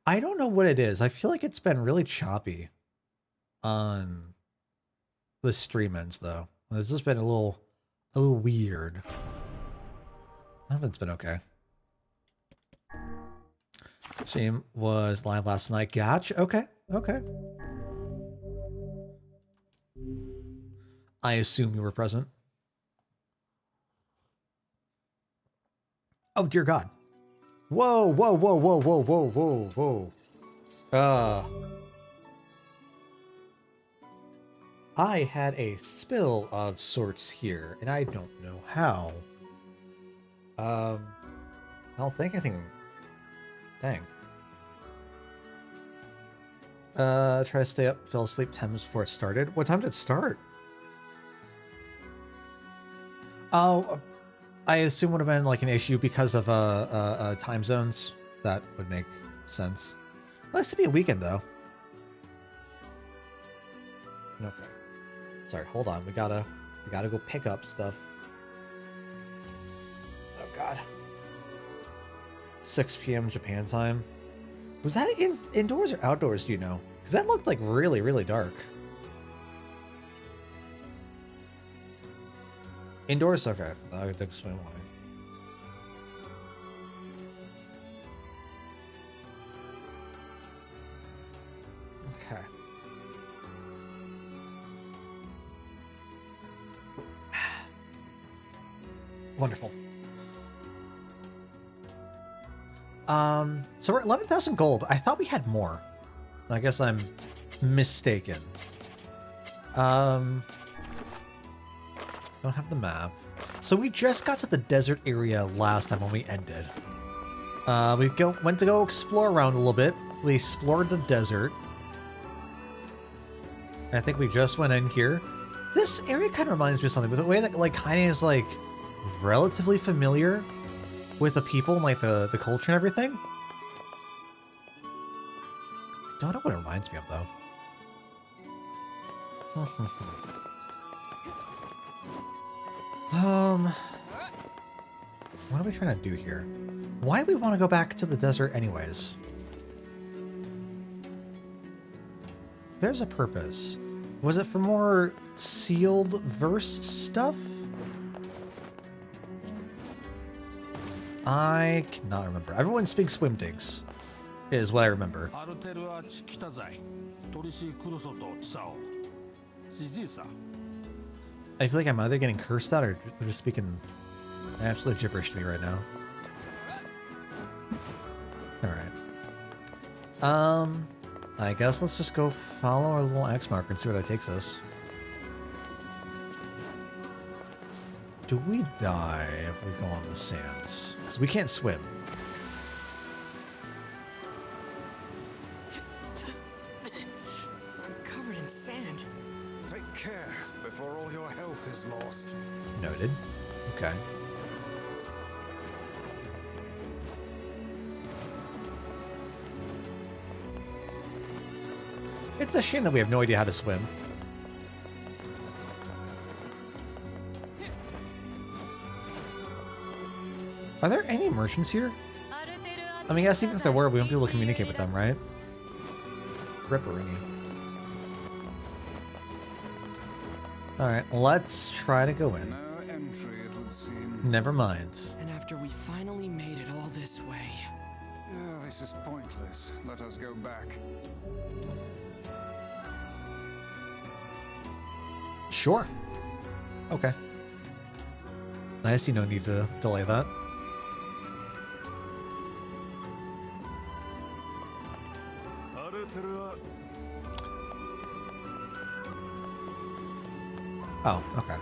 I don't know what it is. I feel like it's been really choppy on the stream ends though. This has been a little weird. It's been okay. Stream was live last night. Gotcha. Okay. Okay. I assume you were present. Oh dear God. Whoa, whoa, whoa, whoa, whoa, whoa, whoa, whoa. I had a spill of sorts here, and I don't know how. I don't think anything. Dang. Try to stay up, fell asleep 10 minutes before it started. What time did it start? Oh, I assume would have been like an issue because of time zones. That would make sense. Nice to be a weekend though. Okay. Sorry, hold on. We gotta go pick up stuff. Oh God. 6 p.m. Japan time. Was that indoors or outdoors? Do you know? Because that looked like really, really dark. Indoors? Okay. I would explain why. Okay. Wonderful. So we're at 11,000 gold. I thought we had more. I guess I'm mistaken. Don't have the map. So we just got to the desert area last time when we ended. We went to go explore around a little bit. We explored the desert. I think we just went in here. This area kind of reminds me of something, with the way that like kind of is like relatively familiar with the people and like the culture and everything. Don't know what it reminds me of though. What are we trying to do here? Why do we want to go back to the desert anyways? There's a purpose. Was it for more sealed verse stuff? I cannot remember. Everyone speaks swim digs, is what I remember. I feel like I'm either getting cursed at or they're just speaking absolute gibberish to me right now. Alright. I guess let's just go follow our little X marker and see where that takes us. Do we die if we go on the sands? Because we can't swim. Covered in sand. Take care before all your health is lost. Noted. Okay. It's a shame that we have no idea how to swim. Are there any merchants here? I mean, yes, even if there were, we won't be able to communicate with them, right? Ripperini. Alright, let's try to go in. No entry, it would seem. Never mind. And after we finally made it all this way. This is pointless. Let us go back. Sure. Okay. I see no need to delay that. Oh, okay.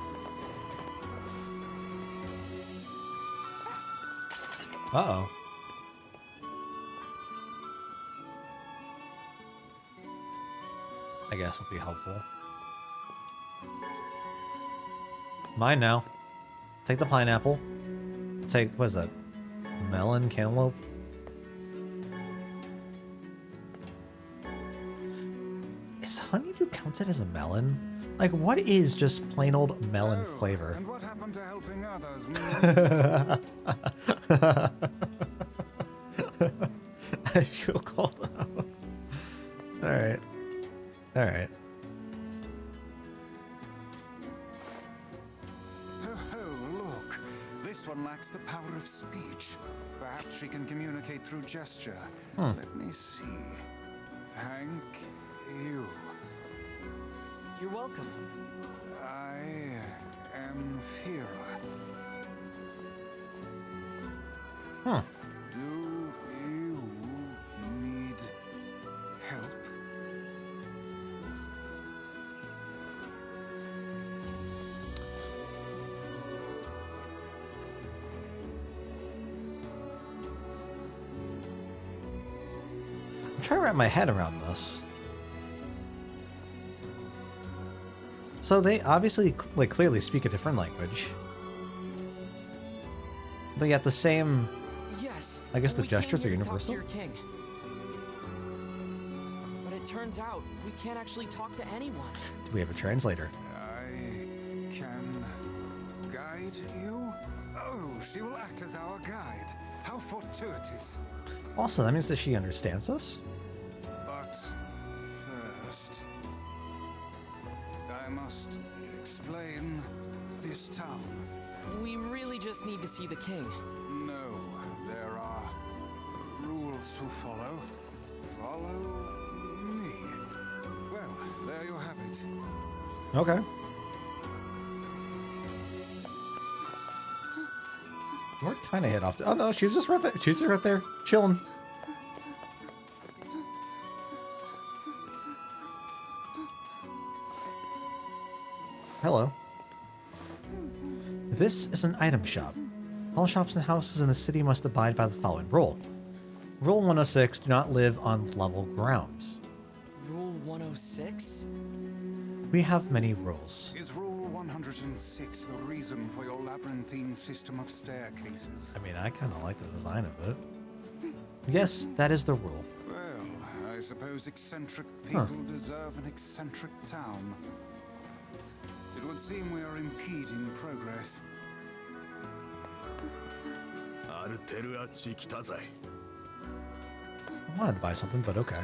Uh-oh. I guess it'll be helpful. Mine now. Take the pineapple. Take, what is that? Melon, cantaloupe? Is honeydew counted as a melon? Like, what is just plain old melon flavor? And what happened to helping others? I feel called out. Alright. Alright. Oh, look. This one lacks the power of speech. Perhaps she can communicate through gesture. Let me see. Thank you. You're welcome. I am Fira. Huh. Do you need help? I'm trying to wrap my head around this. So they obviously, like, clearly speak a different language. But yet the same... Yes. I guess the we came gestures are here to talk universal? to your king. But it turns out we can't actually talk to anyone. Do we have a translator? I can guide you? Oh, she will act as our guide. How fortuitous. Also, that means that she understands us? But first, I must explain this town. We really just need to see the king. No, there are rules to follow. Follow me. Well, there you have it. Okay. We're kind of hit off. Oh no, she's just right there. She's just right there, chilling. Hello. This is an item shop. All shops and houses in the city must abide by the following rule. Rule 106, do not live on level grounds. Rule 106? We have many rules. Is Rule 106 the reason for your labyrinthine system of staircases? I mean, I kind of like the design of it. Yes, that is the rule. Well, I suppose eccentric people deserve an eccentric town. It would seem we are impeding progress. I wanted to buy something, but okay.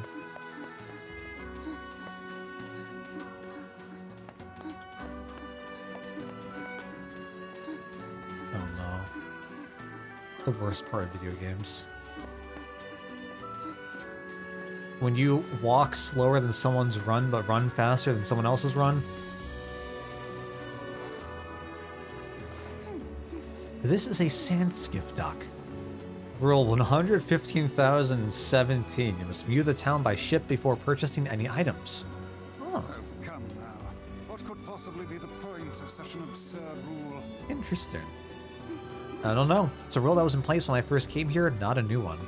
Oh no. The worst part of video games. When you walk slower than someone's run, but run faster than someone else's run. This is a sand skiff dock. Rule 115,017. You must view the town by ship before purchasing any items. Oh, Oh, come now. What could possibly be the point of such an absurd rule? interesting. I don't know. It's a rule that was in place when I first came here, not a new one.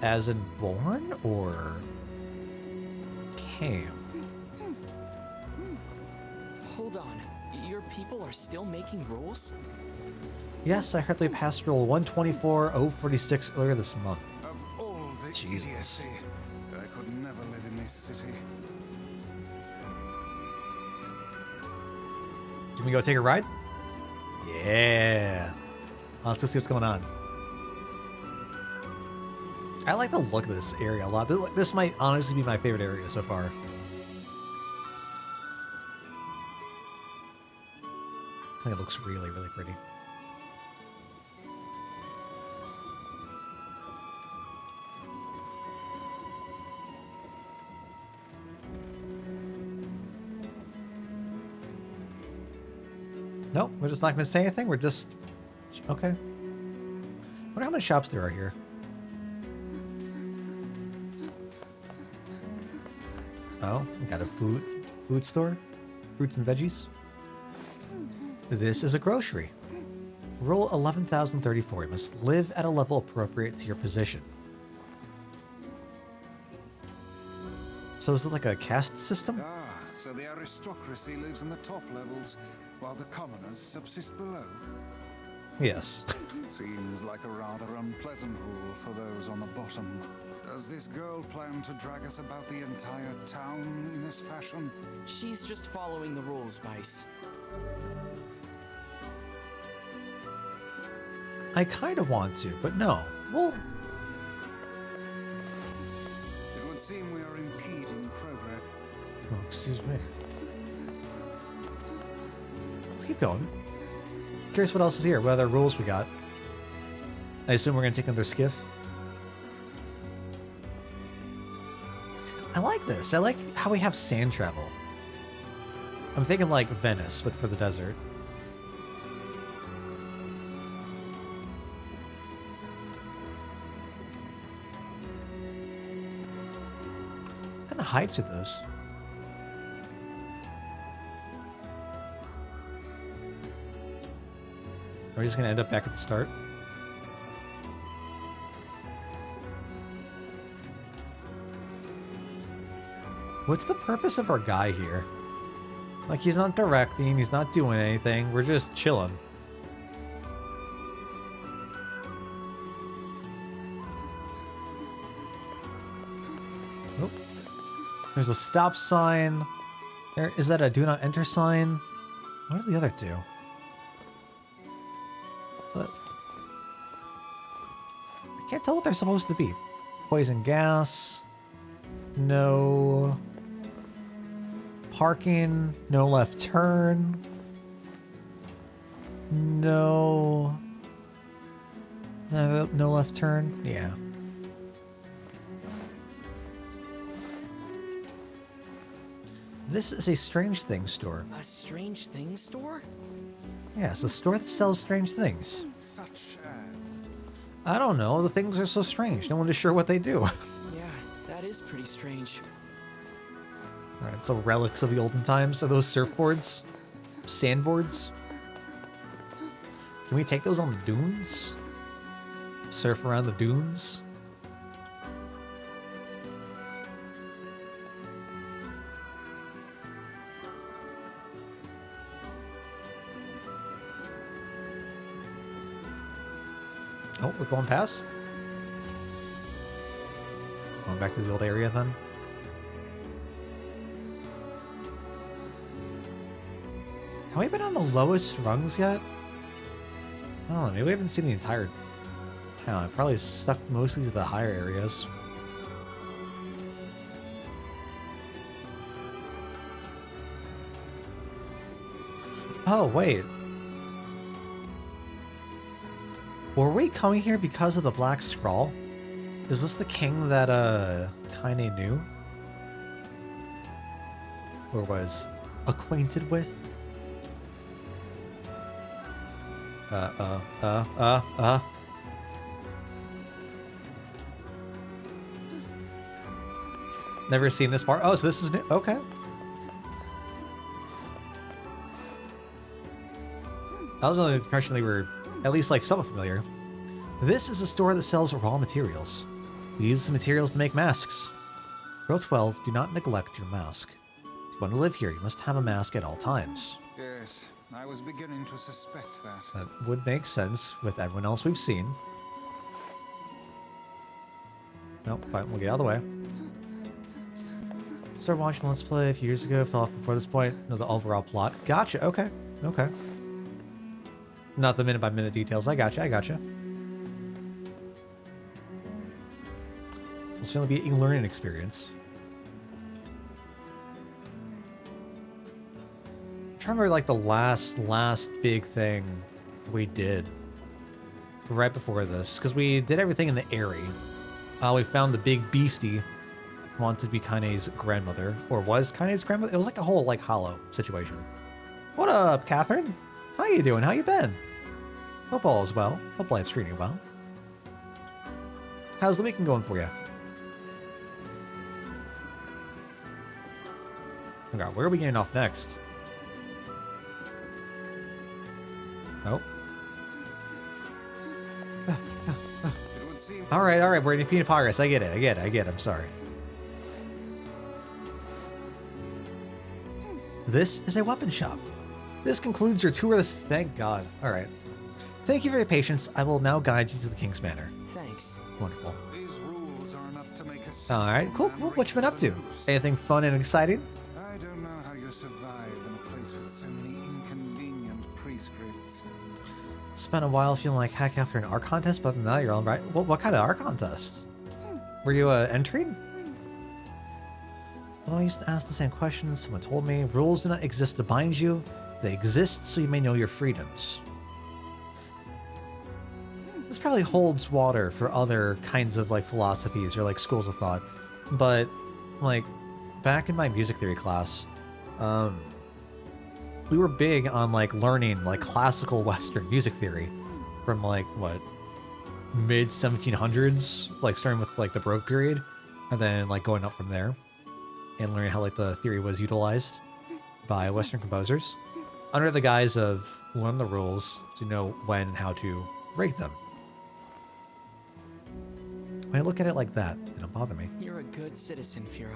As in born or came? Hold on. Your people are still making rules? Yes, I heard they passed Rule 124.046 earlier this month. Of all the Jesus. idiocy, I could never live in this city. Can we go take a ride? Yeah. Let's go see what's going on. I like the look of this area a lot. This might honestly be my favorite area so far. I think it looks really, really pretty. Nope, we're just not going to say anything. We're just... Okay. Wonder how many shops there are here. Oh, we got a food store. Fruits and veggies. This is a grocery. Rule 11,034. You must live at a level appropriate to your position. So is this like a caste system? Ah, so the aristocracy lives in the top levels, while the commoners subsist below. Yes. Seems like a rather unpleasant rule for those on the bottom. Does this girl plan to drag us about the entire town in this fashion? She's just following the rules, Vice. I kind of want to, but no. Well, It would seem we are impeding progress. oh, excuse me. Let's keep going. Curious what else is here. What other rules we got? I assume we're going to take another skiff. I like this. I like how we have sand travel. I'm thinking like Venice, but for the desert. What kind of heights are those? Are we just going to end up back at the start? What's the purpose of our guy here? Like, he's not directing, he's not doing anything, we're just chilling. Oh. There's a stop sign. Is that a do not enter sign? What are the other two? What? I can't tell what they're supposed to be. Poison gas. No. Parking. No left turn. No. No left turn? Yeah. This is a strange things store. A strange thing store? Yes, a store that sells strange things. Such as. I don't know, the things are so strange. No one is sure what they do. Yeah, that is pretty strange. Alright, so relics of the olden times. Are those surfboards? Sandboards? Can we take those on the dunes? Surf around the dunes? Oh, we're going past? Going back to the old area then? Have we been on the lowest rungs yet? I don't know, maybe we haven't seen the entire town. It probably stuck mostly to the higher areas. Oh, wait. Were we coming here because of the Black Scrawl? Is this the king that, Kaine knew? Or was acquainted with? Never seen this part. Oh, so this is new. Okay. I was under the impression they were at least like somewhat familiar. This is a store that sells raw materials. We use the materials to make masks. Rule 12, do not neglect your mask. If you want to live here, you must have a mask at all times. Yes, I was beginning to suspect that. That would make sense with everyone else we've seen. Nope, fine, we'll get out of the way. Started watching Let's Play a few years ago, fell off before this point. Know the overall plot. Gotcha, okay, okay. Not the minute-by-minute details, I gotcha. It'll certainly be a learning experience. I'm trying to remember, like, the last big thing we did right before this, because we did everything in the Airy. We found the big beastie who wanted to be Kaine's grandmother, or was Kaine's grandmother. It was like a whole, like, hollow situation. What up, Catherine? How you doing? How you been? Hope all is well. Hope life's treating you well. How's the weekend going for you? Oh god, where are we getting off next? Oh. Alright, we're in progress. I get it. I'm sorry. This is a weapon shop. This concludes your tour. Thank God. Alright. Thank you for your patience. I will now guide you to the King's Manor. Thanks. Wonderful. These rules are enough to make us. Alright, cool. What you been up to? Anything fun and exciting? I don't know how you survive in a place with so many inconvenient prescripts. Spent a while feeling like heck after an art contest, but now you're all right. What kind of art contest? Were you entering? Well, I used to ask the same questions. Someone told me rules do not exist to bind you. They exist so you may know your freedoms. This probably holds water for other kinds of like philosophies or like schools of thought, but like back in my music theory class, we were big on like learning like classical Western music theory from like what, mid 1700s, like starting with like the Baroque period, and then like going up from there, and learning how like the theory was utilized by Western composers under the guise of learn the rules to know when and how to break them. When I look at it like that, it don't bother me. You're a good citizen, Fira.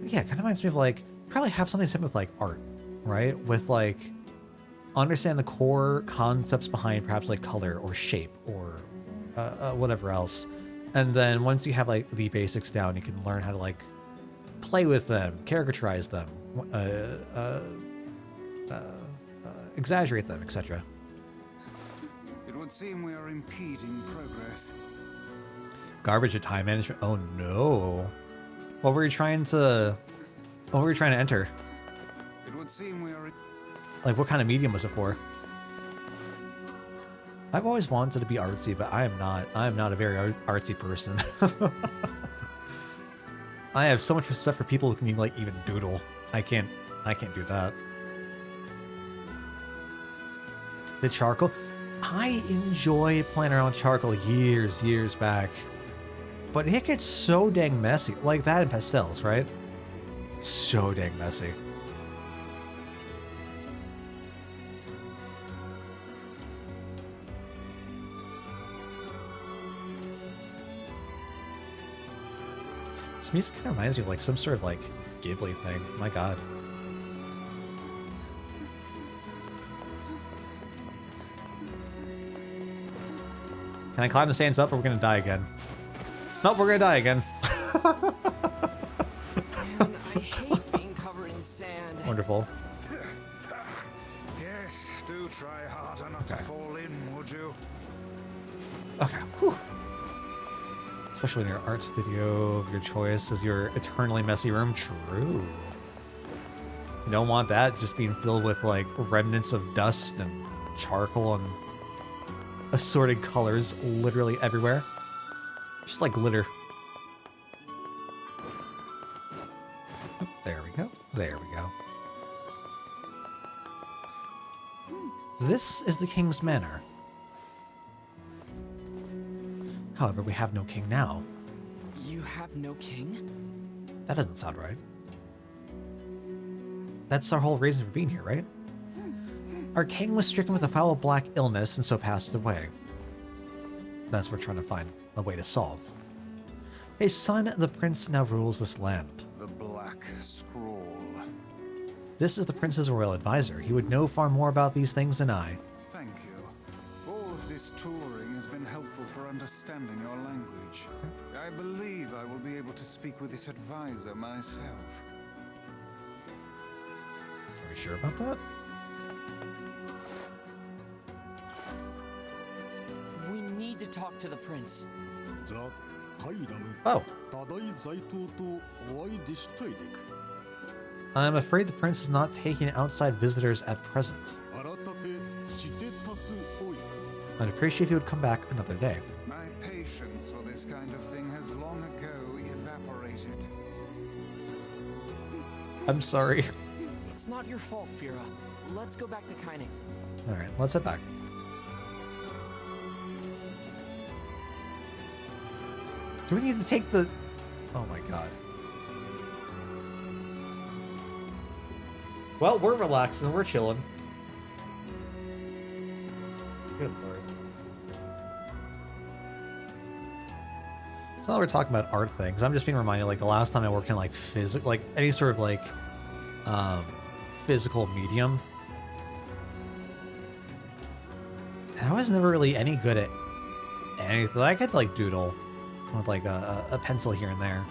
Yeah, it kind of reminds me of like, probably have something similar with like art, right? With like, understand the core concepts behind perhaps like color or shape or whatever else. And then once you have like the basics down, you can learn how to like play with them, caricaturize them, exaggerate them, etc. It would seem we are impeding progress. Garbage at time management. Oh no. What were you trying to enter? It would seem we are. Like what kind of medium was it for? I've always wanted to be artsy, but I am not a very artsy person. I have so much respect for people who can like even doodle. I can't do that. The charcoal. I enjoyed playing around with charcoal years back. But it gets so dang messy. Like that in pastels, right? So dang messy. This music kind of reminds me of like some sort of like Ghibli thing. My god. Can I climb the sands up or we're gonna die again? Nope, we're gonna die again. Man, I hate being covered in sand. Wonderful. Yes, do try harder not to fall in, would you? Okay. Whew. Especially when your art studio of your choice is your eternally messy room. True. You don't want that just being filled with like remnants of dust and charcoal and assorted colors literally everywhere. Just like glitter. Oh, there we go. There we go. This is the king's manor. However, we have no king now. You have no king? That doesn't sound right. That's our whole reason for being here, right? Our king was stricken with a foul black illness and so passed away. That's what we're trying to find a way to solve. His son, the prince, now rules this land. The Black Scroll. This is the prince's royal advisor. He would know far more about these things than I. Thank you. All of this touring has been helpful for understanding your language. I believe I will be able to speak with this advisor myself. Are we sure about that? We need to talk to the prince. Oh. I'm afraid the prince is not taking outside visitors at present. I'd appreciate if you would come back another day. My patience for this kind of thing has long ago evaporated. I'm sorry. It's not your fault, Fira. Let's go back to Kaining. Alright, let's head back. Do we need to take the... Oh my god. Well, we're relaxing, we're chilling. Good lord. So now we're talking about art things. I'm just being reminded, like, the last time I worked in, like, physical, like, any sort of, like, physical medium. I was never really any good at anything. I could, like, doodle with, like, a pencil here and there.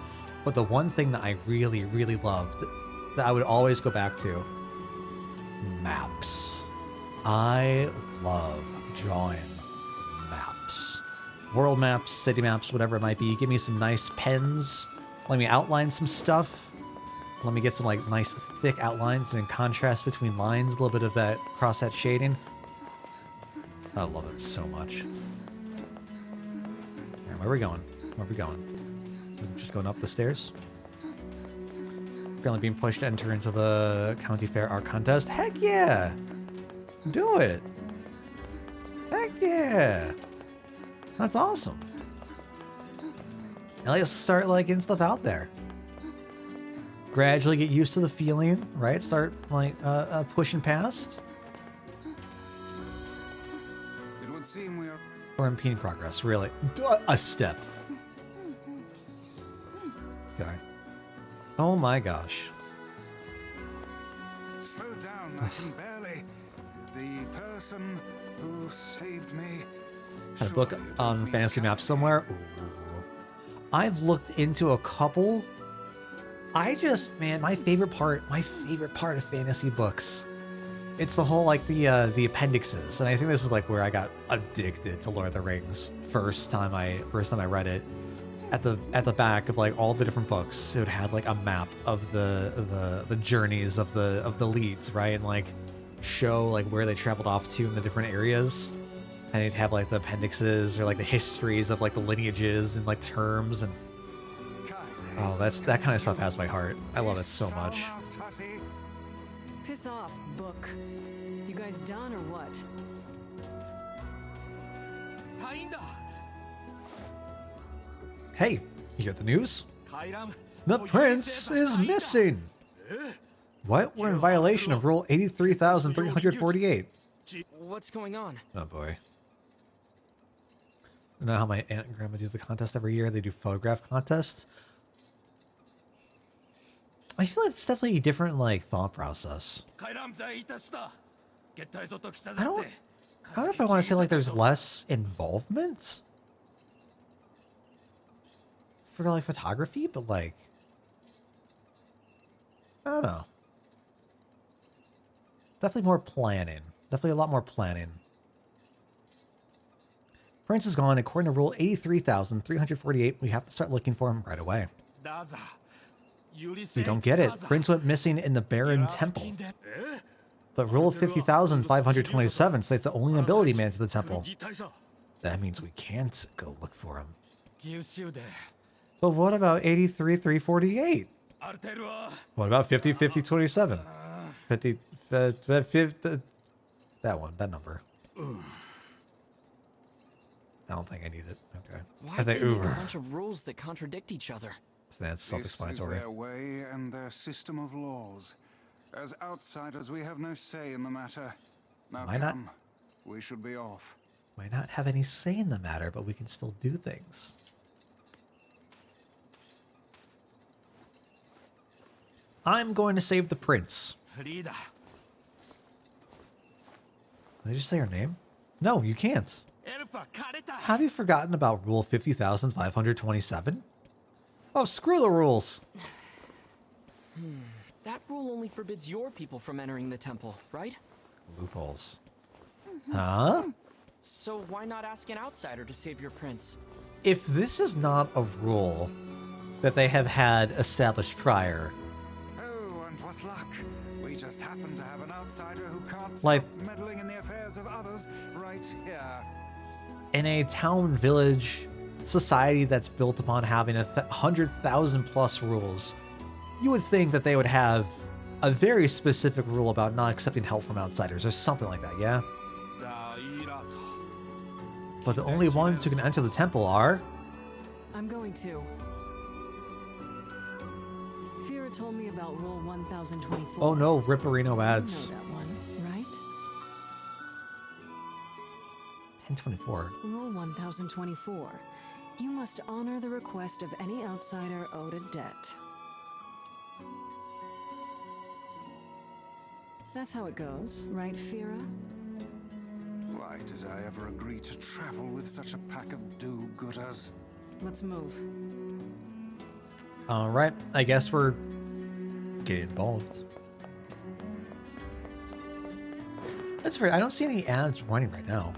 But the one thing that I really, really loved, that I would always go back to, maps. I love drawing maps. World maps, city maps, whatever it might be. Give me some nice pens. Let me outline some stuff. Let me get some like nice thick outlines and contrast between lines. A little bit of that crosshatch shading. I love it so much. Right, where are we going? Where are we going? We're just going up the stairs. Currently being pushed to enter into the County Fair Art Contest. Heck yeah! Do it! Heck yeah! That's awesome. And let's start like getting stuff out there. Gradually get used to the feeling, right? Start like pushing past. It would seem we are. Or impeding progress, really. A step. Okay. Oh my gosh. Slow down, I can barely. The person who saved me. Had a book Surely you on don't mean fantasy maps Captain. somewhere. Ooh. I've looked into a couple. Man, my favorite part of fantasy books. It's the whole like the appendixes, and I think this is like where I got addicted to Lord of the Rings. First time I read it. At the back of like all the different books, it would have like a map of the journeys of the leads, right? And like show like where they traveled off to in the different areas. And it'd have like the appendixes or like the histories of like the lineages and like terms and oh, that kind of stuff has my heart. I love it so much. Piss off, book. You guys done or what? Hey, you got the news? The prince is missing. What? We're in violation of Rule 83,348. What's going on? Oh boy. You know how my aunt and grandma do the contest every year? They do photograph contests. I feel like it's definitely a different like thought process. I don't know if I want to say like there's less involvement for like photography, but like I don't know. Definitely more planning. Definitely a lot more planning. Prince is gone. According to Rule 83,348, we have to start looking for him right away. You don't get it. Prince went missing in the Baron Temple. But Rule 50,527 states that only nobility may enter the temple. That means we can't go look for him. But what about 83,348? What about 50,5027? 50, 50, that one, that number. I don't think I need it. Okay. Why I think they make a Uber. bunch of rules that contradict each other? That's This is self-explanatory. their way and their system of laws. As outsiders, we have no say in the matter. Now Why not? come, we should be off. Might not have any say in the matter, but we can still do things. I'm going to save the prince. Did I just say her name? No, you can't. Have you forgotten about Rule 50,527? Oh, screw the rules. That rule only forbids your people from entering the temple, right? Loopholes. Huh? So why not ask an outsider to save your prince? If this is not a rule that they have had established prior, Oh, and what luck! We just happen to have an outsider who can't Like- stop meddling in the affairs of others right here. in a town village society that's built upon having 100,000 plus rules, you would think that they would have a very specific rule about not accepting help from outsiders or something like that, yeah? But the only ones who can enter the temple are... I'm going to. Fira told me about Rule 1024. Oh no, Ripperino You know ads. that one, right? 1024. Rule 1024. You must honor the request of any outsider owed a debt. That's how it goes, right, Fira? Why did I ever agree to travel with such a pack of do-gooders? Let's move. Alright, I guess we're getting involved. That's fair. I don't see any ads running right now.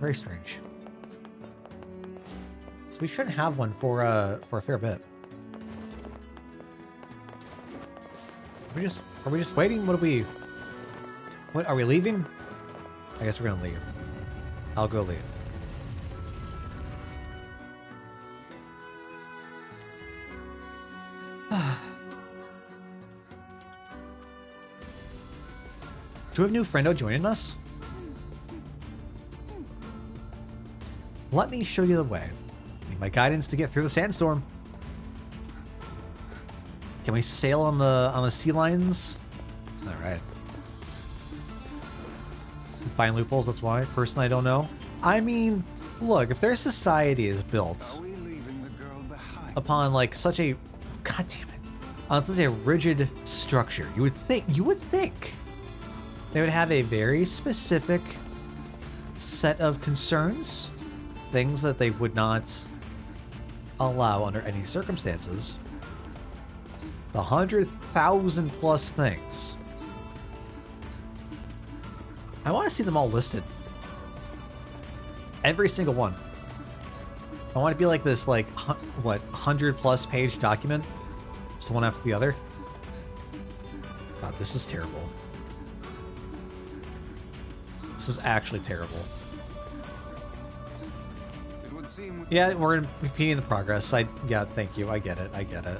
Very strange. So we shouldn't have one for a fair bit. Are we just waiting? What are we leaving? I guess we're gonna leave. I'll go leave. Do we have a new friendo joining us? Let me show you the way. Need my guidance to get through the sandstorm. Can we sail on the sea lions? All right. Find loopholes. That's why. Personally, I don't know. I mean, look, if their society is built upon like such a, god damn it, on such a rigid structure, you would think they would have a very specific set of concerns, things that they would not allow under any circumstances. The 100,000 plus things. I want to see them all listed. Every single one. I want to be like this, like, what, 100 plus page document? Just one after the other? God, this is terrible. This is actually terrible. It would seem Yeah, we're repeating the progress. Yeah, thank you. I get it. I get it.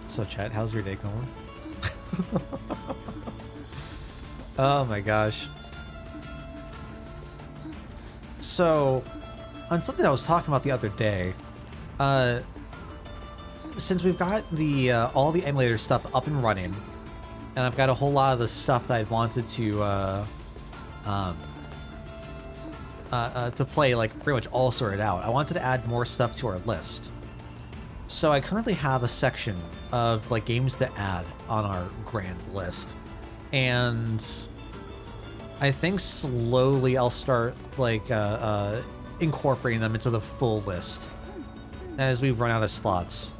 So chat, how's your day going? Oh my gosh. So, on something I was talking about the other day, since we've got the all the emulator stuff up and running, and I've got a whole lot of the stuff that I wanted to play, like pretty much all sorted out, I wanted to add more stuff to our list. So I currently have a section of like games to add on our grand list, and I think slowly I'll start like incorporating them into the full list as we run out of slots.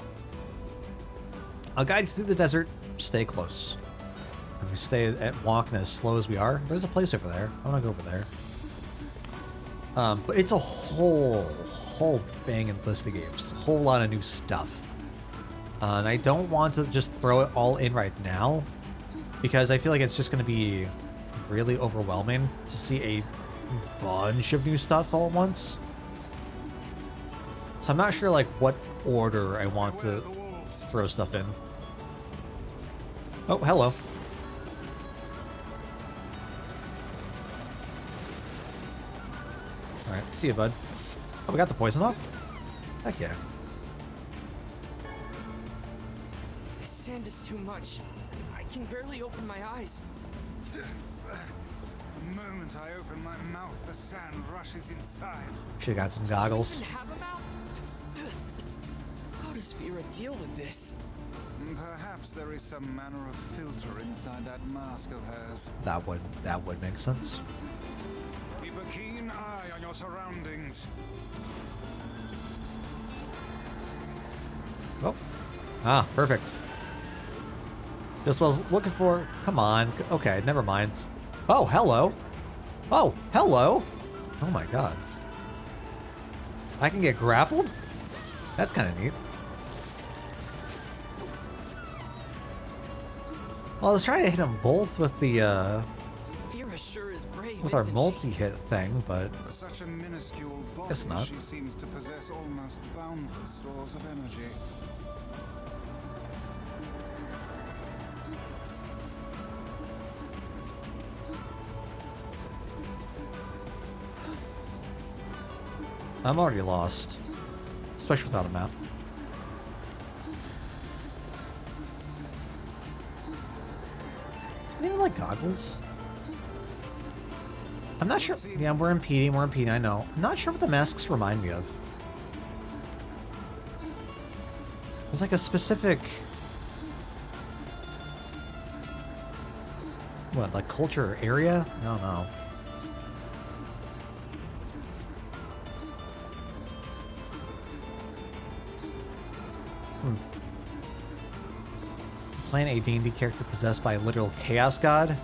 I'll guide you through the desert. Stay close. If we stay at walking as slow as we are, there's a place over there. I want to go over there. But it's a whole banging list of games. A whole lot of new stuff. And I don't want to just throw it all in right now, because I feel like it's just going to be really overwhelming to see a bunch of new stuff all at once. So I'm not sure like what order I want to throw stuff in. Oh, hello. Alright, see you, bud. Oh, we got the poison off? Heck yeah. This sand is too much. I can barely open my eyes. the moment I open my mouth, the sand rushes inside. Should've got some goggles. Doesn't have a mouth? How does Vera deal with this? Perhaps there is some manner of filter inside that mask of hers. That would make sense. Keep a keen eye on your surroundings. Oh. Ah, perfect. Just what I was looking for. Come on. Okay, never mind. Oh, hello. Oh, hello. Oh my god. I can get grappled? That's kind of neat. Well, I was trying to hit them both with the, Vera sure is brave, with our isn't she? multi-hit thing, but For such a minuscule body, Guess not. she seems to possess almost boundless stores of energy. I'm already lost. Especially without a map. Do they even like goggles? I'm not sure. Yeah, we're impeding, I know. I'm not sure what the masks remind me of. There's like a specific... what, like culture area? I don't know. Playing a D&D character possessed by a literal chaos god?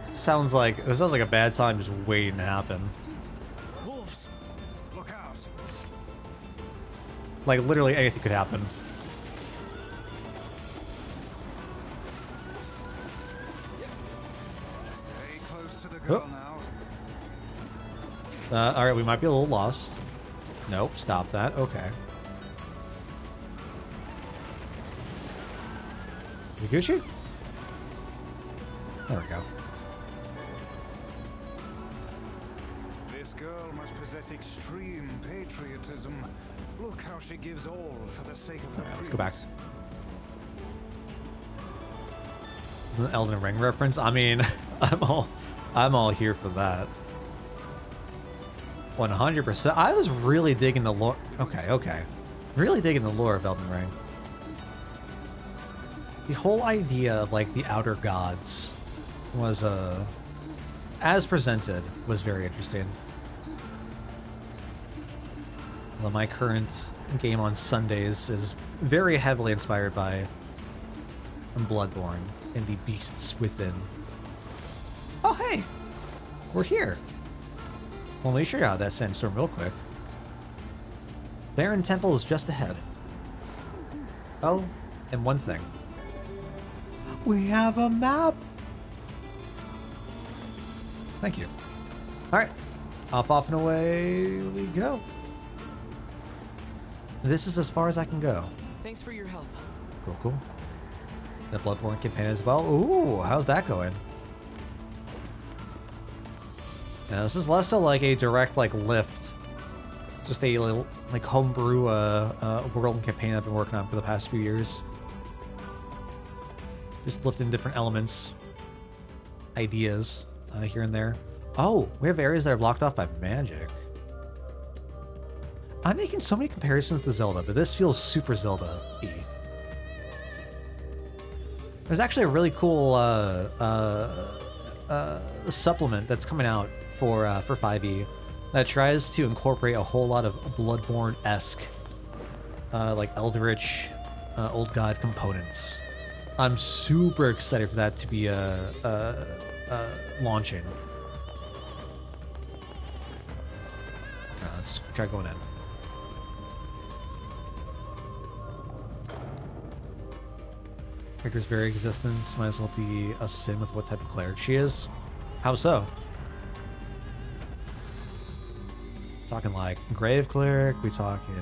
This sounds like a bad time just waiting to happen. Wolves. Look out. Like literally anything could happen. Stay close to the girl Oh. now. All right, we might be a little lost. Nope, stop that. Okay. You Gucci? There we go. This girl must possess extreme patriotism. Look how she gives all for the sake of her Alright, let's go back. prince. An Elden Ring reference? I mean, I'm all here for that. 100%. I was really digging the lore. Okay. Really digging the lore of Elden Ring. The whole idea of like the outer gods was as presented was very interesting. Although my current game on Sundays is very heavily inspired by Bloodborne and the beasts within. Oh hey, we're here. Well, let me show you out that sandstorm real quick. Baron Temple is just ahead. Oh, and one thing. We have a map! Thank you. Alright. Off and away we go. This is as far as I can go. Thanks for your help. Cool. The Bloodborne campaign as well. Ooh, how's that going? Yeah, this is less so like a direct like lift. It's just a little like homebrew world campaign I've been working on for the past few years. Just lifting different elements, ideas here and there. Oh, we have areas that are blocked off by magic. I'm making so many comparisons to Zelda, but this feels super Zelda-y. There's actually a really cool supplement that's coming out for 5e that tries to incorporate a whole lot of Bloodborne-esque, like Eldritch, Old God components. I'm super excited for that to be launching. Let's try going in. Character's very existence might as well be a sin with what type of cleric she is. How so? Talking like grave cleric, we talking...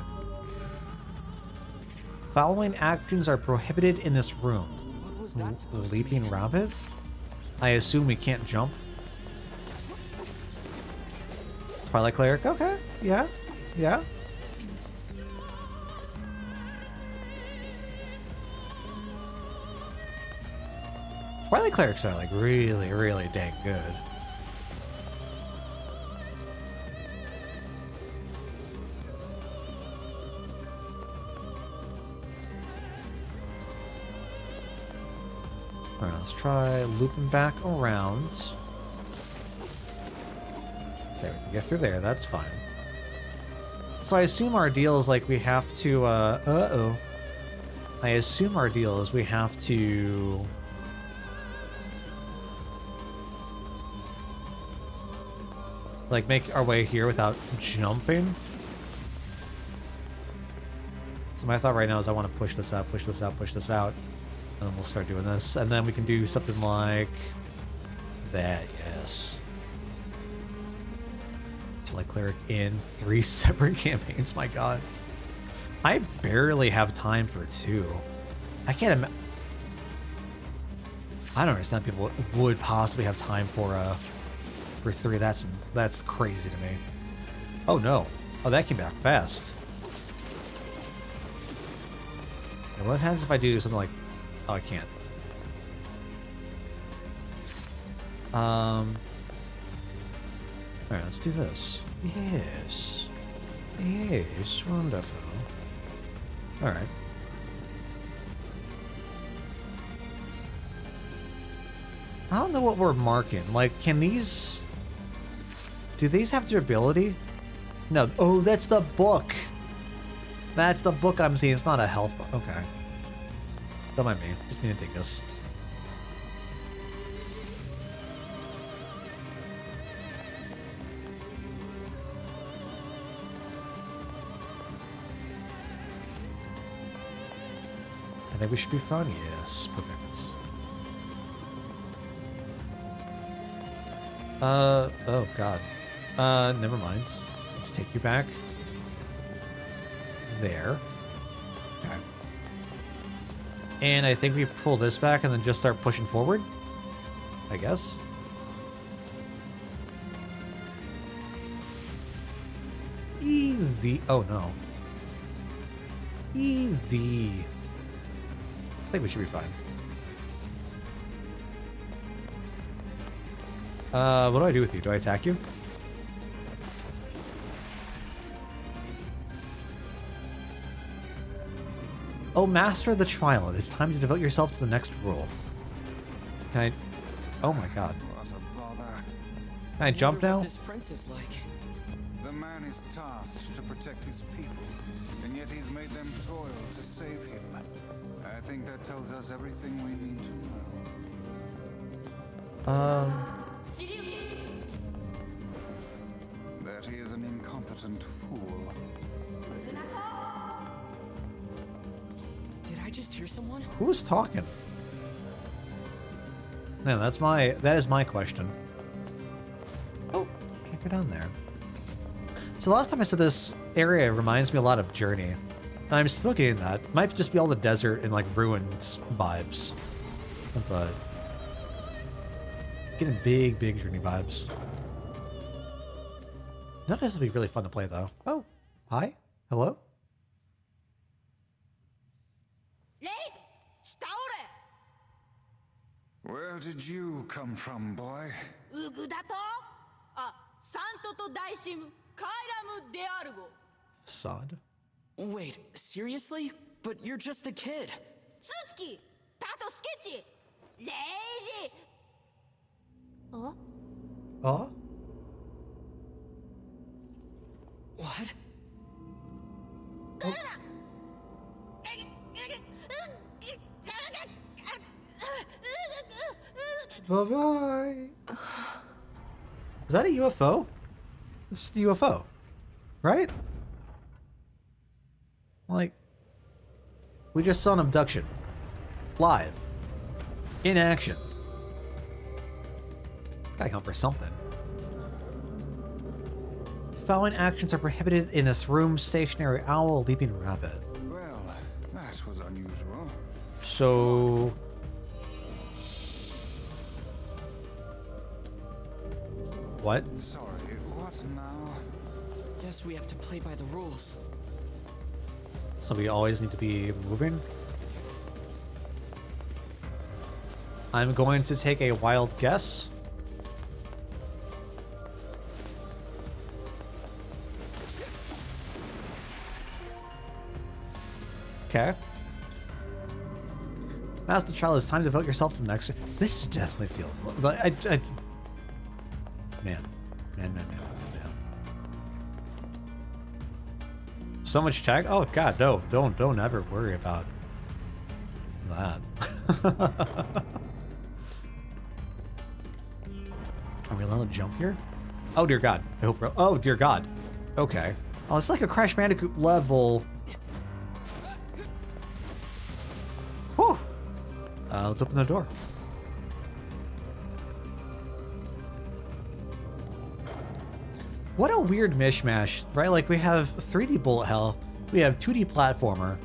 Following actions are prohibited in this room. What was that supposed to Leaping mean? rabbit? I assume we can't jump. Twilight cleric, okay, yeah. Twilight clerics are like really, really dang good. Alright, let's try looping back around. There, we can get through there, that's fine. So I assume our deal is like we have to, I assume our deal is we have to... like, make our way here without jumping. So my thought right now is I want to push this out, push this out, push this out. And then we'll start doing this. And then we can do something like that, yes. Like cleric in 3 separate campaigns, my god. I barely have time for 2. I can't imagine. I don't understand people would possibly have time for 3. That's crazy to me. Oh no. Oh, that came back fast. And what happens if I do something like... Oh, I can't. Alright, let's do this. Yes. Yes, wonderful. Alright. I don't know what we're marking. Like, can these... Do these have durability? No. Oh, that's the book. That's the book I'm seeing. It's not a health book. Okay. Don't mind me. Just need to take this. I think we should be fine. Yes, perfect. Oh god. Never mind. Let's take you back. There. Okay. And I think we pull this back and then just start pushing forward. I guess. Easy. Oh no. Easy. I think we should be fine. What do I do with you? Do I attack you? Oh, master the trial. It is time to devote yourself to the next rule. Can I... Oh my god. What a bother. Can I jump Wonder now? what this prince is like. The man is tasked to protect his people, and yet he's made them toil to save him. I think that tells us everything we need to know. That he is an incompetent fool. Did I just hear someone? Who's talking? No, that is my question. Oh, can't go down there. So the last time I said this area reminds me a lot of Journey. And I'm still getting that. Might just be all the desert and like ruins vibes. But getting big Journey vibes. That has to be really fun to play though. Oh, hi. Hello? Where did you come from, boy? Facade. Wait, seriously? But you're just a kid. Oh? What? Bye-bye. Is that a UFO? This is the UFO, right? Like, we just saw an abduction. Live. In action. It's gotta count for something. Following actions are prohibited in this room. Stationary owl, leaping rabbit. Well, that was unusual. So... What? Sorry, what now? Guess we have to play by the rules. So we always need to be moving? I'm going to take a wild guess. Okay. Master Child, it's time to devote yourself to the next. This definitely feels like man. So much tech. Oh god, no, don't ever worry about that. Are we allowed to jump here? Oh dear god. I hope we're, oh dear god. Okay. Oh, it's like a Crash Bandicoot level. Whew. Let's open the door. What a weird mishmash, right? Like we have 3D bullet hell, we have 2D platformer.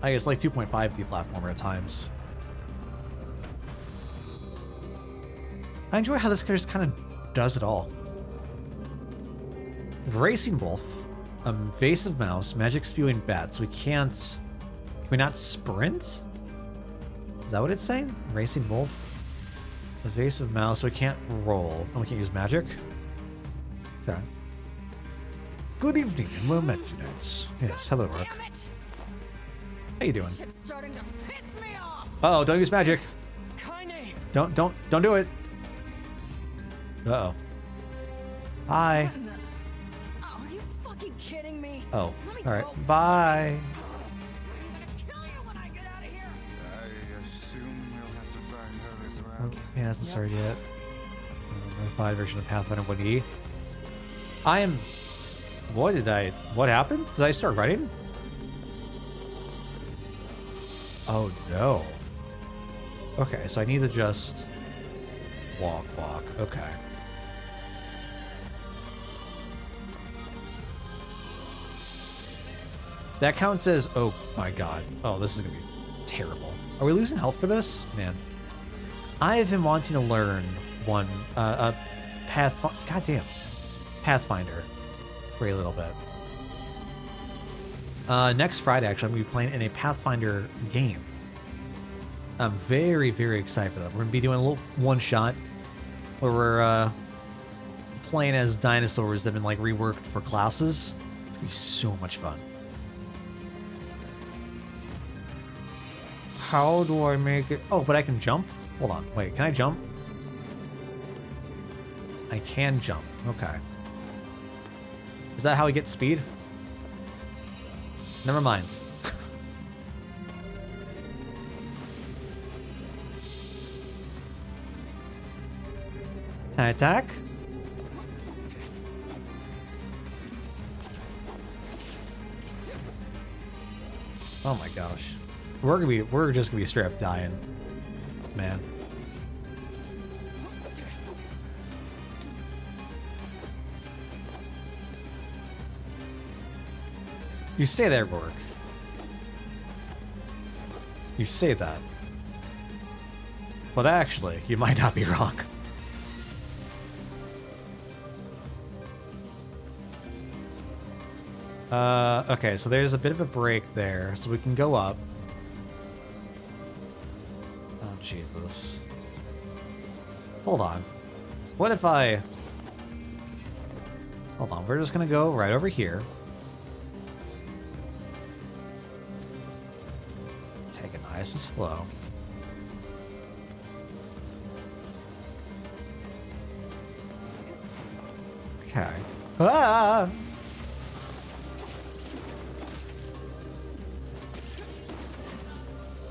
I guess like 2.5D platformer at times. I enjoy how this just kind of does it all. Racing wolf, evasive mouse, magic spewing bat. So we can't. Can we not sprint? Is that what it's saying? Racing wolf, evasive mouse. So we can't roll. Oh, we can't use magic. Okay. Good evening, Mermaginates. Yes, hello, Rook. How you doing? Shit's starting to piss me off. Uh oh, don't use magic. Kaine! Don't do it. Uh-oh. Hi. What in the- Oh, are you fucking kidding me? Oh, Let me all right. go. Bye. I'm gonna kill you when I get out of here. I assume we'll have to find her as well. Okay, it hasn't started yet. Modified version of Pathfinder 1E. I am... What happened? Did I start writing? Oh, no. Okay, so I need to just... walk. Okay. That counts as... Oh, my God. Oh, this is going to be terrible. Are we losing health for this? Man. I have been wanting to learn one... Goddamn. Pathfinder. For a little bit. Next Friday, actually, I'm going to be playing in a Pathfinder game. I'm very, very excited for that. We're going to be doing a little one-shot where we're playing as dinosaurs that have been like reworked for classes. It's going to be so much fun. How do I make it? Oh, but I can jump? Hold on. Wait, can I jump? I can jump. Okay. Is that how we get speed? Never mind. Can I attack? Oh my gosh. We're just gonna be straight up dying. Man. You say that, Rourke. You say that. But actually, you might not be wrong. Okay, so there's a bit of a break there, so we can go up. Oh, Jesus. Hold on. What if I... Hold on, we're just gonna go right over here. Take it nice and slow. Okay. Ah!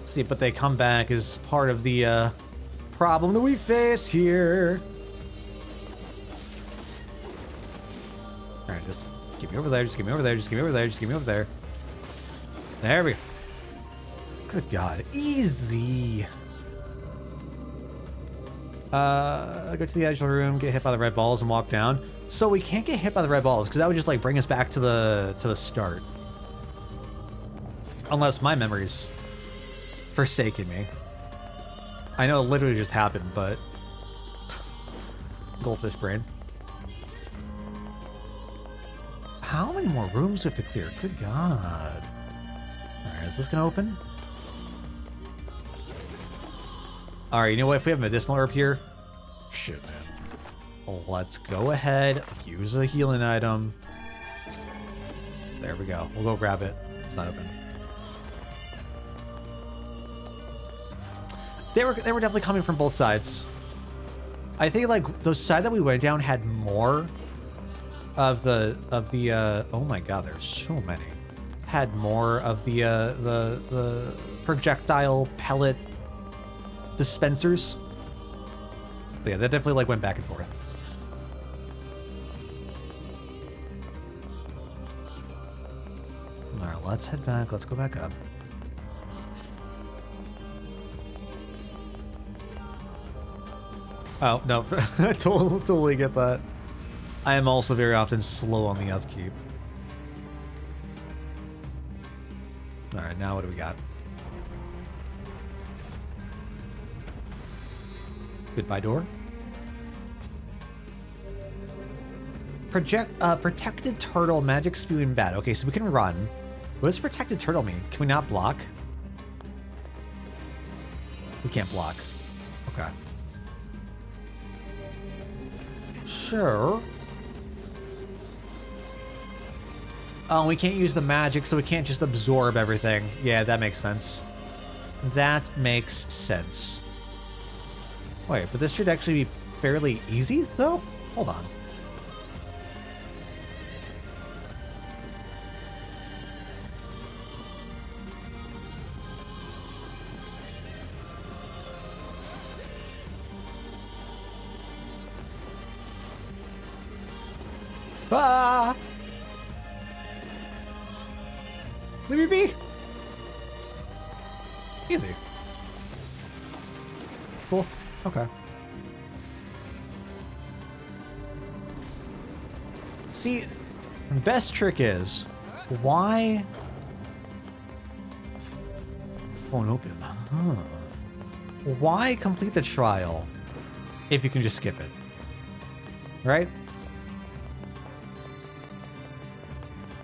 See, but they come back as part of the problem that we face here. Alright, just get me over there, just get me over there, just get me over there, just get me over there. There we go. Good God. Easy. Go to the edge of the room, get hit by the red balls, and walk down. So we can't get hit by the red balls, because that would just like bring us back to the start. Unless my memory's forsaken me. I know it literally just happened, but goldfish brain. How many more rooms do we have to clear? Good God. Alright, is this gonna open? Alright, you know what? If we have a medicinal herb here, shit, man. Let's go ahead, use a healing item. There we go. We'll go grab it. It's not open. They were definitely coming from both sides. I think like the side that we went down had more of the oh my God, there's so many. Had more of the projectile pellet dispensers. But yeah, that definitely like went back and forth. All right, let's head back. Let's go back up. Oh, no, I totally get that. I am also very often slow on the upkeep. Alright, now what do we got? Goodbye door. Protected turtle, magic spewing bat. Okay, so we can run. What does protected turtle mean? Can we not block? We can't block. Okay. Sure. Oh, we can't use the magic, so we can't just absorb everything. Yeah, that makes sense. That makes sense. Wait, but this should actually be fairly easy, though? Hold on. Ah! Leave me be. Easy. Cool. Okay. See, the best trick is, why won't open? Huh. Why complete the trial if you can just skip it? Right?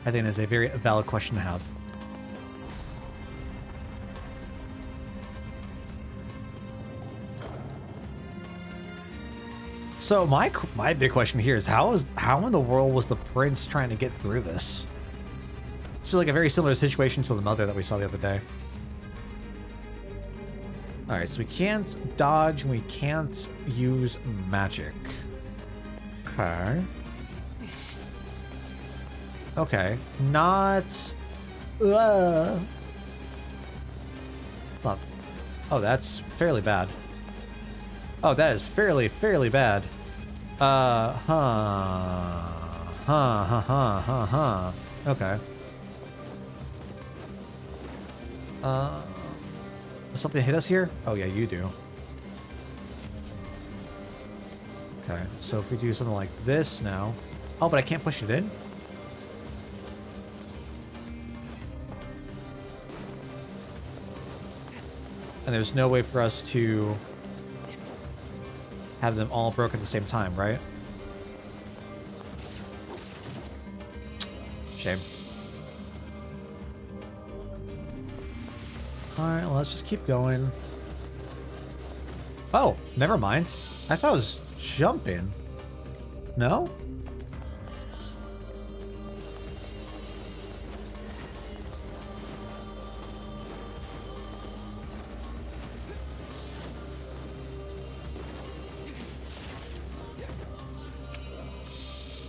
I think that's a very valid question to have. So my big question here is how in the world was the prince trying to get through this? It's like a very similar situation to the mother that we saw the other day. All right, so we can't dodge and we can't use magic. Okay. Okay, not. Thought. Oh, that's fairly bad. Oh, that is fairly bad. Okay. Does something hit us here? Oh yeah, you do. Okay, so if we do something like this now. Oh, but I can't push it in? And there's no way for us to have them all broke at the same time, right? Shame. Alright, well, let's just keep going. Oh, never mind. I thought it was jumping. No?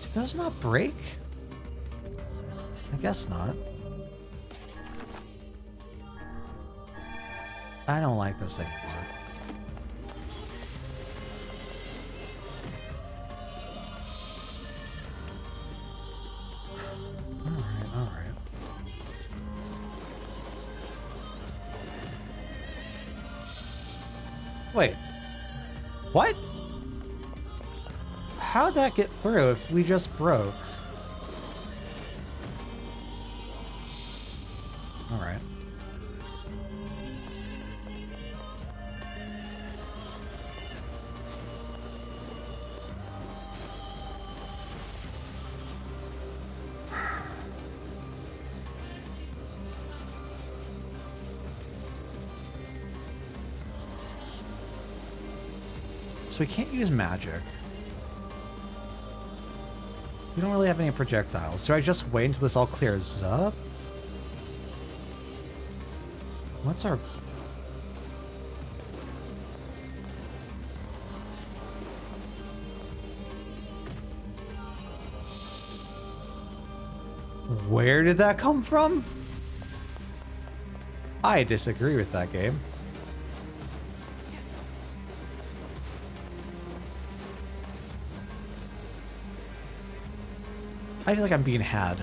Did those not break? I guess not. I don't like this anymore. Alright. Wait. What? How'd that get through if we just broke? Alright. So we can't use magic. We don't really have any projectiles. So I just wait until this all clears up? What's our... Where did that come from? I disagree with that game. I feel like I'm being had.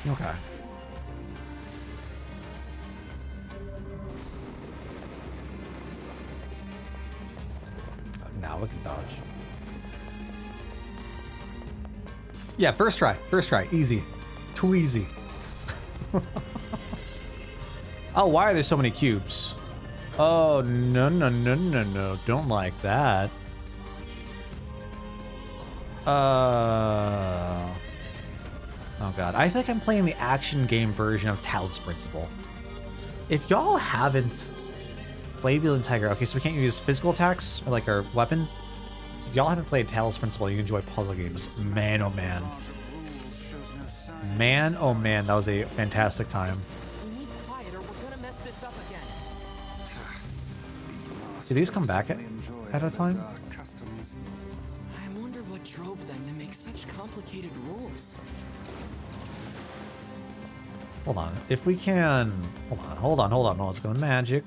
Okay. Now we can dodge. Yeah, first try. Easy. Too easy. Oh, why are there so many cubes? Oh, no. Don't like that. Oh, God. I feel like I'm playing the action game version of Talos Principle. If y'all haven't played Wheel and Tiger, okay, so we can't use physical attacks or like our weapon. If y'all haven't played Talos Principle, you enjoy puzzle games. Man, oh man. Man, oh man, that was a fantastic time. We need quiet or we're gonna mess Do these come back at a time? I wonder what drove them to make such complicated rules. Hold on. If we can... Hold on. No, let's go to magic.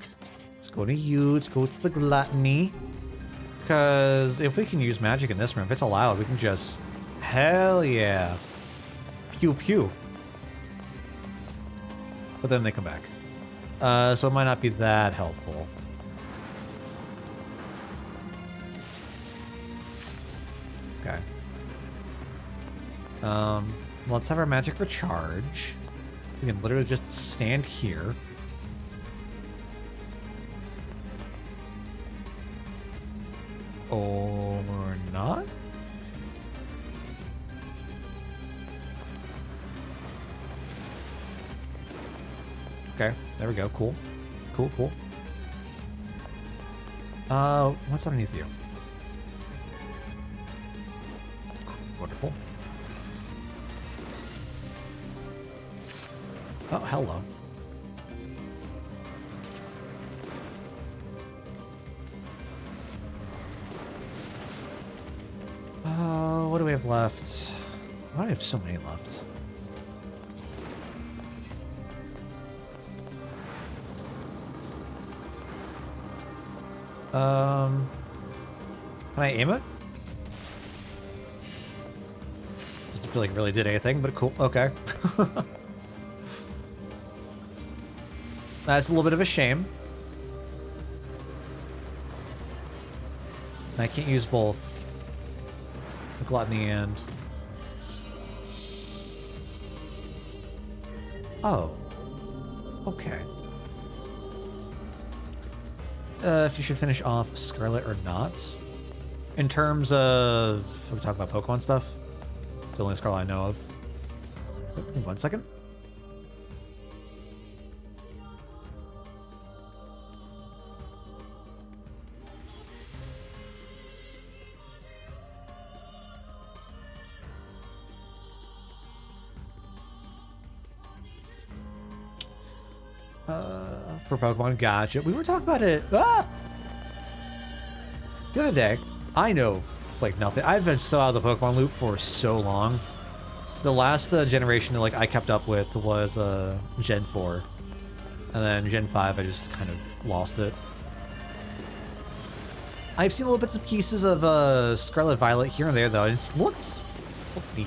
Let's go to you. Let's go to the gluttony. Because if we can use magic in this room, if it's allowed, we can just... Hell yeah. Pew pew. But then they come back. So it might not be that helpful. Okay. Let's have our magic recharge. We can literally just stand here. Or not? Okay, there we go. Cool. Cool. What's underneath you? Wonderful. Oh, hello. What do we have left? Why do we have so many left? Can I aim it? Doesn't feel like it really did anything, but cool. Okay. That's a little bit of a shame. I can't use both the gluttony and... Oh. Okay. If you should finish off Scarlet or not. In terms of... we talk about Pokemon stuff. The only Scarlet I know of. Wait, 1 second. For Pokemon, gotcha. We were talking about it the other day. I know like nothing. I've been so out of the Pokemon loop for so long. The last generation that like I kept up with was Gen 4, and then Gen 5 I just kind of lost it. I've seen little bits and pieces of Scarlet Violet here and there though, and it's looked neat.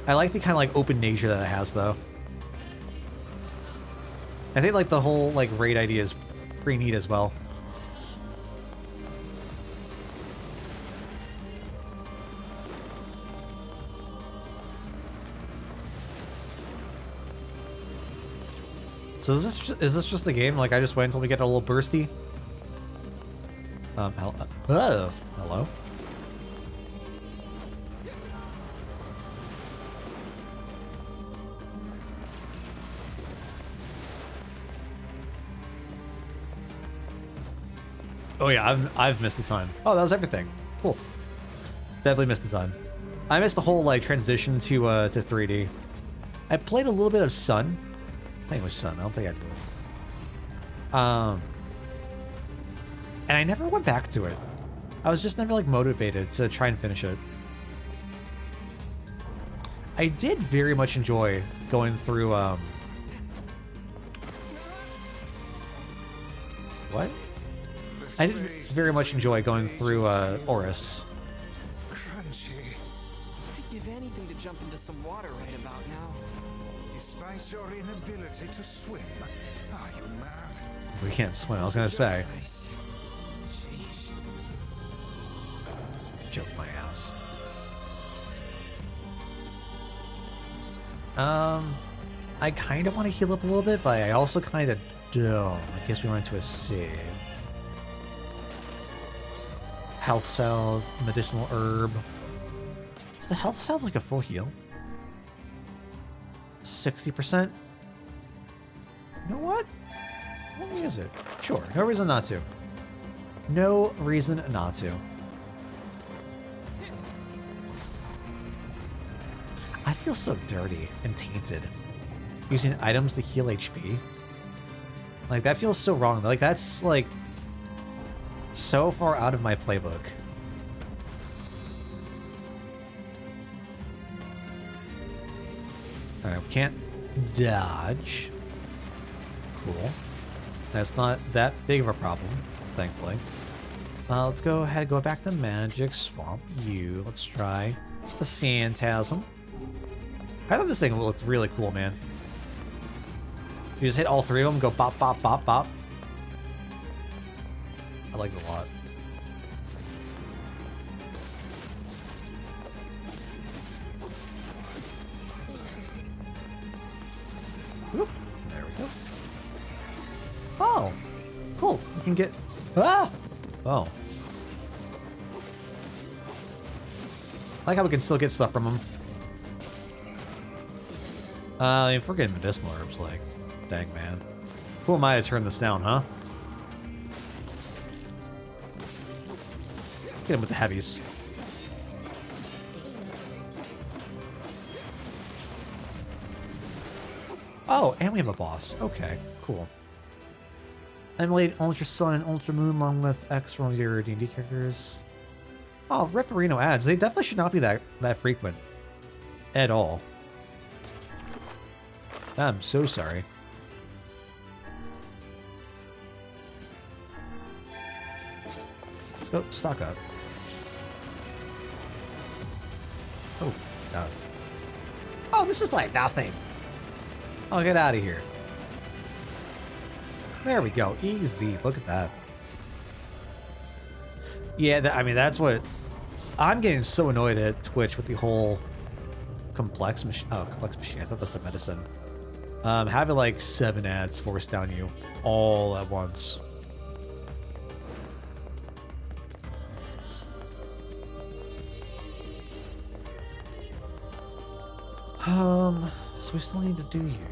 I like the kind of like open nature that it has though. I think like the whole like raid idea is pretty neat as well. So is this just the game? Like I just wait until we get a little bursty? Hello. Oh yeah, I've missed the time. Oh, that was everything. Cool. Definitely missed the time. I missed the whole like transition to 3D. I played a little bit of Sun. I think it was Sun. I don't think I did. And I never went back to it. I was just never like motivated to try and finish it. I did very much enjoy going through what? I did very much enjoy going through Oris. Crunchy. I'd give anything to jump into some water right about now. Despite your inability to swim, are you mad? We can't swim, I was gonna say. Nice. Jeez. Joke my ass. I kind of want to heal up a little bit, but I also kind of don't. I guess we went to a save. Health salve, medicinal herb. Is the health salve like a full heal? 60%? You know what? Let me use it. Sure, no reason not to. No reason not to. I feel so dirty and tainted using items to heal HP. Like, that feels so wrong. Like, that's, like, so far out of my playbook. Alright, we can't dodge. Cool. That's not that big of a problem, thankfully. Let's go ahead, go back to Magic, swamp you. Let's try the Phantasm. I thought this thing looked really cool, man. You just hit all three of them, go bop, bop, bop, bop. I like it a lot. Whoop, there we go. Oh, cool. You can get... Ah! Oh. I like how we can still get stuff from them. If we're getting medicinal herbs, like, dang, man. Who am I to turn this down, huh? Get him with the heavies. Oh, and we have a boss. Okay, cool. Emulate Ultra Sun and Ultra Moon along with X from your D&D characters. Oh, Reparino ads. They definitely should not be that frequent. At all. I'm so sorry. Let's go stock up. Oh, God. Oh, this is like nothing. Oh, get out of here. There we go. Easy. Look at that. Yeah, I mean, that's what... I'm getting so annoyed at Twitch with the whole complex machine. Oh, complex machine. I thought that's a medicine. Having like 7 ads forced down you all at once. So we still need to do you.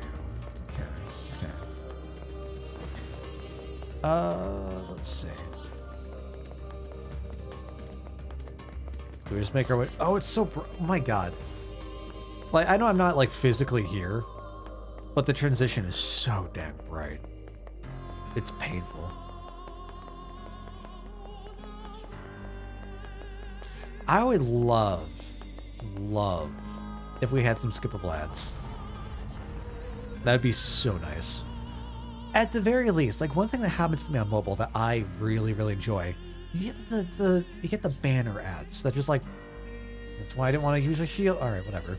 Okay. Let's see. Do we just make our way? Oh, it's so oh my God. Like, I know I'm not like physically here, but the transition is so damn bright. It's painful. I would love if we had some skippable ads. That'd be so nice. At the very least, like one thing that happens to me on mobile that I really, really enjoy, you get the banner ads that just like, that's why I didn't want to use a shield. All right, whatever.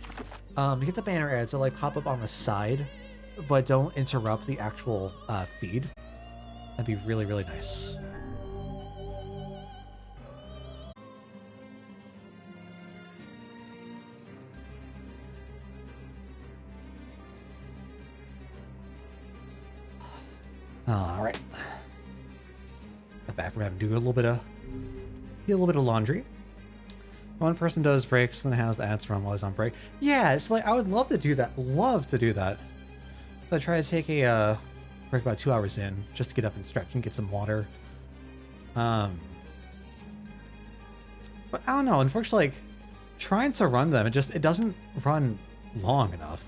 You get the banner ads that like pop up on the side, but don't interrupt the actual feed. That'd be really, really nice. All right. Back from having to do a little bit of laundry. One person does breaks and has ads from while he's on break. Yeah, it's like I would love to do that. Love to do that. So I try to take a break about 2 hours in just to get up and stretch and get some water. But I don't know. Unfortunately, like trying to run them, it doesn't run long enough.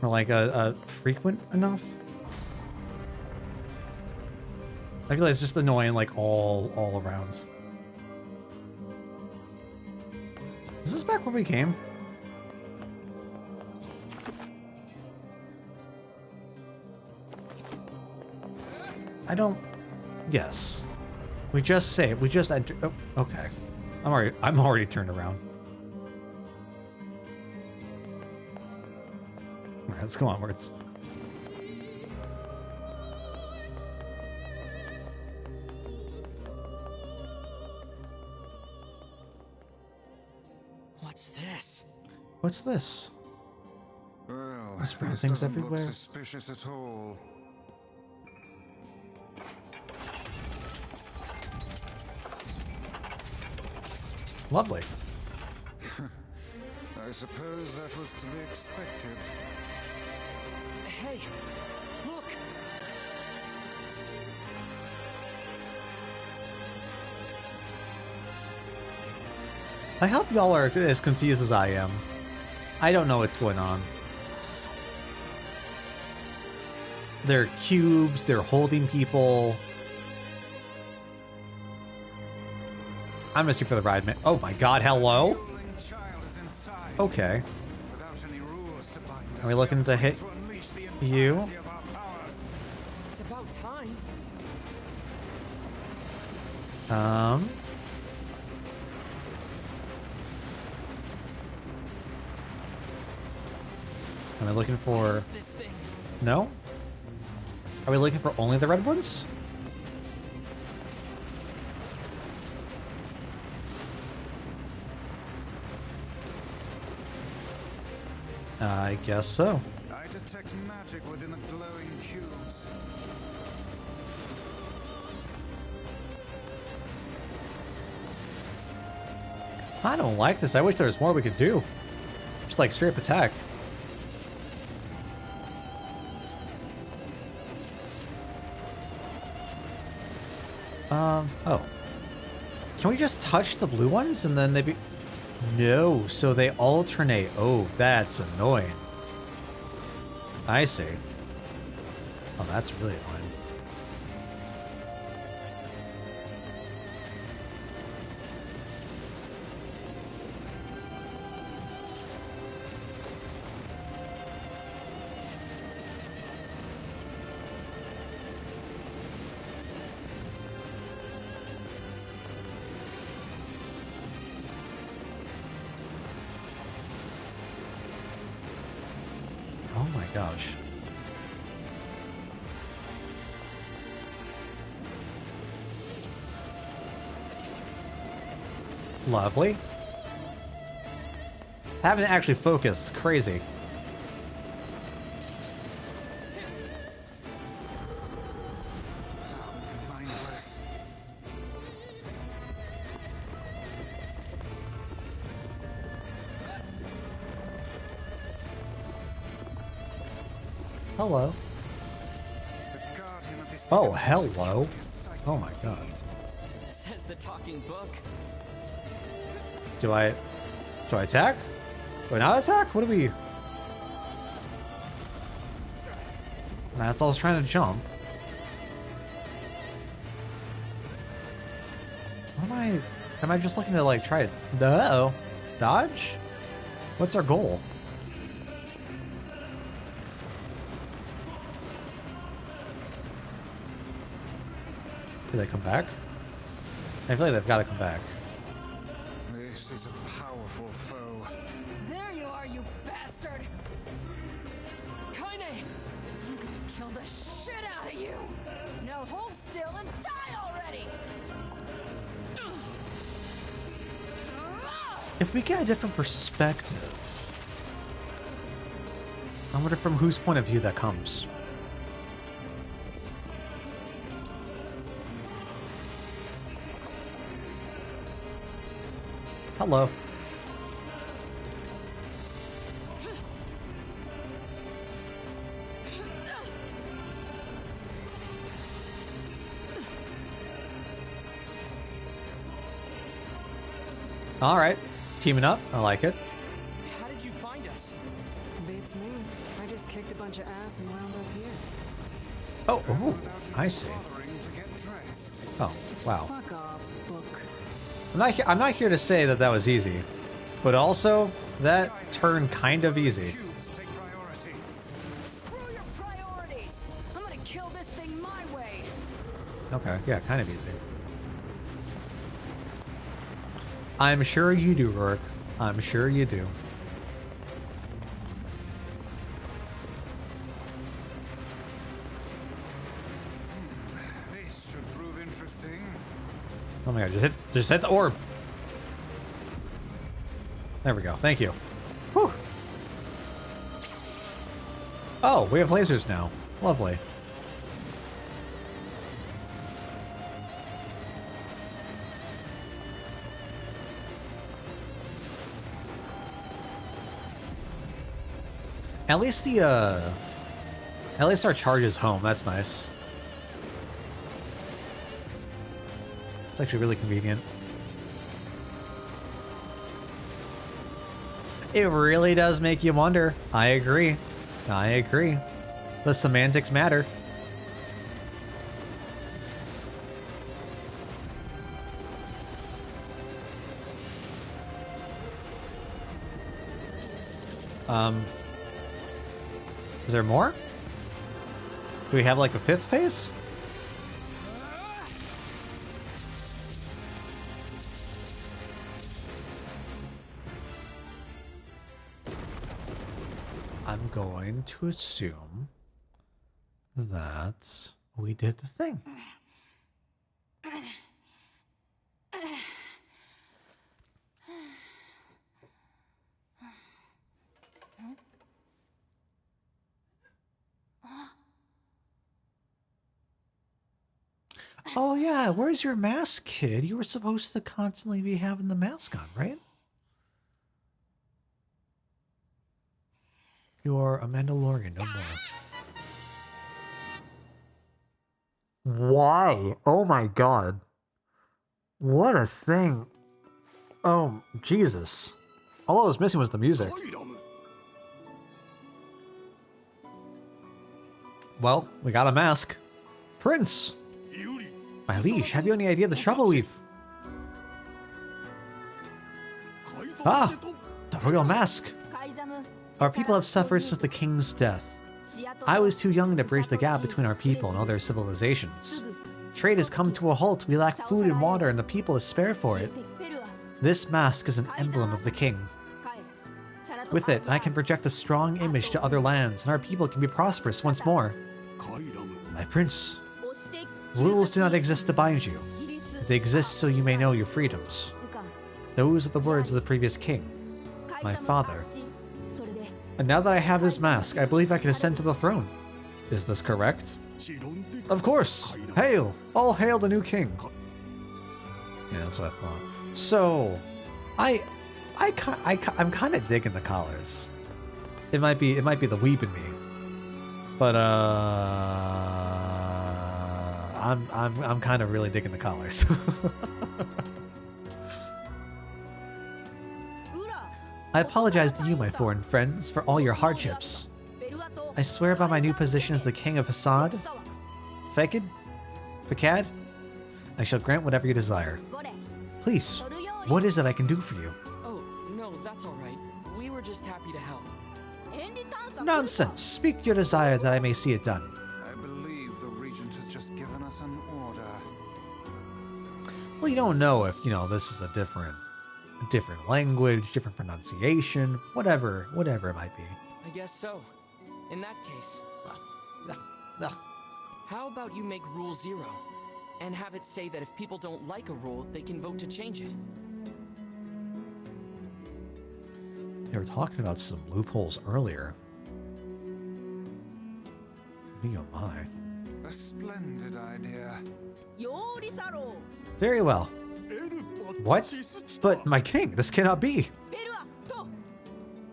Or like a frequent enough. I feel like it's just annoying, like all around. Is this back where we came? I don't. Yes. We just saved. We just entered. Oh, okay. I'm already turned around. All right, let's go onwards. What's this? What's this? Well, There's brown this things doesn't look everywhere. suspicious at all. Lovely. I suppose that was to be expected. Hey, look! I hope y'all are as confused as I am. I don't know what's going on. They're cubes, they're holding people. I'm just here for the ride, man. Oh my god, hello? Okay. Are we looking to hit you? It's about time. Am I looking for... What is this thing? No? Are we looking for only the red ones? I guess so. I detect magic within the glowing cubes. I don't like this. I wish there was more we could do. Just like straight up attack. Oh. Can we just touch the blue ones and then they be... No, so they alternate. Oh, that's annoying. I see. Oh, that's really annoying. Oh my gosh. Lovely. Having to actually focus. Crazy. Mindless. Hello. The guardian of this Oh, temple hello. is sighted Oh my god. indeed. Says the talking book. Do I attack? Do I not attack? What do we... That's all I was trying to jump. What am I just looking to like try it? No. Dodge? What's our goal? Do they come back? I feel like they've got to come back. This is a powerful foe. There you are, you bastard! Kaine! I'm gonna kill the shit out of you! Now hold still and die already! If we get a different perspective, I wonder from whose point of view that comes. Hello. All right, teaming up. I like it. How did you find us? Beats me. I just kicked a bunch of ass and wound up here. Oh, oh, Without I even see. bothering to get dressed. Oh, wow. Fuck off, book. I'm not here to say that that was easy, but also that turned kind of easy. Cubes take priority. Screw your priorities! I'm gonna kill this thing my way! Okay, yeah, kind of easy. I'm sure you do, Rourke. I'm sure you do. This should prove interesting. Oh my god, just hit the orb. There we go. Thank you. Whew. Oh, we have lasers now. Lovely. At least our charge is home. That's nice. It's actually really convenient. It really does make you wonder. I agree. I agree. The semantics matter. Is there more? Do we have like a fifth phase? I'm going to assume that we did the thing. Oh yeah, where's your mask, kid? You were supposed to constantly be having the mask on, right? You're a Mandalorian, no more. Why? Oh my god. What a thing. Oh, Jesus. All I was missing was the music. Well, we got a mask. Prince! My liege, have you any idea the trouble we've... Ah! The royal mask! Our people have suffered since the king's death. I was too young to bridge the gap between our people and other civilizations. Trade has come to a halt, we lack food and water and the people despair for it. This mask is an emblem of the king. With it, I can project a strong image to other lands and our people can be prosperous once more. My prince, rules do not exist to bind you. They exist so you may know your freedoms. Those are the words of the previous king, my father. And now that I have his mask, I believe I can ascend to the throne. Is this correct? Of course! Hail! All hail the new king! Yeah, that's what I thought. So, I'm kind of digging the collars. It might be the weeb in me, but I'm kind of really digging the collars. I apologize to you, my foreign friends, for all your hardships. I swear by my new position as the king of Hassad, Fakad, I shall grant whatever you desire. Please, what is it I can do for you? Oh, no, that's all right. We were just happy to help. Nonsense! Speak your desire that I may see it done. I believe the regent has just given us an order. Well, you don't know if, this is a different language, different pronunciation, whatever it might be. I guess so. In that case, how about you make Rule 0? And have it say that if people don't like a rule, they can vote to change it. They were talking about some loopholes earlier. Me oh my. A splendid idea. Very well. What? But my king, this cannot be.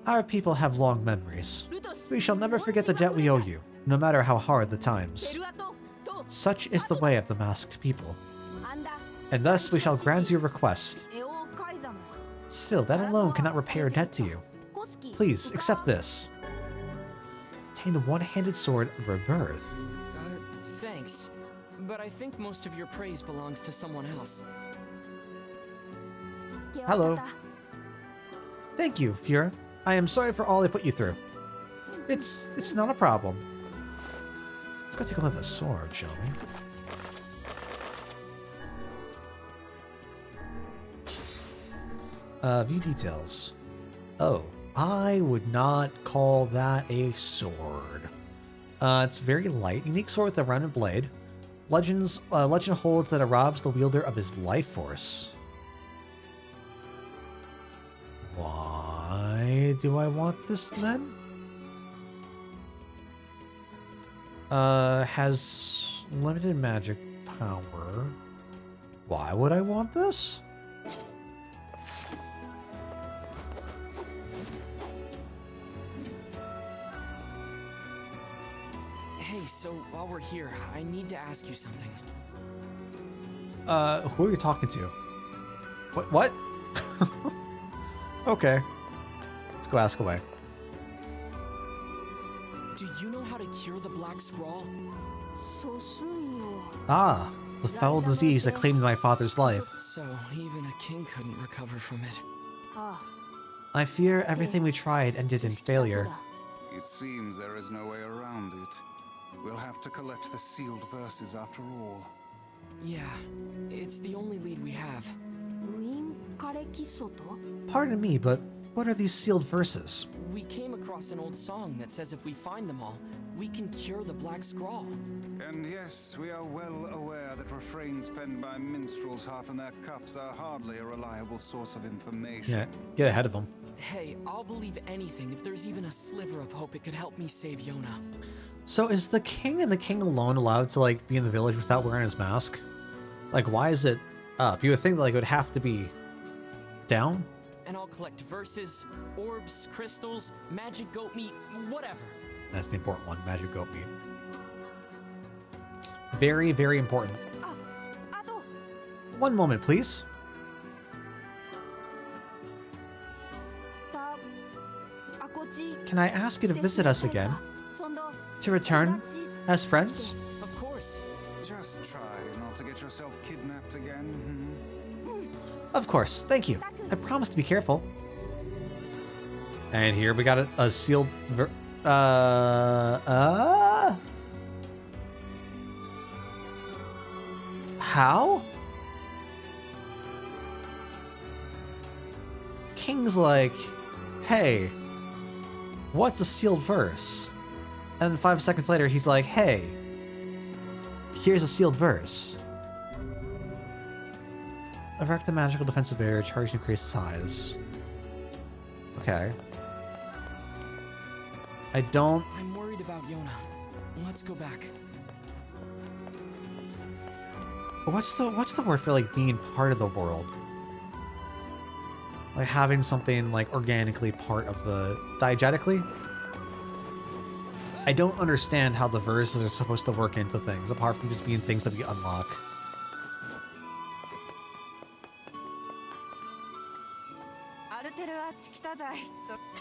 Our people have long memories. We shall never forget the debt we owe you, no matter how hard the times. Such is the way of the masked people. And thus we shall grant your request. Still, that alone cannot repay our debt to you. Please, accept this. Obtain the one-handed sword of rebirth. Thanks. But I think most of your praise belongs to someone else. Hello. Thank you, Fiora. I am sorry for all I put you through. It's not a problem. Let's go take a look at the sword, shall we? View details. Oh, I would not call that a sword. It's very light. Unique sword with a rounded blade. Legend holds that it robs the wielder of his life force. Why do I want this then? Has limited magic power. Why would I want this? Hey, so while we're here, I need to ask you something. Who are you talking to? What? Okay. Let's go ask away. Do you know how to cure the Black Scrawl? Ah, the foul disease that claimed my father's life. So, even a king couldn't recover from it. I fear everything we tried ended in failure. It seems there is no way around it. We'll have to collect the sealed verses after all. Yeah, it's the only lead we have. Pardon me, but what are these sealed verses? We came across an old song that says if we find them all, we can cure the Black Scrawl. And yes, we are well aware that refrains penned by minstrels half in their cups are hardly a reliable source of information. Yeah, get ahead of them. Hey, I'll believe anything if there's even a sliver of hope it could help me save Yona. So is the king and the king alone allowed to, like, be in the village without wearing his mask? Like, why is it up? You would think, like, it would have to be down? And I'll collect verses, orbs, crystals, magic goat meat, whatever. That's the important one, magic goat meat. Very, very important. One moment, please. Can I ask you to visit us again? To return as friends? Of course. Just try not to get yourself kidnapped again. Of course, thank you. I promise to be careful. And here we got a sealed how? King's like, hey, what's a sealed verse? And then 5 seconds later, he's like, hey, here's a sealed verse. Erect the magical defensive barrier, charge to increase size. Okay. I'm worried about Yona. Let's go back. What's the word for, like, being part of the world? Like having something, like, organically part of the... diegetically? I don't understand how the verses are supposed to work into things, apart from just being things that we unlock.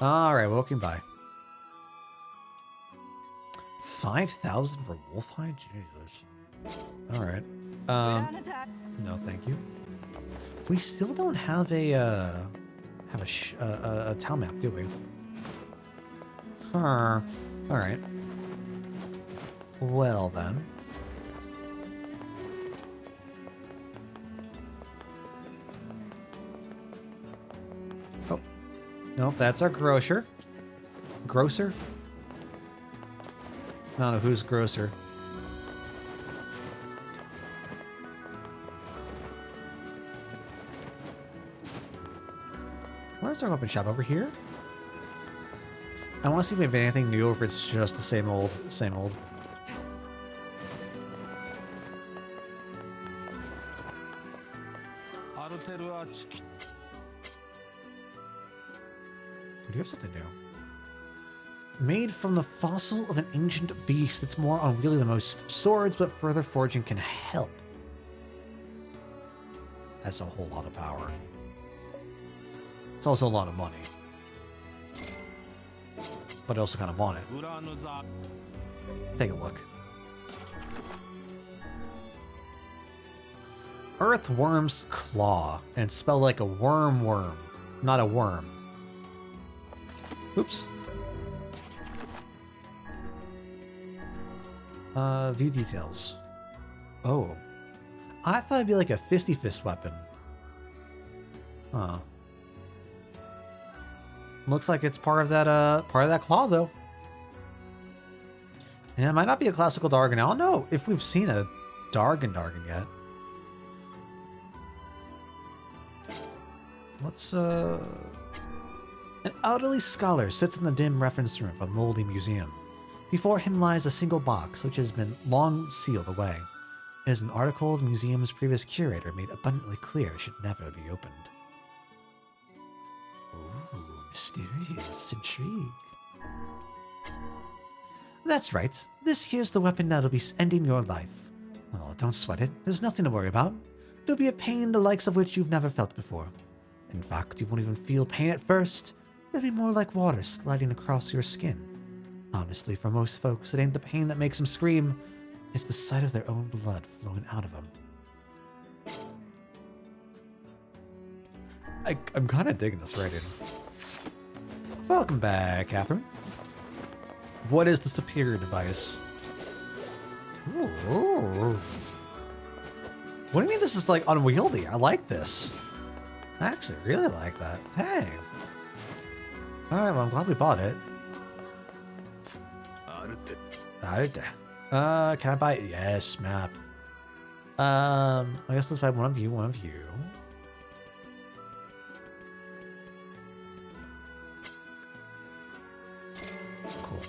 Alright, walking by. 5,000 for Wolfhide? Jesus. Alright. No, thank you. We still don't have a town map, do we? Alright. Well then. Oh. Nope, that's our grocer. Grocer? I don't know who's grocer. Where's our weapon shop? Over here? I want to see if we have anything new or if it's just the same old, same old. Do you have something new? Made from the fossil of an ancient beast that's more unwieldy than most swords, but further forging can help. That's a whole lot of power. It's also a lot of money. But I also kind of want it. Take a look. Earthworm's Claw. And it's spelled like a worm, not a worm. Oops. View details. Oh. I thought it'd be like a fisty fist weapon. Huh. Looks like it's part of that claw though. And it might not be a classical Dargon. I don't know if we've seen a Dargon yet. Let's An elderly scholar sits in the dim reference room of a moldy museum. Before him lies a single box, which has been long sealed away. It is an article the museum's previous curator made abundantly clear should never be opened. Ooh, mysterious intrigue. That's right. This here's the weapon that'll be ending your life. Oh, don't sweat it. There's nothing to worry about. It'll be a pain the likes of which you've never felt before. In fact, you won't even feel pain at first. It'll be more like water sliding across your skin. Honestly, for most folks, it ain't the pain that makes them scream. It's the sight of their own blood flowing out of them. I'm kind of digging this writing. Welcome back, Catherine. What is the superior device? Ooh. What do you mean this is like unwieldy? I like this. I actually really like that. Hey. Alright, well I'm glad we bought it. Can I buy it? Yes, map. I guess let's buy one of you, one of you. Cool.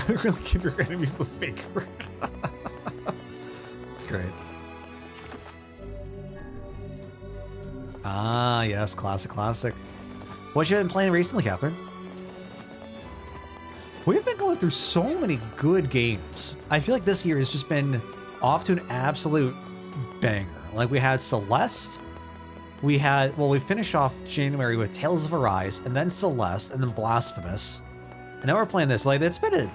Really give your enemies the faker. That's great. Ah, yes, classic. What you been playing recently, Catherine? We've been going through so many good games. I feel like this year has just been off to an absolute banger. Like we had Celeste, we finished off January with Tales of Arise, and then Celeste, and then Blasphemous. And now we're playing this. Like it's been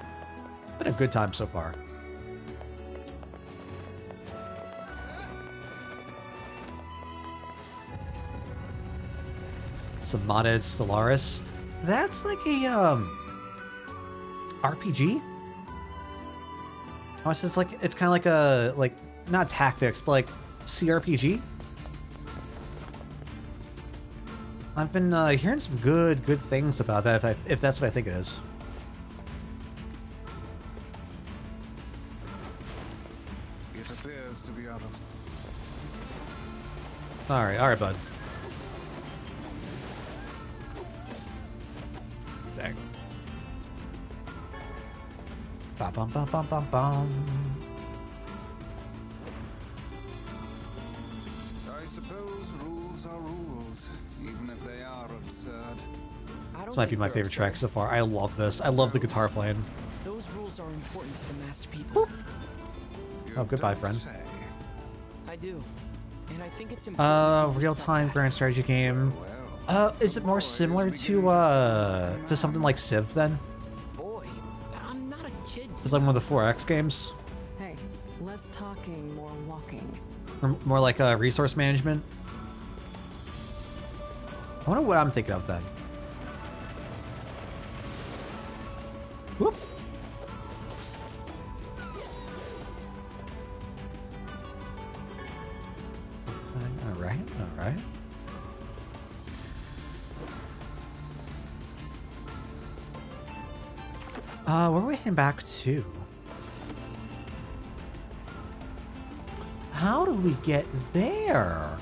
a good time so far. Some modded Stellaris. That's like a RPG. Oh, so it's kind of like a not tactics, but like CRPG. I've been hearing some good things about that. If that's what I think it is. It appears to be out of. All right, bud. Dang. Bum bum bum bum bum bum. I suppose rules are rules, even if they are absurd. This might be my favorite track so far. I love this. I love the guitar playing. Those rules are important to the masked people. Oh, goodbye, friend. I do. And I think it's important. Real-time grand strategy game. Is it more similar to something like Civ then? Boy, I'm not a kid. It's like one of the 4X games? Hey, less talking, more walking. Or more like resource management? I wonder what I'm thinking of then. Whoop. All right. Where are we heading back to? How do we get there?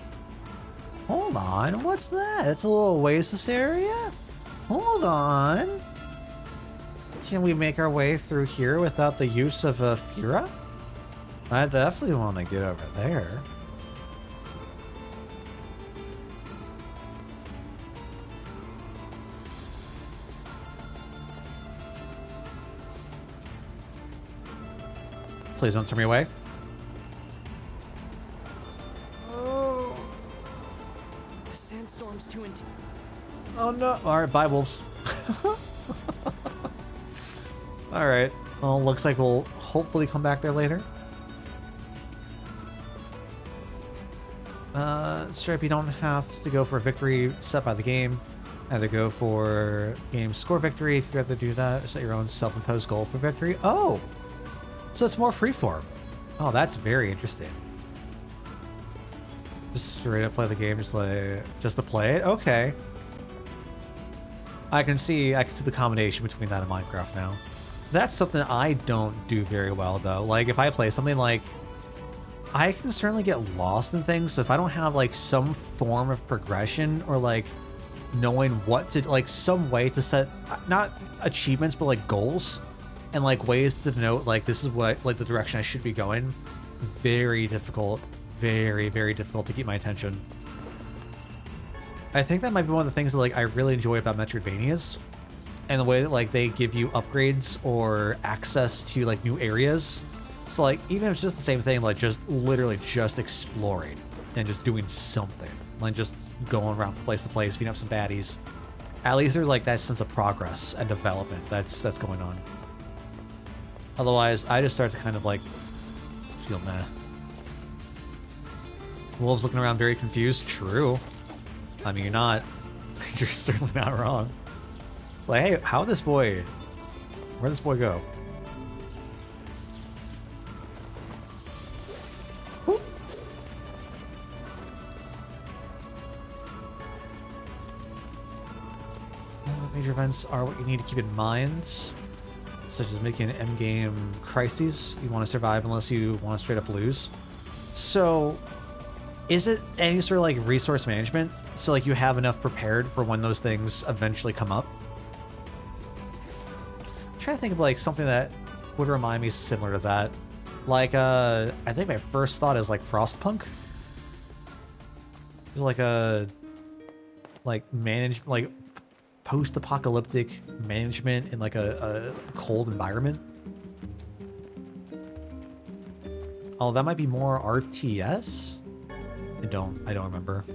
Hold on, what's that? It's a little oasis area? Hold on. Can we make our way through here without the use of a Fura? I definitely want to get over there. Please don't turn me away. Oh. The sandstorm's too intense. Oh no. Alright, bye wolves. Alright. Well, looks like we'll hopefully come back there later. Stripe, you don't have to go for a victory set by the game. Either go for game score victory if you'd rather do that, set your own self-imposed goal for victory. Oh! So it's more freeform. Oh, that's very interesting. Just straight up play the game, just to play it? Okay. I can see the combination between that and Minecraft now. That's something I don't do very well though. Like if I play something like, I can certainly get lost in things, so if I don't have like some form of progression or like knowing what to, like some way to set, not achievements, but like goals and like ways to denote like this is what, like the direction I should be going, very difficult, very difficult to keep my attention. I think that might be one of the things that like I really enjoy about Metroidvanias, and the way that like they give you upgrades or access to like new areas. So like even if it's just the same thing, like just literally just exploring and just doing something, like just going around from place to place, beating up some baddies. At least there's like that sense of progress and development that's going on. Otherwise, I just start to kind of like feel meh. Wolves looking around very confused. True. I mean, you're certainly not wrong. It's like, hey, where'd this boy go? Whoop. Major events are what you need to keep in mind, such as making endgame crises. You want to survive unless you want to straight up lose. So, is it any sort of like resource management? So like you have enough prepared for when those things eventually come up? I'm trying to think of like something that would remind me similar to that. Like, I think my first thought is like Frostpunk. It's like a post-apocalyptic management in like a cold environment. Oh, that might be more RTS? I don't remember.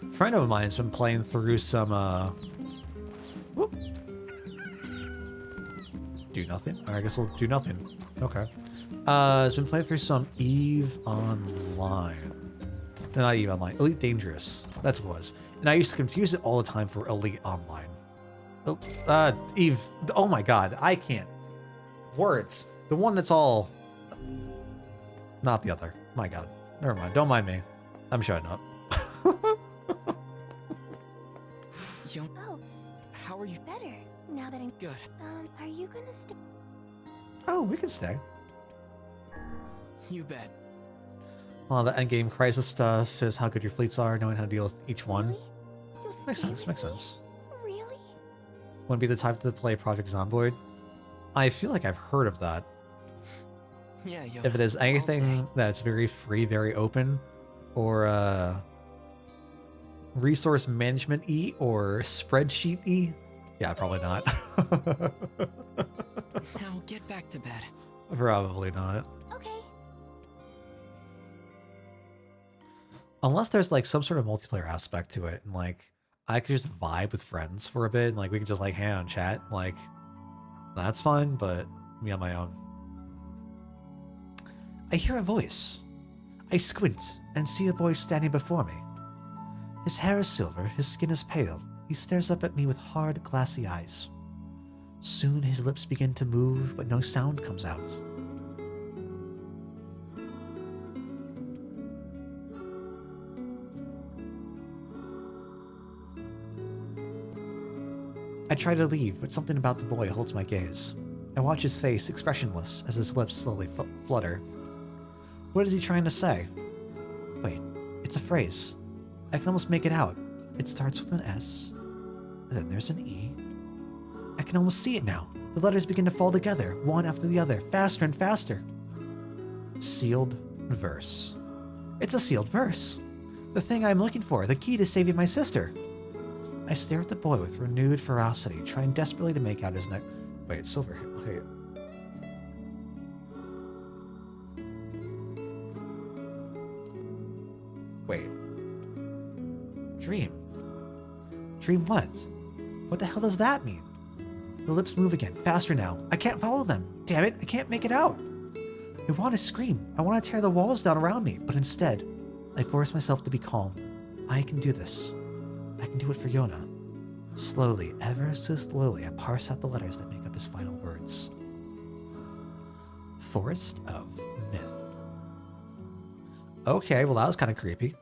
A friend of mine's been playing through some whoop. Do nothing? I guess we'll do nothing. Okay. It's been playing through some EVE Online. No, not EVE Online. Elite Dangerous. That's what it was. And I used to confuse it all the time for Elite Online. EVE. Oh my god. I can't. Words. The one that's all... Not the other. My god. Never mind. Don't mind me. I'm shutting up. Oh. How are you? Better now that I'm Good. Are you gonna stay? Oh, we can stay. You bet. Well, the endgame crisis stuff is how good your fleets are, knowing how to deal with each one. Really? You'll Makes stay sense, with makes me? sense. Really? Want to be the type to play Project Zomboid? I feel like I've heard of that. Yeah, yo. If it is I'll anything stay. that's very free, very open, or resource management-y or spreadsheet-y, yeah, probably not. Now get back to bed. Probably not. Okay. Unless there's like some sort of multiplayer aspect to it, and like I could just vibe with friends for a bit, and like we could just like hang out and chat, like that's fine, but me on my own. I hear a voice. I squint and see a boy standing before me. His hair is silver, his skin is pale. He stares up at me with hard, glassy eyes. Soon his lips begin to move, but no sound comes out. I try to leave, but something about the boy holds my gaze. I watch his face, expressionless, as his lips slowly flutter. What is he trying to say? Wait, it's a phrase. I can almost make it out. It starts with an S, then there's an E. I can almost see it now. The letters begin to fall together, one after the other, faster and faster. Sealed verse. It's a sealed verse. The thing I'm looking for, the key to saving my sister. I stare at the boy with renewed ferocity, trying desperately to make out his neck. Wait, silver. Okay. Wait. Dream. Dream what? What the hell does that mean? The lips move again, faster now. I can't follow them. Damn it, I can't make it out. I want to scream. I want to tear the walls down around me, but instead, I force myself to be calm. I can do this. I can do it for Yona. Slowly, ever so slowly, I parse out the letters that make up his final words. Forest of Myth. Okay, well that was kind of creepy.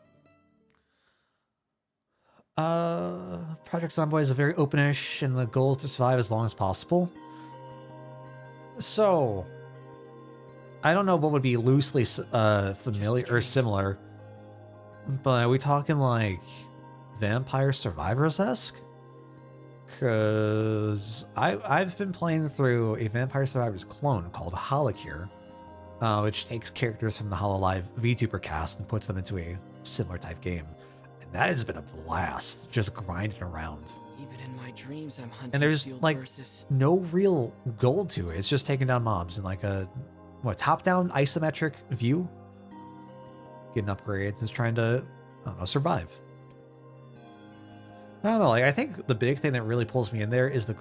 Project Zomboid is very openish, and the goal is to survive as long as possible. So, I don't know what would be loosely familiar or similar, but are we talking like Vampire Survivors-esque? Because I've been playing through a Vampire Survivors clone called Holocure, which takes characters from the Hololive VTuber cast and puts them into a similar type game. And that has been a blast, just grinding around. Even in my dreams, I'm hunting And there's sealed like verses. no real goal to it. It's just taking down mobs in like a top-down isometric view getting upgrades, is trying to, I don't know, survive. I don't know, like, I think the big thing that really pulls me in there is the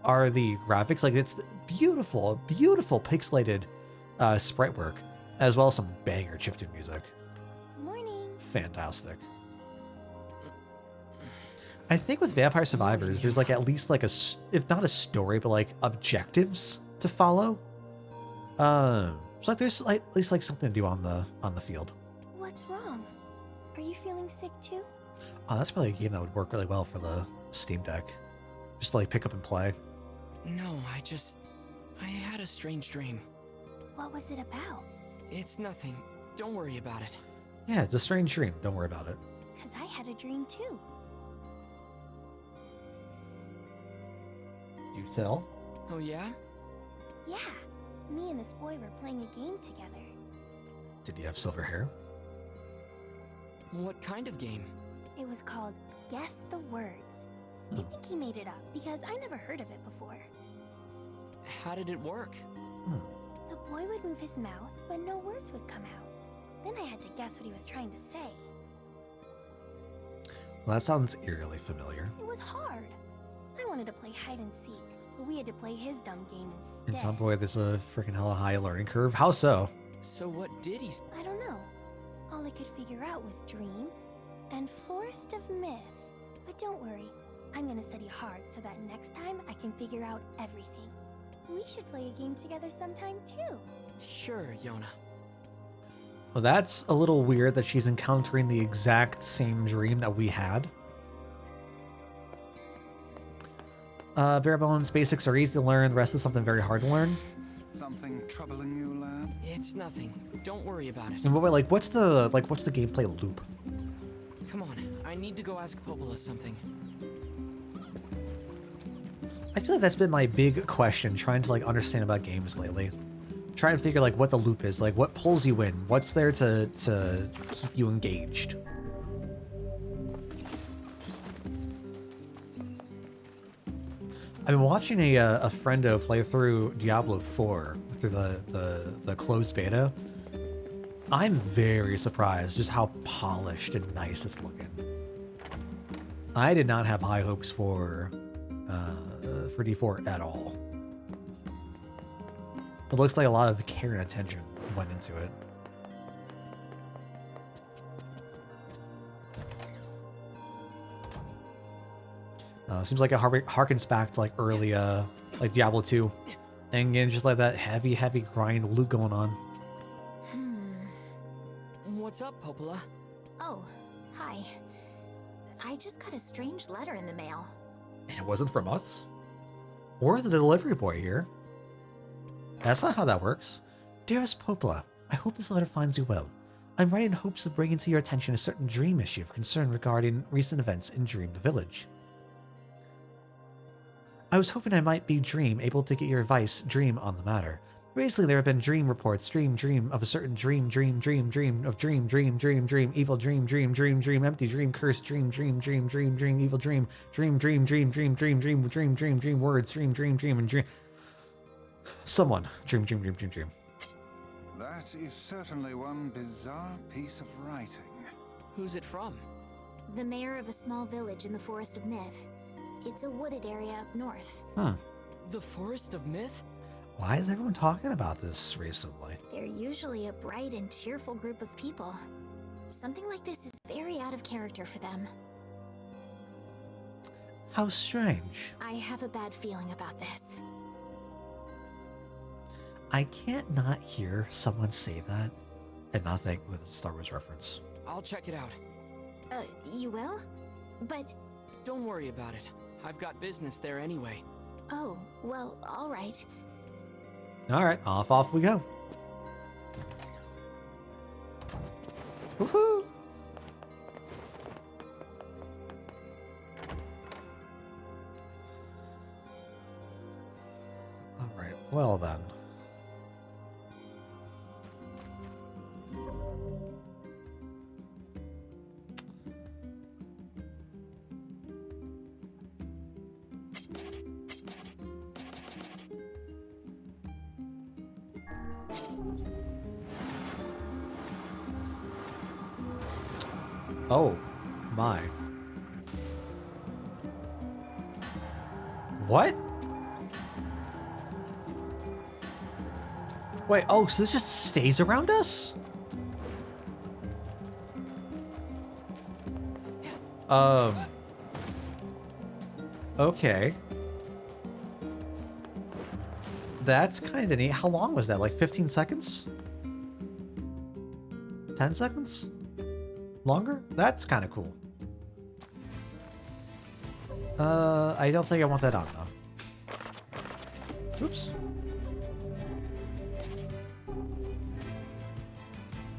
graphics. Like, it's beautiful, beautiful pixelated sprite work, as well as some banger chiptune music. Morning. Fantastic. I think with Vampire Survivors, there's like at least like if not a story, but like objectives to follow. So like there's like at least like something to do on the field. What's wrong? Are you feeling sick too? Oh, that's probably a game that would work really well for the Steam Deck. Just to, like pick up and play. No, I had a strange dream. What was it about? It's nothing. Don't worry about it. Yeah, it's a strange dream. Don't worry about it. Because I had a dream too. You tell? Oh yeah? Yeah. Me and this boy were playing a game together. Did you have silver hair? What kind of game? It was called Guess the Words. I think he made it up because I never heard of it before. How did it work? The boy would move his mouth, but no words would come out. Then I had to guess what he was trying to say. Well, that sounds eerily familiar. It was hard. I wanted to play hide and seek, but we had to play his dumb game instead. In some boy, there's a freaking hella high learning curve. How so? So what did he I don't know. All I could figure out was dream and forest of myth. But don't worry, I'm gonna study hard so that next time I can figure out everything. We should play a game together sometime too. Sure, Yona. Well, that's a little weird that she's encountering the exact same dream that we had. Bare bones basics are easy to learn. The rest is something very hard to learn. Something troubling you, lad? It's nothing. Don't worry about it. And but wait, like, what's the gameplay loop? Come on, I need to go ask Popola something. I feel like that's been my big question, trying to like understand about games lately. Trying to figure like what the loop is, like what pulls you in, what's there to keep you engaged. I've been watching a friendo play through Diablo 4 through the closed beta. I'm very surprised just how polished and nice it's looking. I did not have high hopes for D4 at all. It looks like a lot of care and attention went into it. Seems like it harkens back to like early like Diablo 2. And again, just like that heavy grind loop going on. What's up, Popola? Oh, hi. I just got a strange letter in the mail. And it wasn't from us? Or the delivery boy here. That's not how that works. Dearest Popola, I hope this letter finds you well. I'm writing in hopes of bringing to your attention a certain dream issue of concern regarding recent events in Dream the Village. I was hoping I might be able to get your advice on the matter. Recently there have been dream reports, dream of a certain dream of dream, evil dream, empty dream, cursed dream, evil dream, dream, words, dream, and dream. Someone, dream. That is certainly one bizarre piece of writing. Who's it from? The mayor of a small village in the Forest of Myth. It's a wooded area up north. The Forest of Myth? Why is everyone talking about this recently? They're usually a bright and cheerful group of people. Something like this is very out of character for them. How strange. I have a bad feeling about this. I can't not hear someone say that and not think with a Star Wars reference. I'll check it out. You will? But... Don't worry about it. I've got business there anyway. Oh, well, alright. Alright, off we go. Woohoo! Alright, well then. Oh, my. What? Wait, oh, so this just stays around us? Okay. That's kind of neat. How long was that? Like 15 seconds? 10 seconds? Longer? That's kind of cool. I don't think I want that on, though. Oops.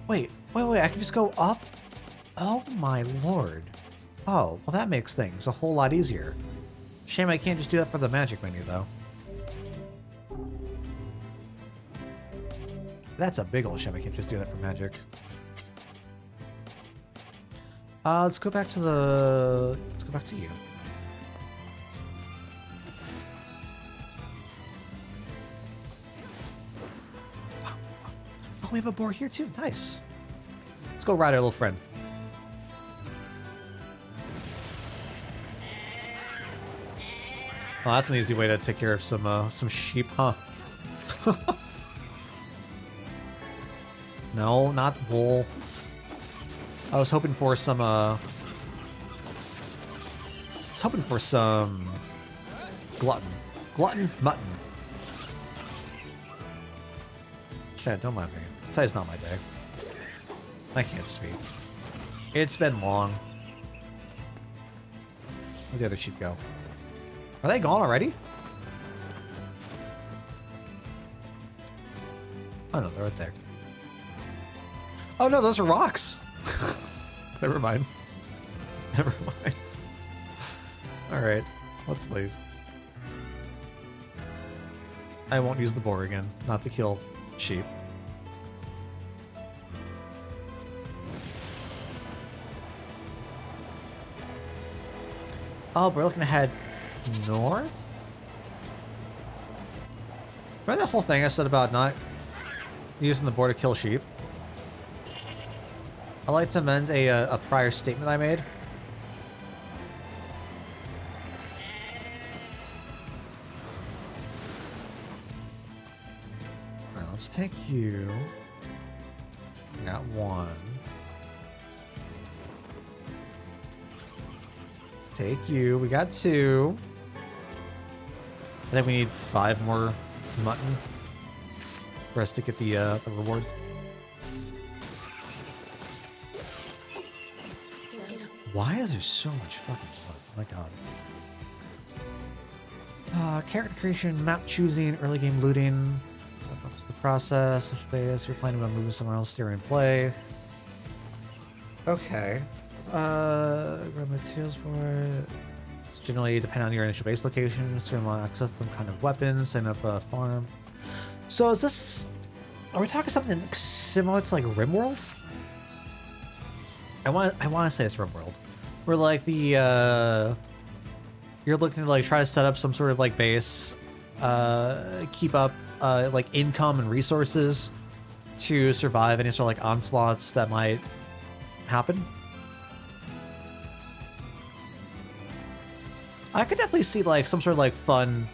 Wait, I can just go up? Oh my lord. Oh, well that makes things a whole lot easier. Shame I can't just do that for the magic menu, though. That's a big old shame I can't just do that for magic. Let's go back to the... Let's go back to you. Oh, we have a boar here too. Nice. Let's go ride our little friend. Oh, that's an easy way to take care of some sheep, huh? No, not wool. I was hoping for some glutton mutton. Chad, don't mind me. Today's not my day. I can't speak. It's been long. Where'd the other sheep go? Are they gone already? Oh no, they're right there. Oh no, those are rocks. Never mind. Never mind. Alright, let's leave. I won't use the boar again, not to kill sheep. Oh, we're looking to head north? Remember that whole thing I said about not using the boar to kill sheep? I'd like to amend a prior statement I made. Alright, let's take you. We got one. Let's take you. We got two. I think we need 5 more mutton for us to get the reward. Why is there so much fucking blood? Oh my god. Character creation, map choosing, early game looting. That's the process. Base. You're planning on moving somewhere else during play. Okay. Grab materials for it. It's generally depend on your initial base location. To access some kind of weapons, setting up a farm. So is this... Are we talking something similar to like RimWorld? I want to say it's RimWorld, where like the you're looking to like try to set up some sort of like base, keep up like income and resources to survive any sort of like onslaughts that might happen. I could definitely see like some sort of like fun.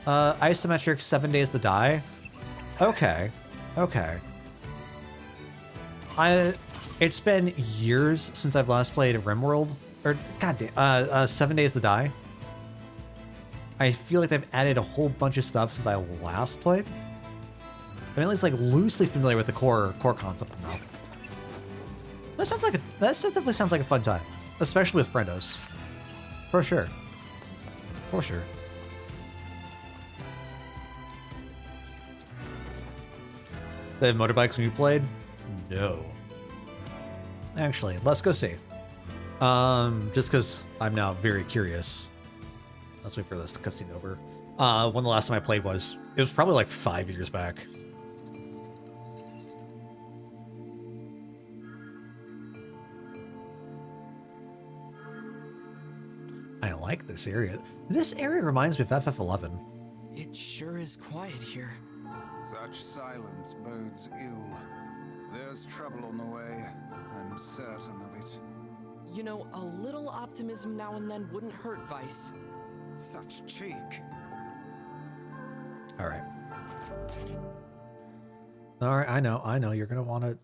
Isometric 7 days to die. Okay. Okay. It's been years since I've last played RimWorld, or goddamn, 7 Days to Die. I feel like they've added a whole bunch of stuff since I last played. I'm at least like loosely familiar with the core concept enough. That definitely sounds like a fun time, especially with friendos. For sure. For sure. They have motorbikes when you played? No. Actually, let's go see. Just because I'm now very curious. Let's wait for this cutscene over. When the last time I played was, it was probably like 5 years back. I like this area. This area reminds me of FF11. It sure is quiet here. Such silence bodes ill. There's trouble on the way. I'm certain of it. You know, a little optimism now and then wouldn't hurt, Vice. Such cheek. All right. All right, I know. You're gonna want to.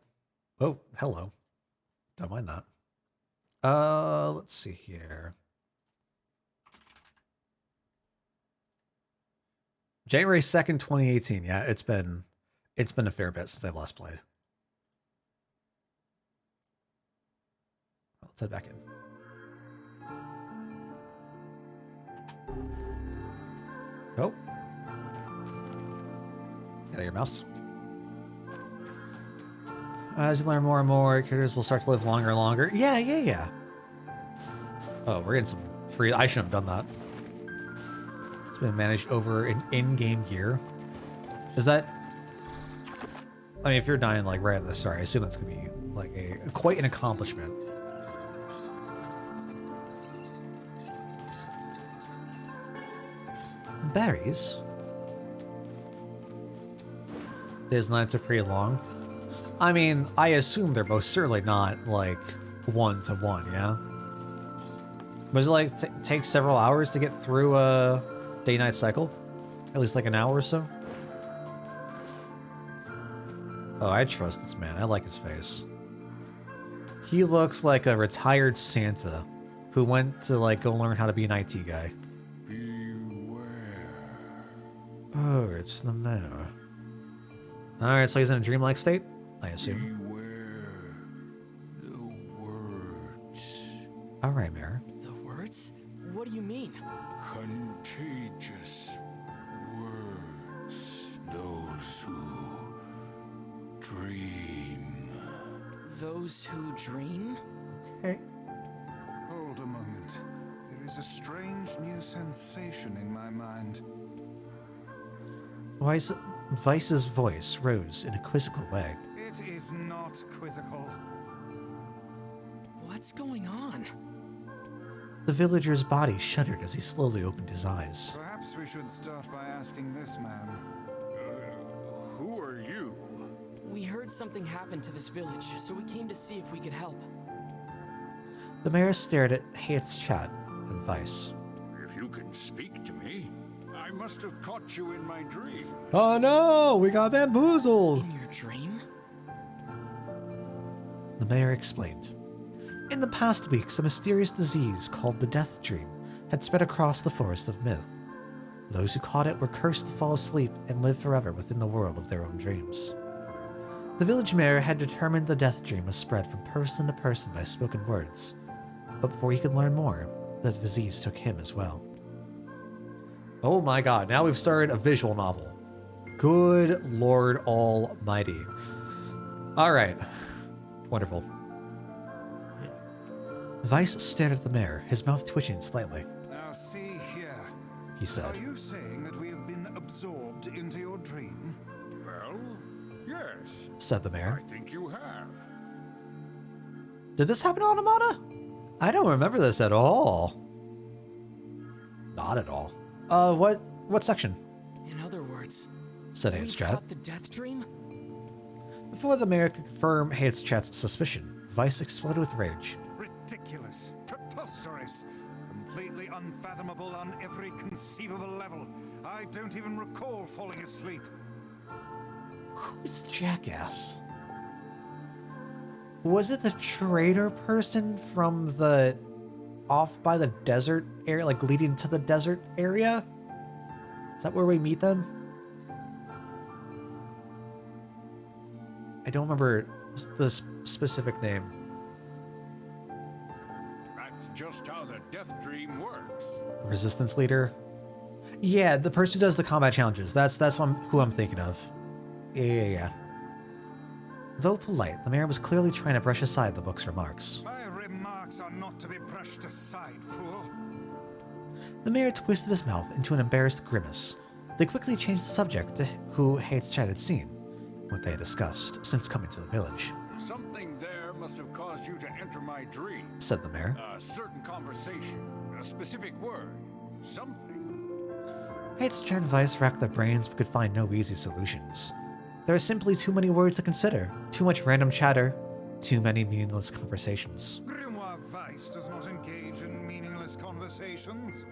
Oh, hello. Don't mind that. Let's see here. January 2nd, 2018. Yeah, it's been a fair bit since I've last played. Let's head back in. Oh. Get out your mouse. As you learn more and more, characters will start to live longer and longer. Yeah. Oh, we're getting some free... I shouldn't have done that. It's been managed over in in-game gear. Is that... I mean, if you're dying, like, right at the start, I assume that's going to be, like, quite an accomplishment. Berries? Days nights are pretty long. I mean, I assume they're most certainly not, like, 1-to-1, yeah? But does it, like, take several hours to get through a day-night cycle? At least, like, an hour or so? Oh, I trust this man. I like his face. He looks like a retired Santa who went to, like, go learn how to be an IT guy. Beware. Oh, it's the mayor. Alright, so he's in a dreamlike state? I assume. Beware the words. Alright, Mayor. The words? What do you mean? Contagious words. Those who dream. Those who dream? Okay. Hold a moment. There is a strange new sensation in my mind. Vice's voice rose in a quizzical way. It is not quizzical. What's going on? The villager's body shuddered as he slowly opened his eyes. Perhaps we should start by asking this man. Who are you? We heard something happened to this village, so we came to see if we could help. The mayor stared at Hayet's chat and Vice. If you can speak to me, I must have caught you in my dream. Oh no, we got bamboozled! In your dream? The mayor explained. In the past weeks, a mysterious disease called the Death Dream had spread across the Forest of Myth. Those who caught it were cursed to fall asleep and live forever within the world of their own dreams. The village mayor had determined the Death Dream was spread from person to person by spoken words, but before he could learn more, the disease took him as well. Oh my god, now we've started a visual novel. Good Lord Almighty. Alright. Wonderful. Vice stared at the mayor, his mouth twitching slightly. Now see here. He said. Are you saying that we have been absorbed into your dream? Well, yes. Said the mayor. I think you have. Did this happen on Amada? I don't remember this at all. Not at all. What section? In other words, Said we Hayet's chat. caught the death dream? Before the mayor could confirm Hayet's chat's suspicion, Vice exploded with rage. Ridiculous, preposterous, completely unfathomable on every conceivable level. I don't even recall falling asleep. Who's Jackass? Was it the trader person from the off by the desert area, like leading to the desert area? Is that where we meet them? I don't remember the specific name. That's just how the death dream works. Resistance leader? Yeah, the person who does the combat challenges. That's who I'm thinking of. Yeah. Though polite, the mayor was clearly trying to brush aside the book's remarks. My remarks are not to be brushed aside, fool. The mayor twisted his mouth into an embarrassed grimace. They quickly changed the subject to who Hayet's chat had seen, what they had discussed since coming to the village. Something there must have caused you to enter my dream. Said the mayor. A certain conversation, a specific word, something. Hayet's chat and Vice racked their brains but could find no easy solutions. There are simply too many words to consider, too much random chatter, too many meaningless conversations. Grimoire Weiss does not engage in meaningless conversations.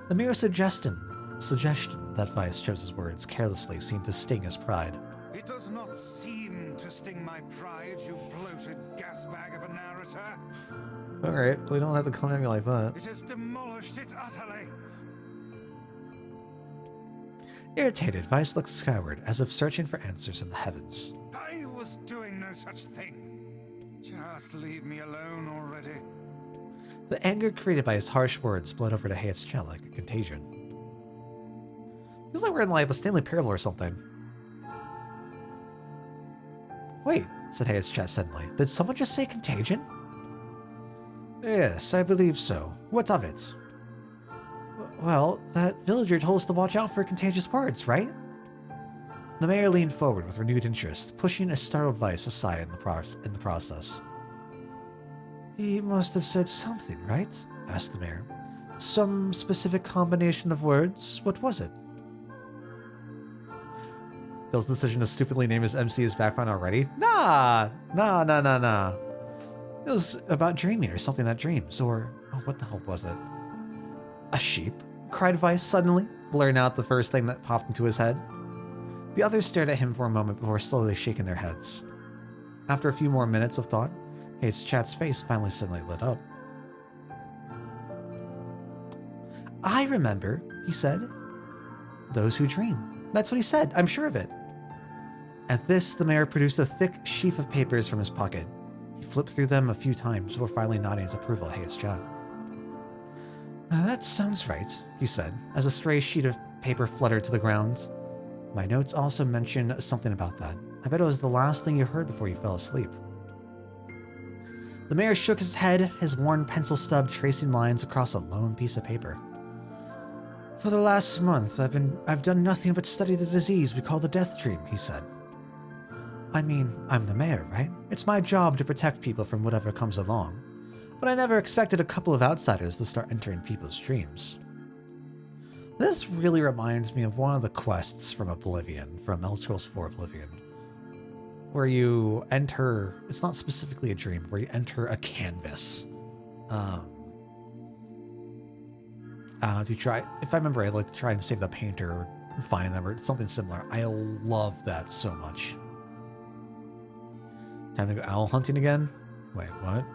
The mere suggestion that Weiss chose his words carelessly seemed to sting his pride. It does not seem to sting my pride, you bloated gasbag of a narrator. Alright, we don't have to come at me like that. It has demolished it utterly. Irritated, Weiss looked skyward, as if searching for answers in the heavens. I was doing no such thing. Just leave me alone already. The anger created by his harsh words bled over to Hayat's chat like a contagion. Feels like we're in like the Stanley Parable or something. Wait, said Hayat's chat suddenly. Did someone just say contagion? Yes, I believe so. What of it? Well, that villager told us to watch out for contagious words, right? The mayor leaned forward with renewed interest, pushing a startled Weiss aside in the process. He must have said something, right? Asked the mayor. Some specific combination of words? What was it? Bill's decision to stupidly name his MC his background already? Nah. It was about dreaming or something that dreams, or... Oh, what the hell was it? A sheep? Cried Weiss suddenly, blurring out the first thing that popped into his head. The others stared at him for a moment before slowly shaking their heads. After a few more minutes of thought, Hayes' chat's face finally suddenly lit up. I remember, he said. Those who dream. That's what he said, I'm sure of it. At this, the mayor produced a thick sheaf of papers from his pocket. He flipped through them a few times before finally nodding his approval at Hayes' chat. That sounds right, he said, as a stray sheet of paper fluttered to the ground. My notes also mention something about that. I bet it was the last thing you heard before you fell asleep. The mayor shook his head, his worn pencil stub tracing lines across a lone piece of paper. For the last month, I've done nothing but study the disease we call the death dream, he said. I mean, I'm the mayor, right? It's my job to protect people from whatever comes along. But I never expected a couple of outsiders to start entering people's dreams. This really reminds me of one of the quests from Oblivion, from Elder Scrolls 4 Oblivion, where you enter, it's not specifically a dream, where you enter a canvas. To try, if I remember, I'd like to try and save the painter or find them or something similar. I love that so much. Time to go owl hunting again? Wait, what?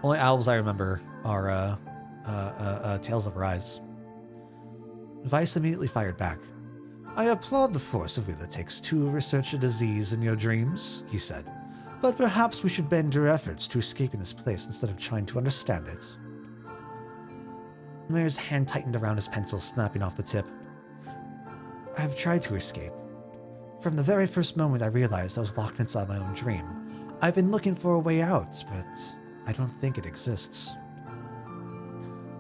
Only owls I remember are Tales of Rise. Weiss immediately fired back. I applaud the force of will it takes to research a disease in your dreams, he said. But perhaps we should bend your efforts to escaping this place instead of trying to understand it. The mayor's hand tightened around his pencil, snapping off the tip. I have tried to escape. From the very first moment I realized I was locked inside my own dream, I've been looking for a way out, but I don't think it exists.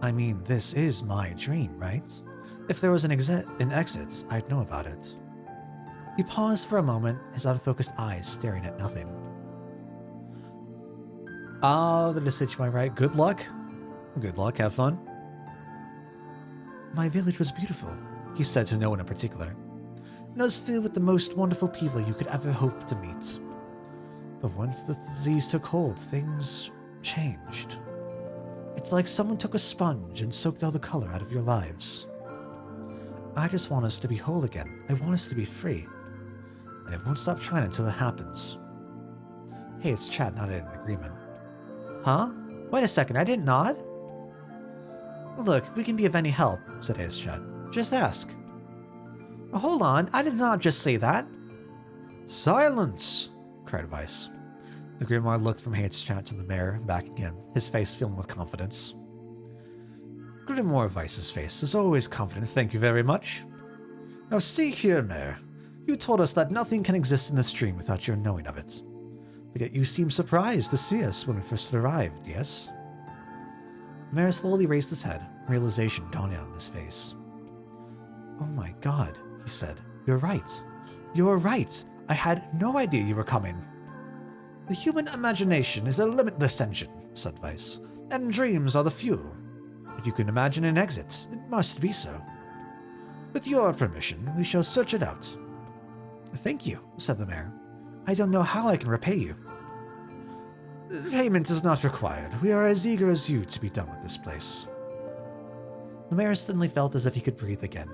I mean, this is my dream, right? If there was an exit, I'd know about it. He paused for a moment, his unfocused eyes staring at nothing. The decision to my right. Good luck. Good luck, have fun. My village was beautiful, he said to no one in particular. And it was filled with the most wonderful people you could ever hope to meet. But once the disease took hold, things changed. It's like someone took a sponge and soaked all the color out of your lives. I just want us to be whole again. I want us to be free. I won't stop trying until it happens. Hey, it's Chat nodded in agreement. Huh? Wait a second, I didn't nod? Look, if we can be of any help, said Hayes Chat. Just ask. Oh, hold on, I did not just say that. Silence! Cried Weiss. The Grimoire looked from Hayes Chat to the mayor and back again, his face filling with confidence. Grimoire Weiss's face is always confident, thank you very much. Now see here, Mayor. You told us that nothing can exist in this dream without your knowing of it. But yet you seemed surprised to see us when we first arrived, yes? The mayor slowly raised his head, realization dawning on his face. Oh my god, he said. You're right. You're right. I had no idea you were coming. The human imagination is a limitless engine, said Weiss, and dreams are the fuel. If you can imagine an exit, it must be so. With your permission, we shall search it out. Thank you, said the mayor. I don't know how I can repay you. Payment is not required. We are as eager as you to be done with this place. The mayor suddenly felt as if he could breathe again.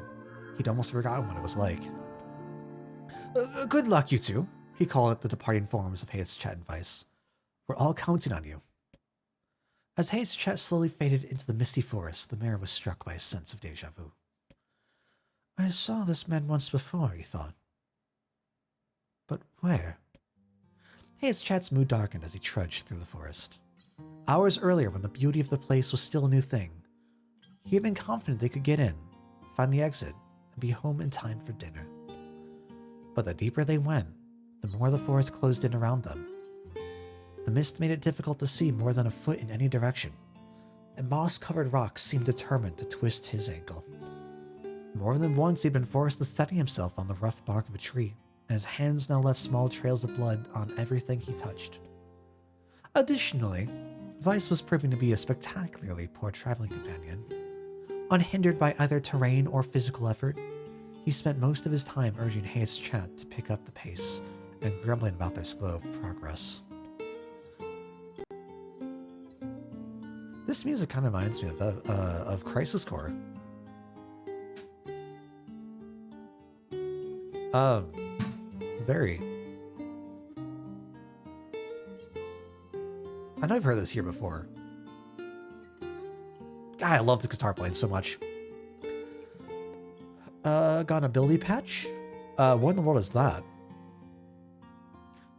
He'd almost forgotten what it was like. Good luck, you two, he called at the departing forms of Hayes, Chet, and Vice. We're all counting on you. As Hayes' Chet slowly faded into the misty forest, the mayor was struck by a sense of deja vu. I saw this man once before, he thought. But where? Hayes' Chet's mood darkened as he trudged through the forest. Hours earlier, when the beauty of the place was still a new thing, he had been confident they could get in, find the exit, and be home in time for dinner. But the deeper they went, the more the forest closed in around them. The mist made it difficult to see more than a foot in any direction, and moss-covered rocks seemed determined to twist his ankle. More than once he'd been forced to steady himself on the rough bark of a tree, and his hands now left small trails of blood on everything he touched. Additionally, Vice was proving to be a spectacularly poor traveling companion. Unhindered by either terrain or physical effort, he spent most of his time urging Hayes' Chet to pick up the pace and grumbling about their slow progress. This music kind of reminds me of Crisis Core. Very. I know I've heard this here before. God, I love the guitar playing so much. Got an ability patch? What in the world is that?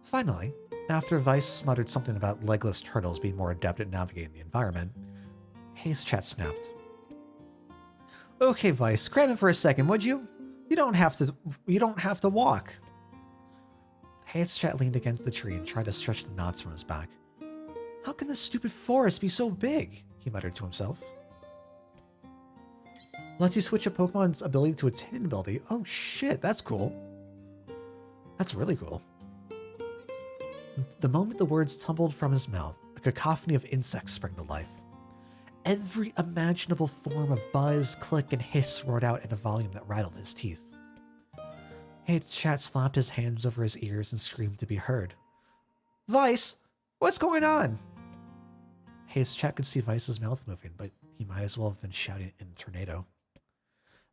Finally, after Vice muttered something about legless turtles being more adept at navigating the environment, Hayes' Chet snapped. Okay, Vice, grab it for a second, would you? You don't have to walk. Hayes' Chet leaned against the tree and tried to stretch the knots from his back. How can this stupid forest be so big? He muttered to himself. Lets you switch a Pokemon's ability to its hidden ability. Oh shit, that's cool. That's really cool. The moment the words tumbled from his mouth, a cacophony of insects sprang to life. Every imaginable form of buzz, click, and hiss roared out in a volume that rattled his teeth. Hayes' Chet slapped his hands over his ears and screamed to be heard. Vice, what's going on? Hayes' Chet could see Vice's mouth moving, but he might as well have been shouting in a tornado.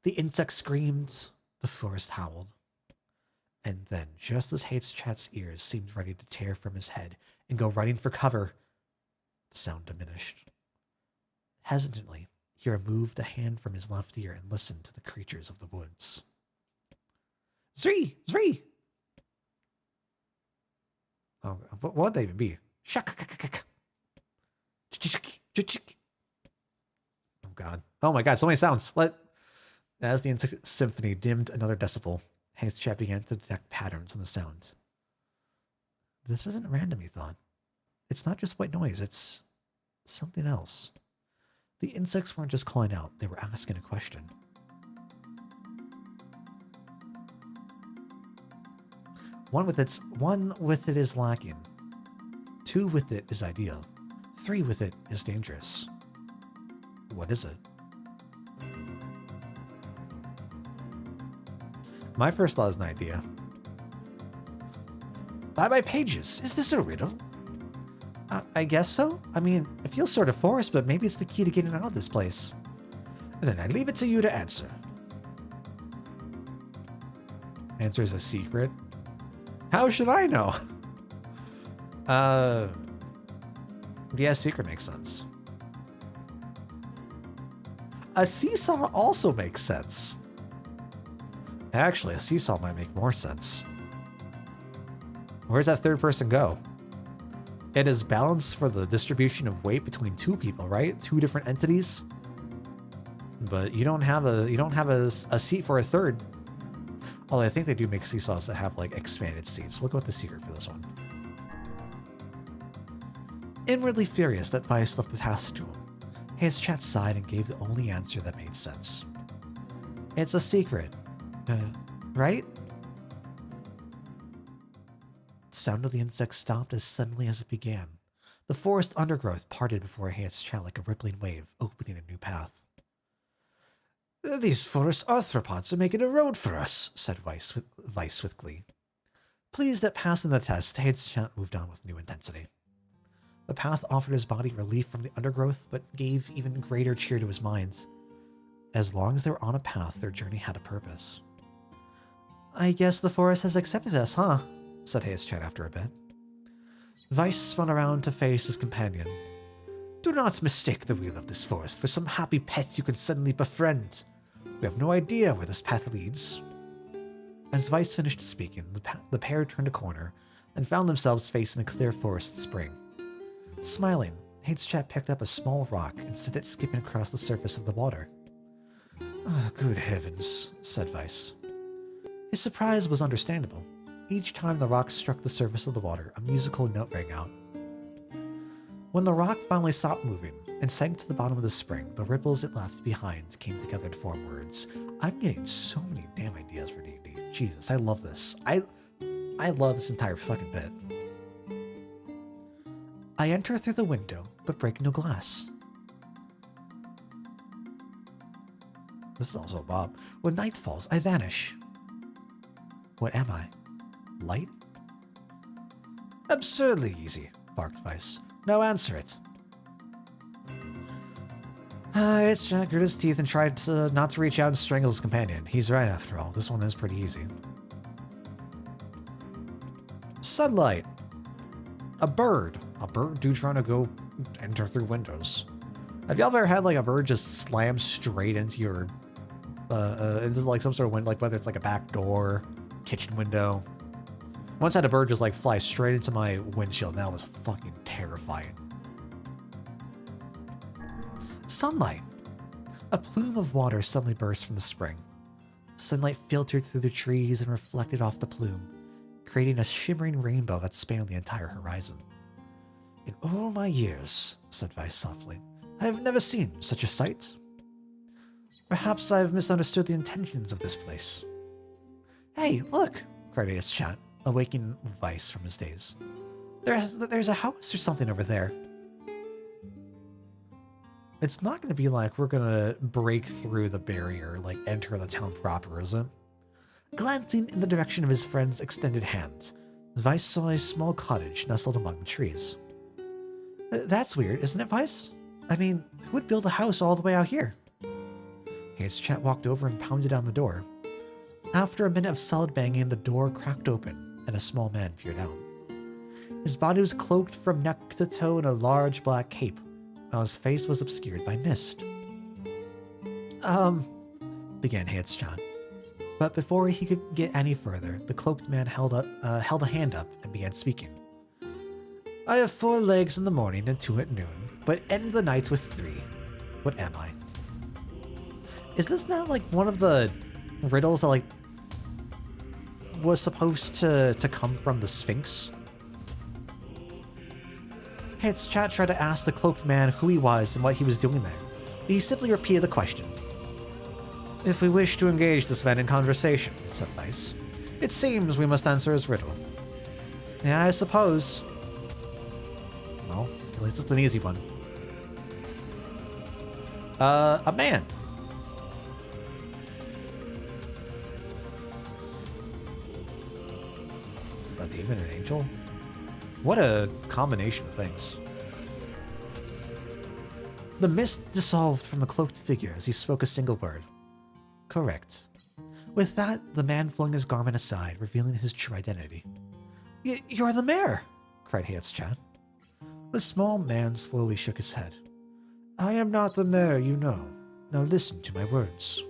The insects screamed, the forest howled. And then, just as Hayes' Chet's ears seemed ready to tear from his head and go running for cover, the sound diminished. Hesitantly, he removed a hand from his left ear and listened to the creatures of the woods. Zree! Zree! Oh, what would they even be? Oh god. Oh my god, so many sounds. As the insect symphony dimmed another decibel, Hayes' Chet began to detect patterns in the sounds. This isn't random, he thought. It's not just white noise, it's something else. The insects weren't just calling out, they were asking a question. One with it is lacking. 2 with it is ideal. 3 with it is dangerous. What is it? My first thought is an idea. Bye-bye pages. Is this a riddle? I guess so. I mean, it feels sort of forced, but maybe it's the key to getting out of this place. Then I leave it to you to answer. Answer's a secret? How should I know? Yeah, secret makes sense. A seesaw also makes sense. Actually, a seesaw might make more sense. Where's that third person go? It is balanced for the distribution of weight between 2 people, right? 2 different entities. But you don't have a seat for a third. Although I think they do make seesaws that have like expanded seats. We'll go with the secret for this one. Inwardly furious that Vice left the task to him, Hayes' Chet sighed and gave the only answer that made sense. It's a secret. Right? The sound of the insect stopped as suddenly as it began. The forest undergrowth parted before Hayes' Chet like a rippling wave, opening a new path. These forest arthropods are making a road for us, said Weiss with glee. Pleased at passing the test, Headshot moved on with new intensity. The path offered his body relief from the undergrowth, but gave even greater cheer to his mind. As long as they were on a path, their journey had a purpose. I guess the forest has accepted us, huh? Said Headshot after a bit. Weiss spun around to face his companion. Do not mistake the wheel of this forest for some happy pet you can suddenly befriend. We have no idea where this path leads. As Weiss finished speaking, the pair turned a corner and found themselves facing a clear forest spring. Smiling, Headshot picked up a small rock and sent it skipping across the surface of the water. Oh, good heavens, said Weiss. His surprise was understandable. Each time the rock struck the surface of the water, a musical note rang out. When the rock finally stopped moving and sank to the bottom of the spring, the ripples it left behind came together to form words. I'm getting so many damn ideas for D&D. Jesus, I love this. I love this entire fucking bit. I enter through the window, but break no glass. This is also Bob. When night falls, I vanish. What am I? Light? Absurdly easy, barked Weiss. Now answer it. Headshot grit his teeth and tried not to reach out and strangle his companion. He's right after all. This one is pretty easy. Sunlight. A bird. A bird dude trying to go enter through windows. Have y'all ever had like a bird just slam straight into your into like some sort of window, like whether it's like a back door, kitchen window? Once I had a bird just like fly straight into my windshield, and that was fucking terrifying. Sunlight. A plume of water suddenly burst from the spring. Sunlight filtered through the trees and reflected off the plume, creating a shimmering rainbow that spanned the entire horizon. In all my years, said Weiss softly, I have never seen such a sight. Perhaps I have misunderstood the intentions of this place. Hey, look, cried Headshot, awakening Weiss from his daze. There's a house or something over there. It's not going to be like we're going to break through the barrier, like enter the town proper, is it? Glancing in the direction of his friend's extended hand, Weiss saw a small cottage nestled among the trees. That's weird, isn't it, Weiss? I mean, who would build a house all the way out here? Headshot walked over and pounded on the door. After a minute of solid banging, the door cracked open, and a small man peered out. His body was cloaked from neck to toe in a large black cape, while his face was obscured by mist. Began Headshot. But before he could get any further, the cloaked man held a hand up and began speaking. I have 4 legs in the morning and 2 at noon, but end the night with 3. What am I? Is this not like one of the riddles that like was supposed to come from the Sphinx? Headshot tried to ask the cloaked man who he was and what he was doing there. He simply repeated the question. If we wish to engage this man in conversation, said Weiss, it seems we must answer his riddle. Yeah, I suppose. Well, at least it's an easy one. A man. A demon and angel? What a combination of things. The mist dissolved from the cloaked figure as he spoke a single word. Correct. With that, the man flung his garment aside, revealing his true identity. You're the mayor, cried Headshot. The small man slowly shook his head. I am not the mayor you know. Now listen to my words.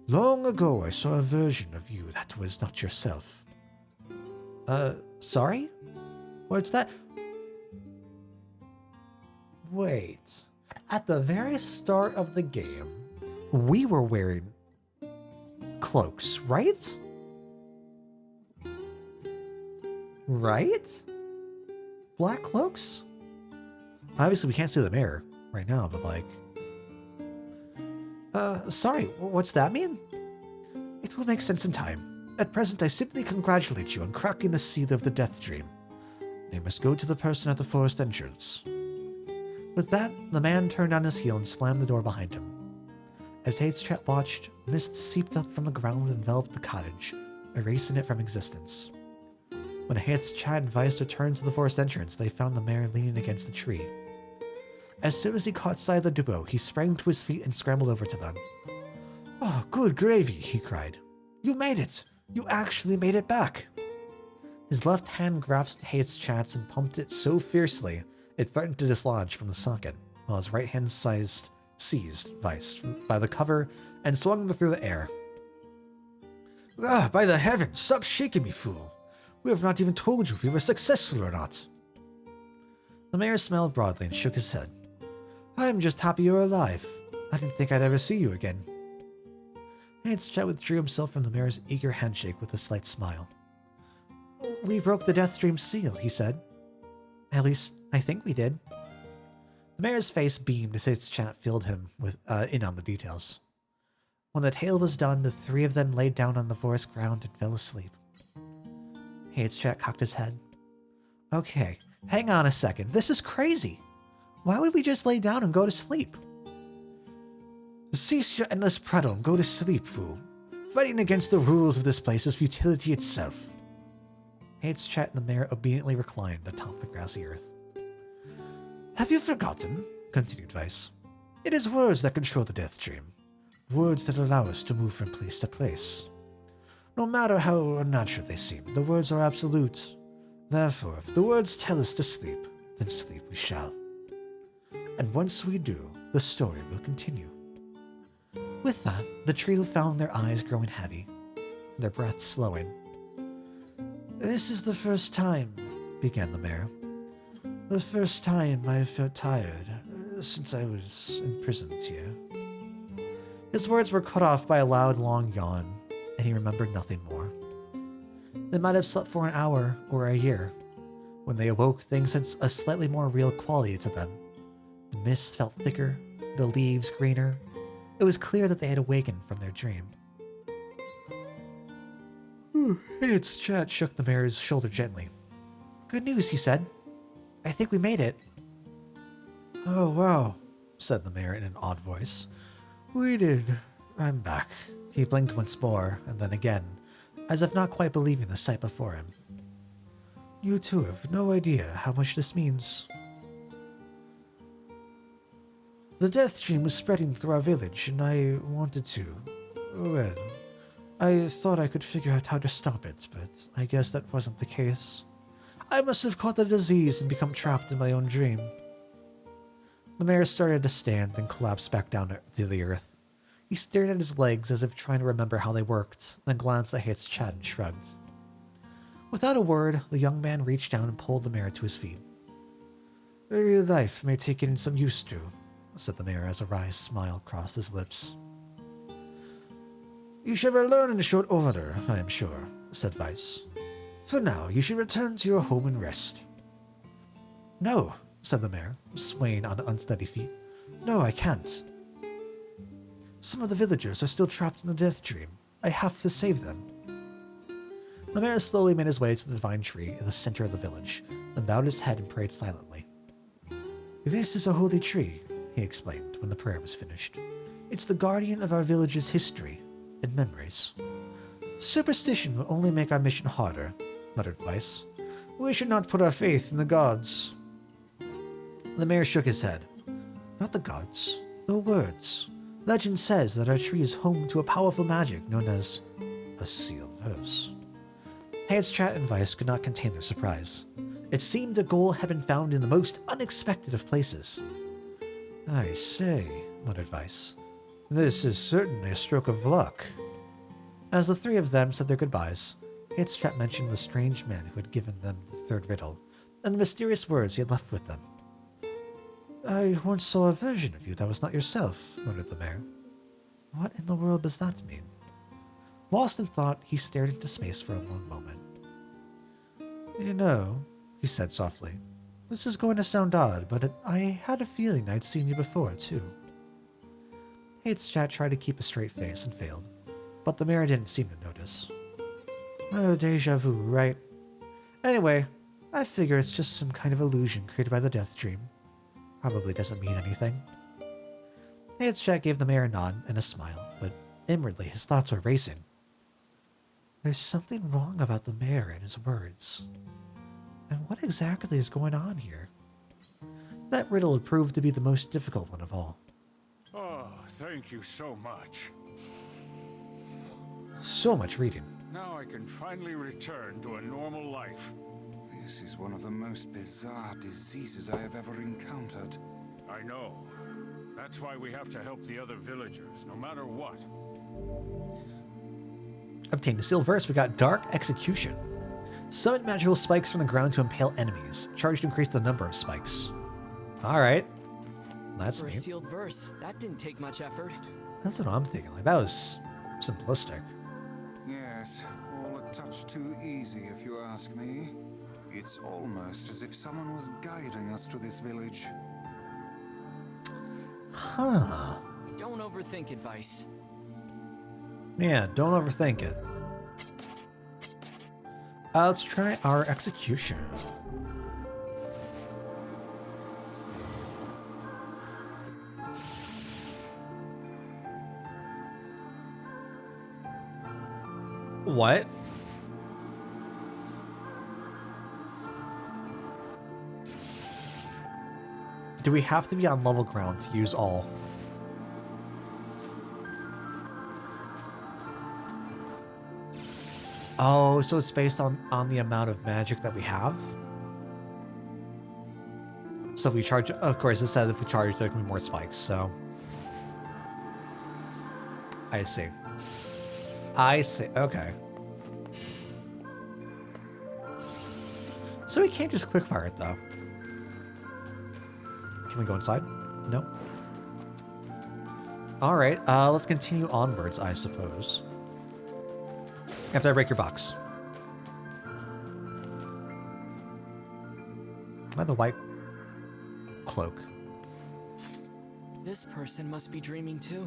Long ago I saw a version of you that was not yourself. Sorry? What's that? Wait. At the very start of the game, we were wearing cloaks, right? Right? Black cloaks? Obviously, we can't see the mirror right now, but like... sorry, what's that mean? It will make sense in time. At present, I simply congratulate you on cracking the seal of the death dream. You must go to the person at the forest entrance. With that, the man turned on his heel and slammed the door behind him. As Hadeschat watched, mist seeped up from the ground and enveloped the cottage, erasing it from existence. When Hadeschat and Weiss returned to the forest entrance, they found the mayor leaning against a tree. As soon as he caught sight of the duo, he sprang to his feet and scrambled over to them. "Oh, good gravy," he cried. "You made it! You actually made it back!" His left hand grasped Hadeschat's and pumped it so fiercely it threatened to dislodge from the socket, while his right hand seized Weiss by the cover and swung him through the air. "Ah, by the heavens, stop shaking me, fool! We have not even told you if we were successful or not." The mayor smiled broadly and shook his head. "I'm just happy you're alive. I didn't think I'd ever see you again." Hadeschat withdrew himself from the mayor's eager handshake with a slight smile. "We broke the Death Dream seal," he said. "At least, I think we did." The mayor's face beamed as Hadeschat filled him in on the details. When the tale was done, the three of them laid down on the forest ground and fell asleep. Hadeschat cocked his head. "Okay, hang on a second. This is crazy. Why would we just lay down and go to sleep?" "Cease your endless prattle and go to sleep, fool. Fighting against the rules of this place is futility itself." Hadeschat and the mayor obediently reclined atop the grassy earth. "Have you forgotten?" continued Weiss. "It is words that control the Death Dream. Words that allow us to move from place to place. No matter how unnatural they seem, the words are absolute. Therefore, if the words tell us to sleep, then sleep we shall. And once we do, the story will continue." With that, the trio found their eyes growing heavy, their breath slowing. "This is the first time," began the mayor. "The first time I felt tired since I was imprisoned here." His words were cut off by a loud, long yawn, and he remembered nothing more. They might have slept for an hour or a year. When they awoke, things had a slightly more real quality to them. The mist felt thicker, the leaves greener. It was clear that they had awakened from their dream. Hadeschat shook the mayor's shoulder gently. "Good news," he said. "I think we made it." "Oh, wow," said the mayor in an odd voice. "We did. I'm back." He blinked once more, and then again, as if not quite believing the sight before him. "You two have no idea how much this means." "The Death Dream was spreading through our village, and I wanted to. Well, I thought I could figure out how to stop it, but I guess that wasn't the case. I must have caught the disease and become trapped in my own dream." The mayor started to stand, then collapsed back down to the earth. He stared at his legs as if trying to remember how they worked, then glanced at Hadeschat and shrugged. Without a word, the young man reached down and pulled the mayor to his feet. "Your life may take getting some used to," said the mayor as a wry smile crossed his lips. "You shall learn in a short order, I am sure," said Weiss. "For now, you should return to your home and rest." "No," said the mayor, swaying on unsteady feet. "No, I can't. Some of the villagers are still trapped in the Death Dream. I have to save them." The mayor slowly made his way to the divine tree in the center of the village, then bowed his head and prayed silently. "This is a holy tree," he explained when the prayer was finished. "It's the guardian of our village's history and memories." "Superstition will only make our mission harder," muttered Weiss. "We should not put our faith in the gods." The mayor shook his head. "Not the gods, the words. Legend says that our tree is home to a powerful magic known as a sealed verse." Hadeschat and Weiss could not contain their surprise. It seemed the goal had been found in the most unexpected of places. "I say," muttered Weiss. "This is certainly a stroke of luck." As the three of them said their goodbyes, Hadeschat mentioned the strange man who had given them the third riddle, and the mysterious words he had left with them. "I once saw a version of you that was not yourself," muttered the mayor. "What in the world does that mean?" Lost in thought, he stared into space for a long moment. "You know," he said softly, "this is going to sound odd, but I had a feeling I'd seen you before, too." Hadeschat tried to keep a straight face and failed, but the mayor didn't seem to notice. "Oh, deja vu, right? Anyway, I figure it's just some kind of illusion created by the Death Dream. Probably doesn't mean anything." Headshot gave the mayor a nod and a smile, but inwardly his thoughts were racing. There's something wrong about the mayor and his words. And what exactly is going on here? That riddle would prove to be the most difficult one of all. Oh, thank you so much. So much reading. Now I can finally return to a normal life. This is one of the most bizarre diseases I have ever encountered. I know. That's why we have to help the other villagers, no matter what. Obtained a sealed verse, we got Dark Execution. Summon magical spikes from the ground to impale enemies. Charge to increase the number of spikes. Alright. That's For a neat. sealed verse, that didn't take much effort. That's what I'm thinking. Like, that was simplistic. Yes, all a touch too easy if you ask me. It's almost as if someone was guiding us to this village. Huh. Don't overthink advice. Yeah, don't overthink it. Let's try our execution. What? Do we have to be on level ground to use all? Oh, so it's based on the amount of magic that we have? So if we charge, of course, it said if we charge, there's gonna be more spikes, so. I see. I see, okay. So we can't just quickfire it, though. Can we go inside? No. Alright, let's continue onwards, I suppose. After I break your box. Am I the white cloak? This person must be dreaming too.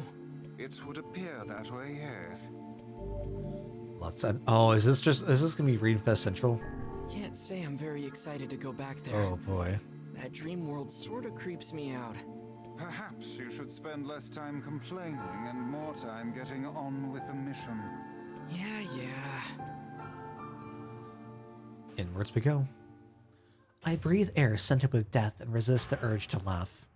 It would appear that way, yes. Let's end. Oh, is this gonna be Reedfest Central? Can't say I'm very excited to go back there. Oh boy. That dream world sorta creeps me out. Perhaps you should spend less time complaining and more time getting on with the mission. Yeah. Inwards we go. I breathe air scented with death and resist the urge to laugh.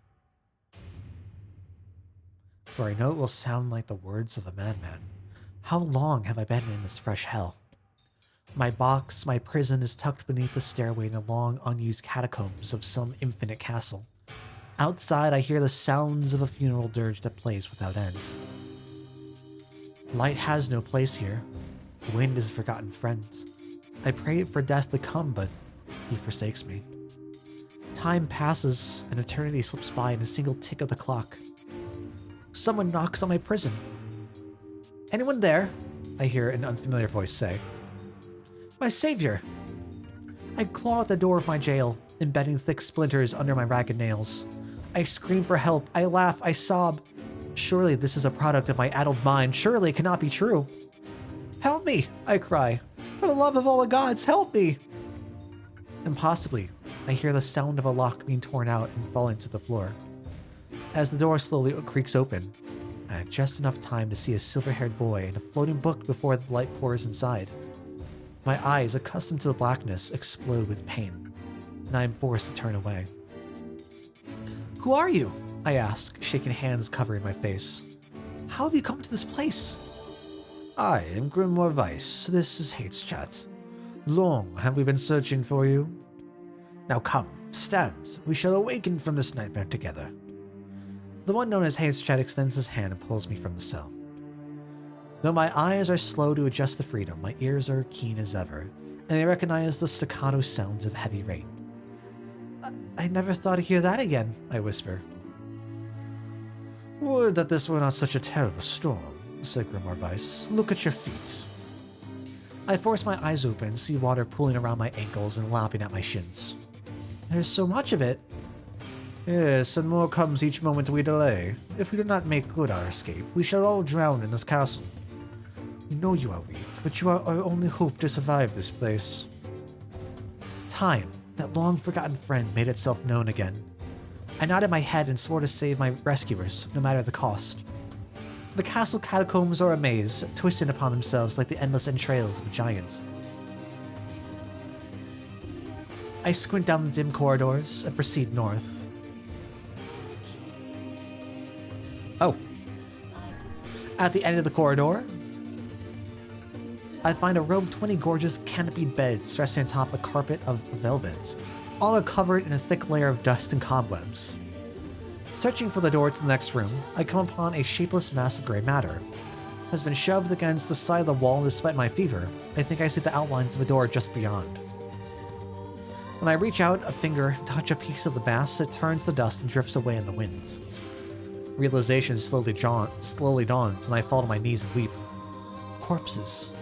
For I know it will sound like the words of a madman. How long have I been in this fresh hell? My box, my prison is tucked beneath the stairway in the long, unused catacombs of some infinite castle. Outside, I hear the sounds of a funeral dirge that plays without end. Light has no place here. Wind is a forgotten friend. I pray for death to come, but he forsakes me. Time passes, and eternity slips by in a single tick of the clock. Someone knocks on my prison. Anyone there? I hear an unfamiliar voice say. My savior! I claw at the door of my jail, embedding thick splinters under my ragged nails. I scream for help, I laugh, I sob. Surely this is a product of my addled mind. Surely it cannot be true. Help me, I cry. For the love of all the gods, help me! Impossibly, I hear the sound of a lock being torn out and falling to the floor. As the door slowly creaks open, I have just enough time to see a silver-haired boy and a floating book before the light pours inside. My eyes, accustomed to the blackness, explode with pain, and I am forced to turn away. Who are you? I ask, shaking hands covering my face. How have you come to this place? I am Grimoire Weiss. This is Hate's Chat. Long have we been searching for you? Now come, stand. We shall awaken from this nightmare together. The one known as Hate's Chat extends his hand and pulls me from the cell. Though my eyes are slow to adjust to freedom, my ears are keen as ever, and they recognize the staccato sounds of heavy rain. I never thought to hear that again, I whisper. Would that this were not such a terrible storm, said Grimoire Weiss. Look at your feet. I force my eyes open, see water pooling around my ankles and lapping at my shins. There's so much of it. Yes, and more comes each moment we delay. If we do not make good our escape, we shall all drown in this castle. We know you are weak, but you are our only hope to survive this place. Time, that long-forgotten friend, made itself known again. I nodded my head and swore to save my rescuers, no matter the cost. The castle catacombs are a maze, twisted upon themselves like the endless entrails of giants. I squint down the dim corridors and proceed north. Oh. At the end of the corridor, I find a row of 20 gorgeous canopied beds resting atop a carpet of velvet. All are covered in a thick layer of dust and cobwebs. Searching for the door to the next room, I come upon a shapeless mass of gray matter. It has been shoved against the side of the wall despite my fever. I think I see the outlines of a door just beyond. When I reach out a finger and touch a piece of the mass, it turns to dust and drifts away in the wind. Realization slowly dawns, and I fall to my knees and weep. Corpses.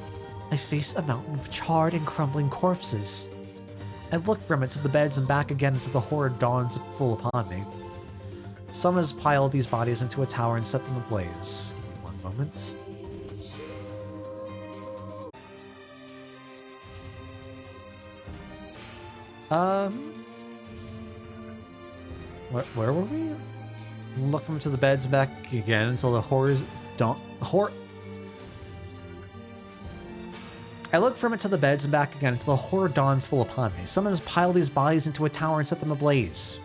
I face a mountain of charred and crumbling corpses. I look from it to the beds and back again until the horror dawns full upon me. Someone has piled these bodies into a tower and set them ablaze. One moment. Where were we? Look from to the beds and back again until the horrors don't. I look from it to the beds and back again until the horror dawns full upon me. Someone has piled these bodies into a tower and set them ablaze.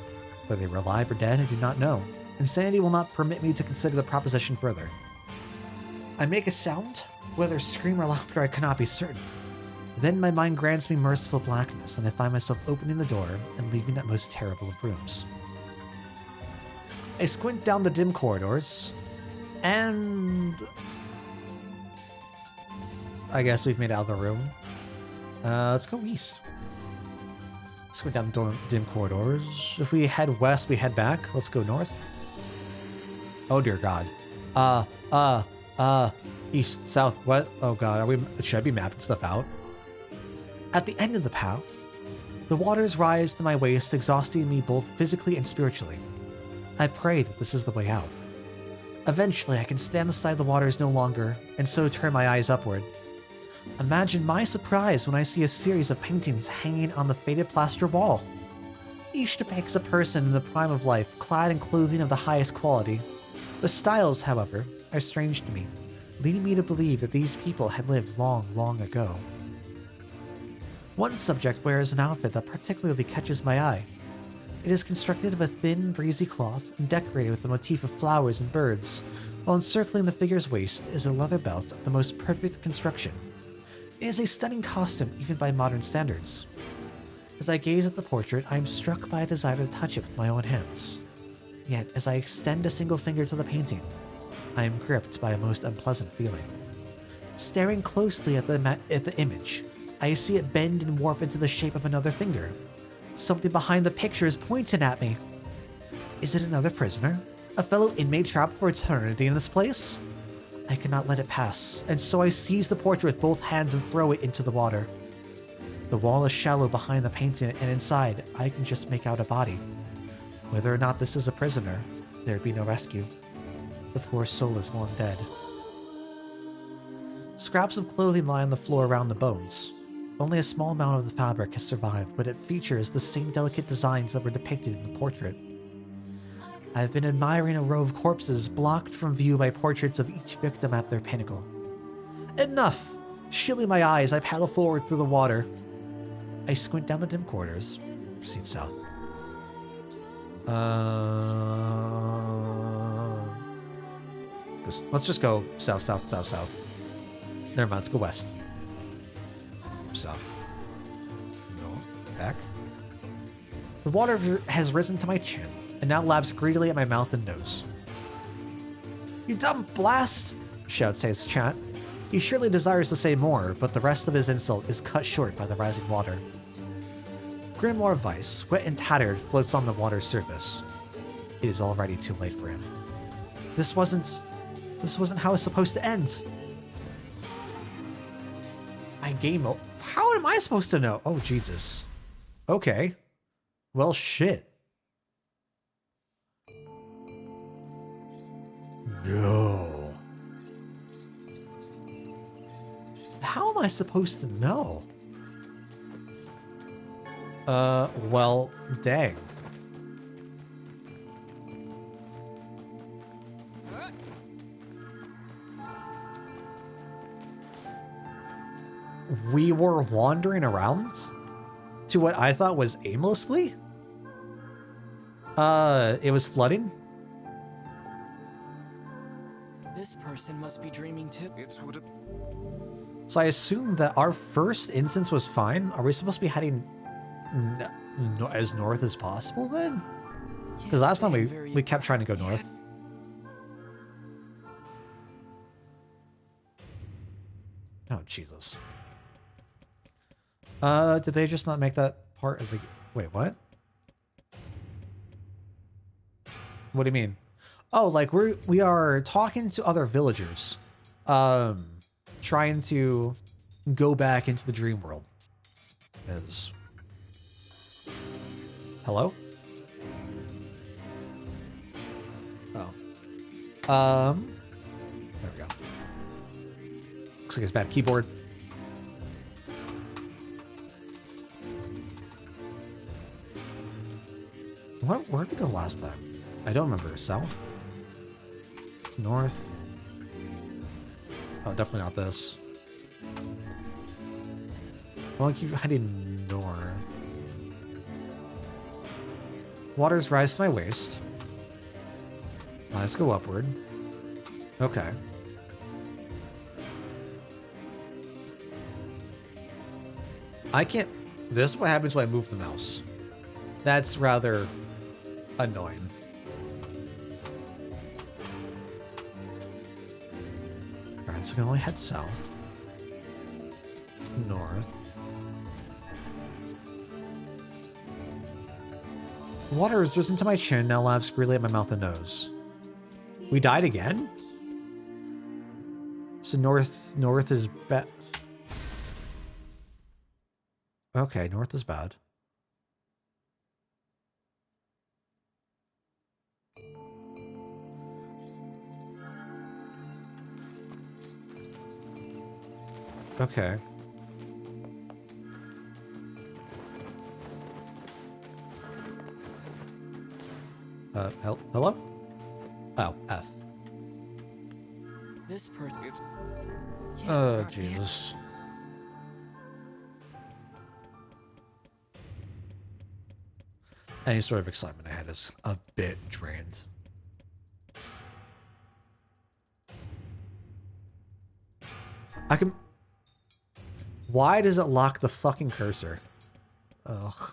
Whether they were alive or dead, I do not know. Insanity will not permit me to consider the proposition further. I make a sound, whether scream or laughter I cannot be certain. Then my mind grants me merciful blackness, and I find myself opening the door and leaving that most terrible of rooms. I squint down the dim corridors, and I guess we've made it out of the room. Let's go east. Let's go down the dim corridors. If we head west, we head back. Let's go north. Oh dear God. East, south, what? Oh God, should I be mapping stuff out? At the end of the path, the waters rise to my waist, exhausting me both physically and spiritually. I pray that this is the way out. Eventually, I can stand the side of the waters no longer, and so turn my eyes upward. Imagine my surprise when I see a series of paintings hanging on the faded plaster wall. Each depicts a person in the prime of life, clad in clothing of the highest quality. The styles, however, are strange to me, leading me to believe that these people had lived long, long ago. One subject wears an outfit that particularly catches my eye. It is constructed of a thin, breezy cloth and decorated with a motif of flowers and birds, while encircling the figure's waist is a leather belt of the most perfect construction. It is a stunning costume even by modern standards. As I gaze at the portrait, I am struck by a desire to touch it with my own hands. Yet, as I extend a single finger to the painting, I am gripped by a most unpleasant feeling. Staring closely at the image, I see it bend and warp into the shape of another finger. Something behind the picture is pointing at me. Is it another prisoner? A fellow inmate trapped for eternity in this place? I cannot let it pass, and so I seize the portrait with both hands and throw it into the water. The wall is shallow behind the painting, and inside, I can just make out a body. Whether or not this is a prisoner, there'd be no rescue. The poor soul is long dead. Scraps of clothing lie on the floor around the bones. Only a small amount of the fabric has survived, but it features the same delicate designs that were depicted in the portrait. I have been admiring a row of corpses blocked from view by portraits of each victim at their pinnacle. Enough! Shielding my eyes, I paddle forward through the water. I squint down the dim corridors, proceed south. Let's just go south, south, south, south. Never mind, let's go west. South. No, back. The water has risen to my chin, and now laps greedily at my mouth and nose. "You dumb blast!" shouts his chat. He surely desires to say more, but the rest of his insult is cut short by the rising water. Grimoire Vice, wet and tattered, floats on the water's surface. It is already too late for him. This wasn't how it's supposed to end. How am I supposed to know? Oh, Jesus. Okay. Well, shit. No. How am I supposed to know? Well, dang. we were wandering around to what I thought was aimlessly. It was flooding. This person must be dreaming too. It would have. So I assumed that our first instance was fine. Are we supposed to be heading as north as possible then? Because last time we kept trying to go north. Oh, Jesus. Did they just not make that part of the... Wait, what? What do you mean? Oh, like we are talking to other villagers. Trying to go back into the dream world. Hello? Oh. There we go. Looks like it's bad keyboard. Where'd we go last time? I don't remember. South? North? Oh, definitely not this. Well, I keep heading north. Waters rise to my waist. Let's go upward. Okay. I can't... This is what happens when I move the mouse. That's rather annoying. Alright, so we can only head south. North. Water has risen to my chin, now laps greedily at my mouth and nose. We died again? So north is bad. Okay, north is bad. Okay. Hello? Oh, F. This person. Oh, Jesus. Any sort of excitement I had is a bit drained. I can... Why does it lock the fucking cursor? Ugh.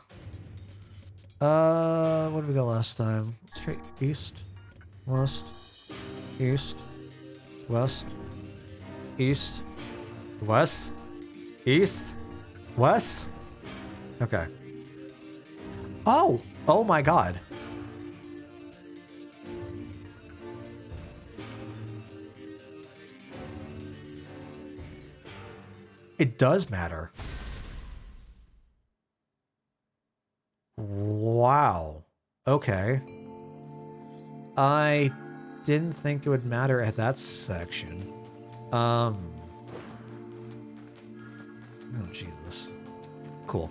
What did we go last time? Straight east, west, east, west, east, west, east, west. Okay. Oh! Oh my god. It does matter. Wow. Okay. I didn't think it would matter at that section. Oh, Jesus. Cool.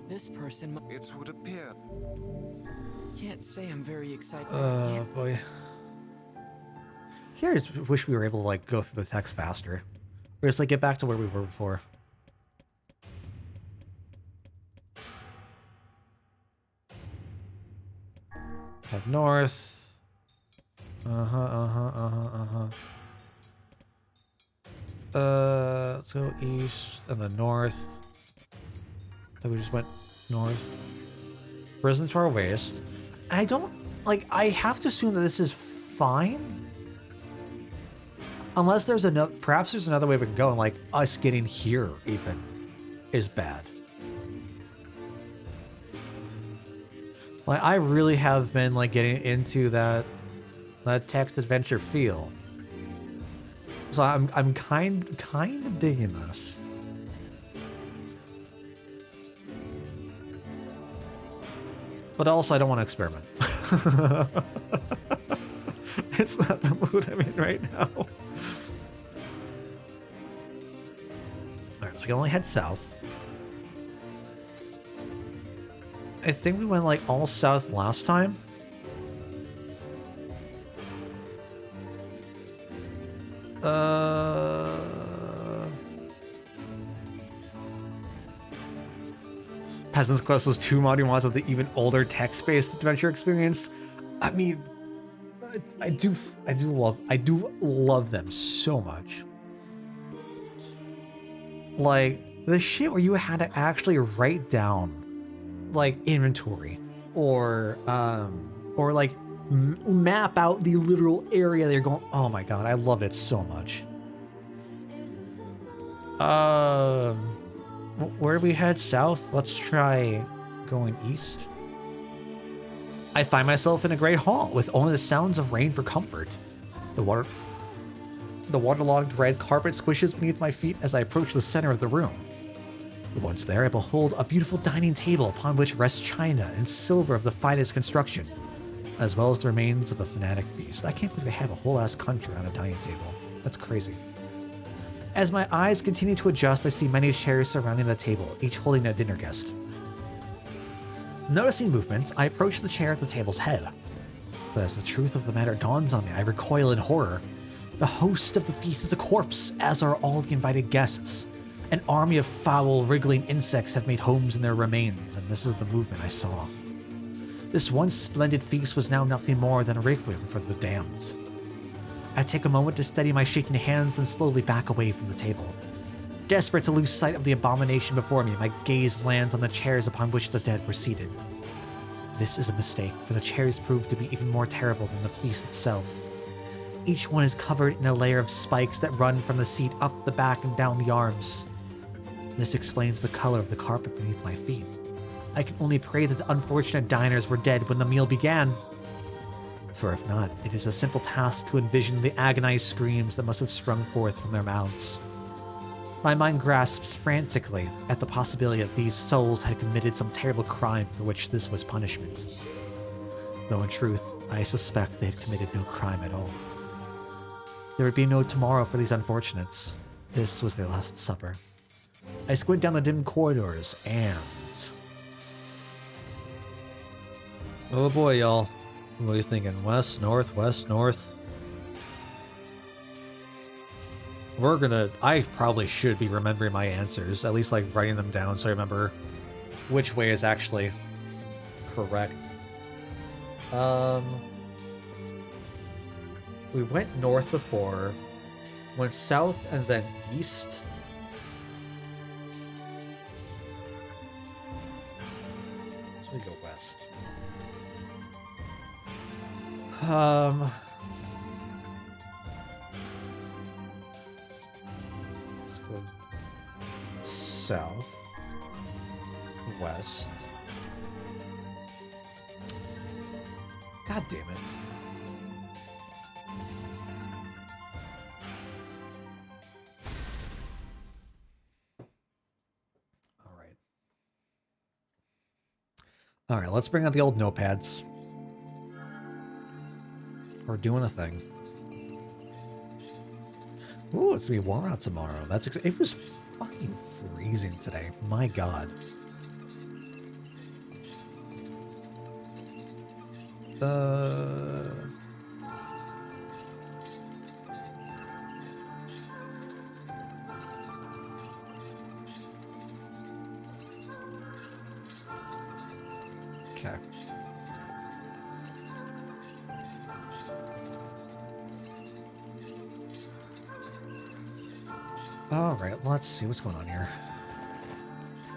This person. It would appear. Can't say I'm very excited. Oh, boy. Here, I just wish we were able to, like, go through the text faster. Or just, like, get back to where we were before. Head north. Let's go east and then north. Then we just went north. Risen to our waist. I don't, like, I have to assume that this is fine. Unless there's another, perhaps there's another way we can go, and like us getting here even is bad. Like I really have been like getting into that text adventure feel. So I'm kind of digging this. But also I don't want to experiment. It's not the mood I'm in right now. Alright, so we can only head south. I think we went like all south last time. Assassin's Quest was two modern mods of the even older text-based adventure experience. I mean, I do love them so much. Like the shit where you had to actually write down like inventory or like map out the literal area that you're going. Oh my god, I loved it so much. Where do we head? South? Let's try going east. I find myself in a great hall with only the sounds of rain for comfort. The waterlogged red carpet squishes beneath my feet as I approach the center of the room. Once there, I behold a beautiful dining table upon which rests china and silver of the finest construction, as well as the remains of a fanatic feast. I can't believe they have a whole ass country on a dining table. That's crazy. As my eyes continue to adjust, I see many chairs surrounding the table, each holding a dinner guest. Noticing movements, I approach the chair at the table's head. But as the truth of the matter dawns on me, I recoil in horror. The host of the feast is a corpse, as are all the invited guests. An army of foul, wriggling insects have made homes in their remains, and this is the movement I saw. This once splendid feast was now nothing more than a requiem for the damned. I take a moment to steady my shaking hands and slowly back away from the table. Desperate to lose sight of the abomination before me, my gaze lands on the chairs upon which the dead were seated. This is a mistake, for the chairs proved to be even more terrible than the feast itself. Each one is covered in a layer of spikes that run from the seat up the back and down the arms. This explains the color of the carpet beneath my feet. I can only pray that the unfortunate diners were dead when the meal began. For if not, it is a simple task to envision the agonized screams that must have sprung forth from their mouths. My mind grasps frantically at the possibility that these souls had committed some terrible crime for which this was punishment. Though in truth, I suspect they had committed no crime at all. There would be no tomorrow for these unfortunates. This was their last supper. I squint down the dim corridors and... oh boy, y'all. What are you thinking? West, north, west, north? I probably should be remembering my answers, at least like writing them down so I remember which way is actually correct. We went north before, went south and then east. So we go west. Let's go south, west. God damn it. All right, let's bring out the old notepads. We're doing a thing. Ooh, it's gonna be warm out tomorrow. It was fucking freezing today. My God. Okay. All right, let's see what's going on here.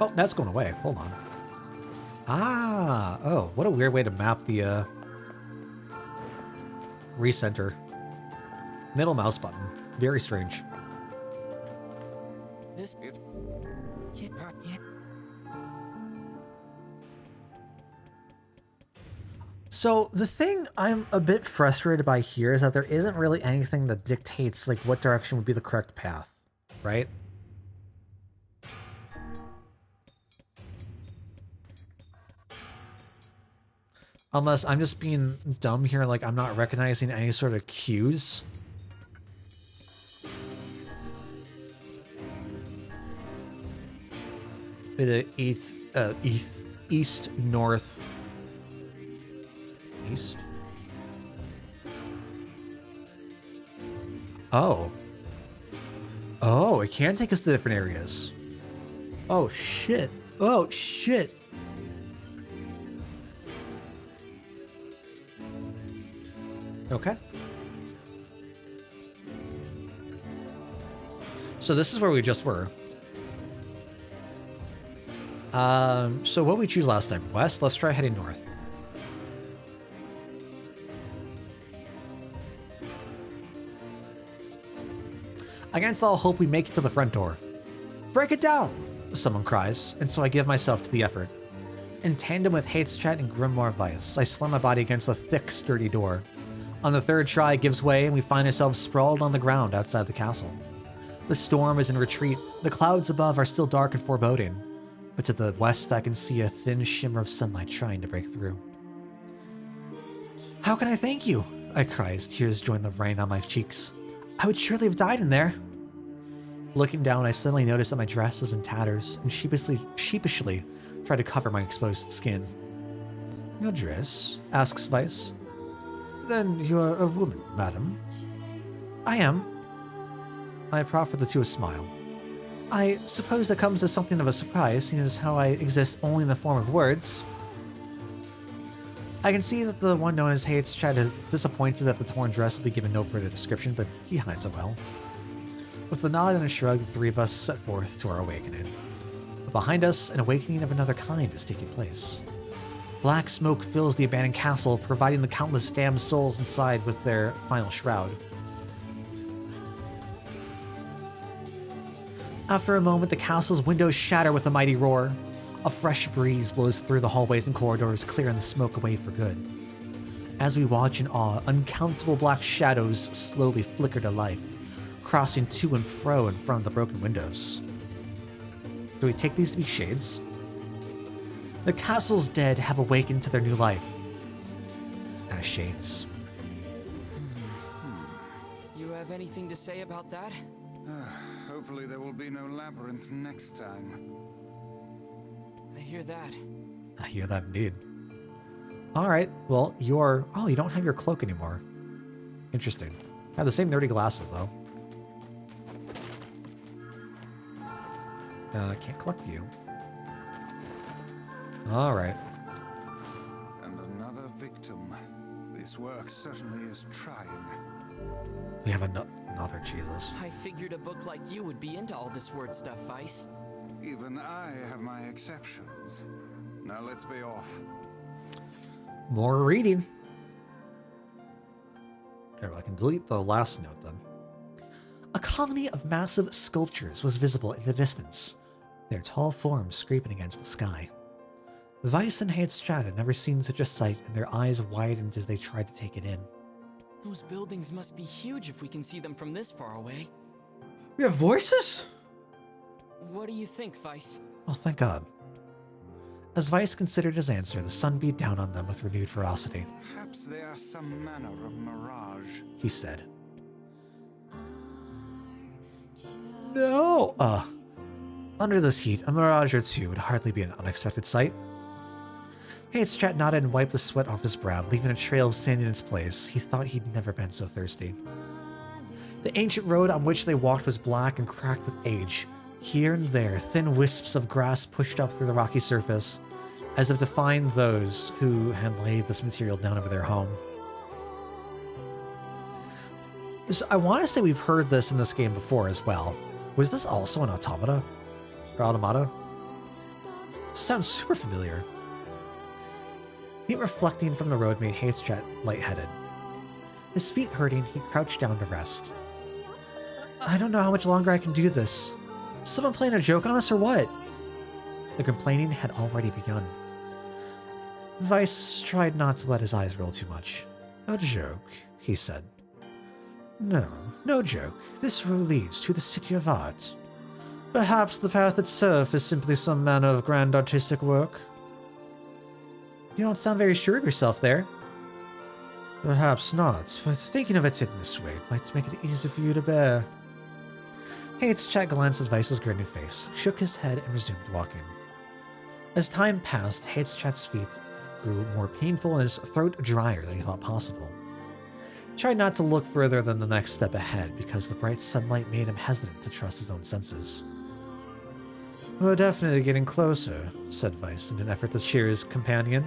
Oh, that's going away. Hold on. Ah, oh, what a weird way to map the recenter. Middle mouse button. Very strange. This... yeah. So the thing I'm a bit frustrated by here is that there isn't really anything that dictates like what direction would be the correct path, right? Unless I'm just being dumb here, like I'm not recognizing any sort of cues. The east, north, east. Oh. Oh, it can take us to different areas. Oh shit. Oh shit. Okay. So this is where we just were. So what we choose last time? West? Let's try heading north. Against all hope, we make it to the front door. Break it down! Someone cries, and so I give myself to the effort. In tandem with Hateschat and Grimoire Vice, I slam my body against the thick, sturdy door. On the third try, it gives way, and we find ourselves sprawled on the ground outside the castle. The storm is in retreat. The clouds above are still dark and foreboding, but to the west I can see a thin shimmer of sunlight trying to break through. How can I thank you? I cry as tears join the rain on my cheeks. I would surely have died in there. Looking down, I suddenly notice that my dress is in tatters and sheepishly try to cover my exposed skin. Your dress? Asks Vice. Then you are a woman, madam. I am. I proffer the two a smile. I suppose that comes as something of a surprise, seeing as how I exist only in the form of words. I can see that the one known as Hateschat is disappointed that the torn dress will be given no further description, but he hides it well. With a nod and a shrug, the three of us set forth to our awakening. But behind us, an awakening of another kind is taking place. Black smoke fills the abandoned castle, providing the countless damned souls inside with their final shroud. After a moment, the castle's windows shatter with a mighty roar. A fresh breeze blows through the hallways and corridors, clearing the smoke away for good. As we watch in awe, uncountable black shadows slowly flicker to life, crossing to and fro in front of the broken windows. Do we take these to be shades? The castle's dead have awakened to their new life as shades. You have anything to say about that? Hopefully there will be no labyrinth next time. I hear that. I hear that indeed. Alright, well, you're... Oh, you don't have your cloak anymore. Interesting. I have the same nerdy glasses, though. I can't collect you. Alright. And another victim. This work certainly is trying. We have another, Jesus. I figured a book like you would be into all this word stuff, Vice. Even I have my exceptions. Now let's be off. More reading. There, I can delete the last note then. A colony of massive sculptures was visible in the distance, their tall forms scraping against the sky. Vice and Hateschat had never seen such a sight, and their eyes widened as they tried to take it in. Those buildings must be huge if we can see them from this far away. We have voices? What do you think, Vice? Oh, thank God. As Vice considered his answer, the sun beat down on them with renewed ferocity. Perhaps they are some manner of mirage. He said. No! Under this heat, a mirage or two would hardly be an unexpected sight. Hateschat nodded and wiped the sweat off his brow, leaving a trail of sand in its place. He thought he'd never been so thirsty. The ancient road on which they walked was black and cracked with age. Here and there, thin wisps of grass pushed up through the rocky surface, as if to find those who had laid this material down over their home. So I want to say we've heard this in this game before as well. Was this also an automata? Or automata? Sounds super familiar. Heat reflecting from the road made Hateschat lightheaded. His feet hurting, he crouched down to rest. I don't know how much longer I can do this. Someone playing a joke on us or what? The complaining had already begun. Vice tried not to let his eyes roll too much. A joke, he said. No, no joke. This road leads to the City of Art. Perhaps the path itself is simply some manner of grand artistic work. You don't sound very sure of yourself there. Perhaps not, but thinking of it in this way might make it easier for you to bear. Hateschat glanced at Vice's grinning face, shook his head, and resumed walking. As time passed, Hateschat's feet grew more painful and his throat drier than he thought possible. He tried not to look further than the next step ahead because the bright sunlight made him hesitant to trust his own senses. We're definitely getting closer, said Vice in an effort to cheer his companion.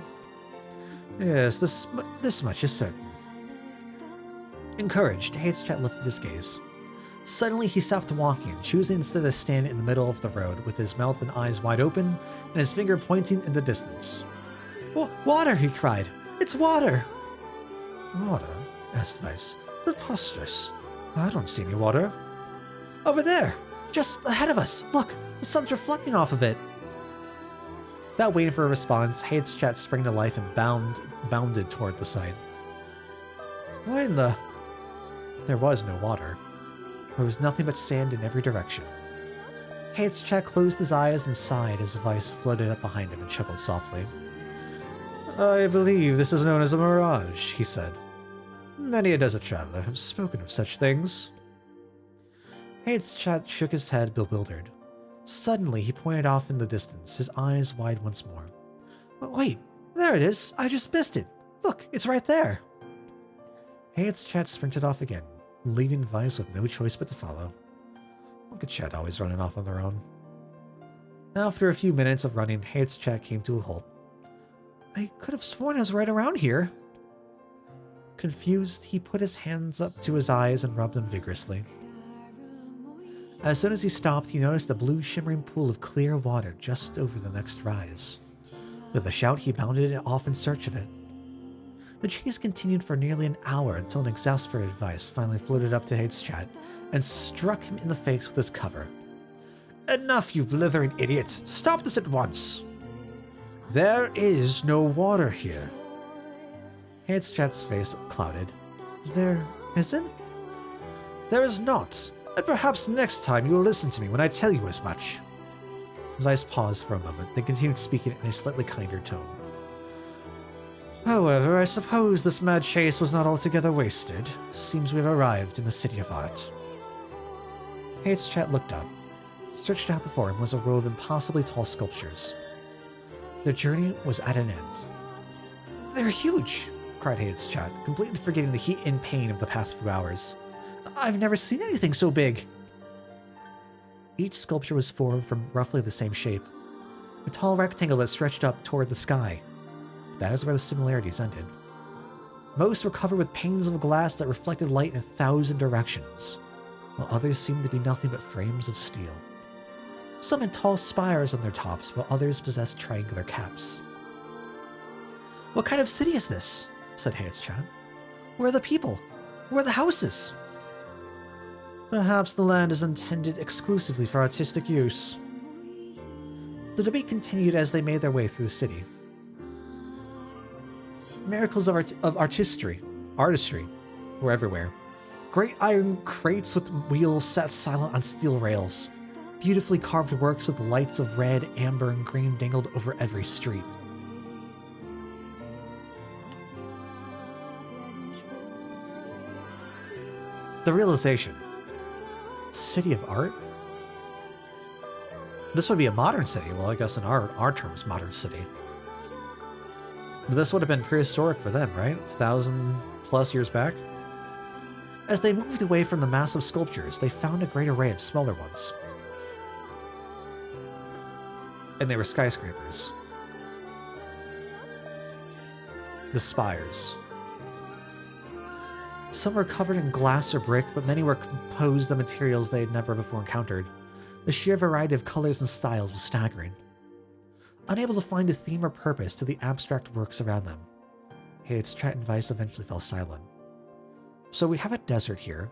Yes, this much is certain. Encouraged, Heidschat lifted his gaze. Suddenly he stopped walking, choosing instead to stand in the middle of the road with his mouth and eyes wide open and his finger pointing in the distance. Water, he cried. It's water! Water? Asked Weiss. Preposterous. I don't see any water. Over there! Just ahead of us! Look! The sun's reflecting off of it! Without waiting for a response, Heidschat sprang to life and bounded toward the site. What in the... There was no water. There was nothing but sand in every direction. Heidschat closed his eyes and sighed as Weiss floated up behind him and chuckled softly. I believe this is known as a mirage, he said. Many a desert traveler have spoken of such things. Heidschat shook his head, bewildered. Suddenly, he pointed off in the distance, his eyes wide once more. Wait, there it is. I just missed it. Look, it's right there. Heidschat sprinted off again, leaving Weiss with no choice but to follow. Look at Chat always running off on their own. After a few minutes of running, Heidschat came to a halt. I could have sworn I was right around here. Confused, he put his hands up to his eyes and rubbed them vigorously. As soon as he stopped, he noticed a blue shimmering pool of clear water just over the next rise. With a shout, he bounded off in search of it. The chase continued for nearly an hour until an exasperated Weiss finally floated up to Heidschat and struck him in the face with his cover. Enough, you blithering idiot! Stop this at once! There is no water here. Heidschat's face clouded. There isn't? There is not, and perhaps next time you will listen to me when I tell you as much. Weiss paused for a moment, then continued speaking in a slightly kinder tone. However, I suppose this mad chase was not altogether wasted. Seems we have arrived in the City of Art. Heidschat looked up. Stretched out before him was a row of impossibly tall sculptures. The journey was at an end. They're huge, cried Heidschat, completely forgetting the heat and pain of the past few hours. I've never seen anything so big. Each sculpture was formed from roughly the same shape. A tall rectangle that stretched up toward the sky. That is where the similarities ended. Most were covered with panes of glass that reflected light in 1,000 directions, while others seemed to be nothing but frames of steel. Some had tall spires on their tops, while others possessed triangular caps. What kind of city is this? Said Heidschat. Where are the people? Where are the houses? Perhaps the land is intended exclusively for artistic use. The debate continued as they made their way through the city. Miracles of artistry were everywhere. Great iron crates with wheels sat silent on steel rails. Beautifully carved works with lights of red, amber, and green dangled over every street. The realization. City of art? This would be a modern city. Well, I guess in our terms, modern city. But this would have been prehistoric for them, right? 1,000+ years back? As they moved away from the massive sculptures, they found a great array of smaller ones. And they were skyscrapers. The spires. Some were covered in glass or brick, but many were composed of materials they had never before encountered. The sheer variety of colors and styles was staggering. Unable to find a theme or purpose to the abstract works around them, Heidschat and Weiss eventually fell silent. So we have a desert here.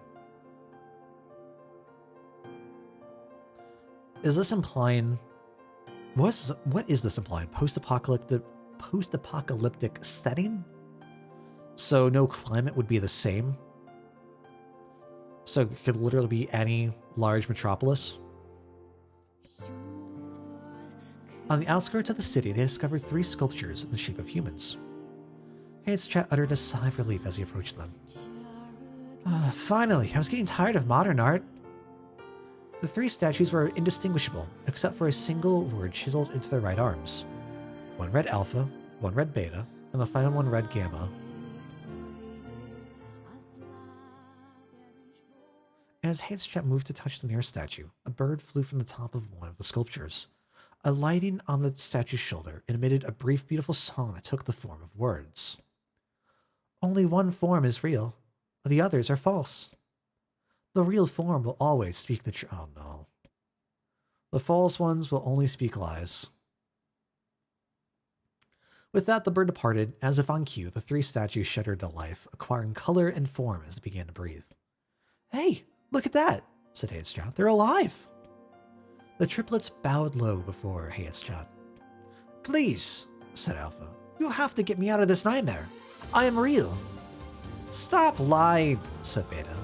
Is this implying... What is this implying? Post-apocalyptic setting? So no climate would be the same? So it could literally be any large metropolis? On the outskirts of the city, they discovered 3 sculptures in the shape of humans. Heidschat uttered a sigh of relief as he approached them. Finally, I was getting tired of modern art. The 3 statues were indistinguishable, except for a single word chiseled into their right arms. One read Alpha, one read Beta, and the final one read Gamma. As Heidschat moved to touch the nearest statue, a bird flew from the top of one of the sculptures. Alighting on the statue's shoulder, it emitted a brief, beautiful song that took the form of words. Only one form is real, the others are false. The real form will always speak the truth. Oh no. The false ones will only speak lies. With that, the bird departed. As if on cue, the three statues shuddered to life, acquiring color and form as they began to breathe. Hey, look at that, said Heitzchat. They're alive. The triplets bowed low before Heitzchat. Please, said Alpha. You have to get me out of this nightmare. I am real. Stop lying, said Beta.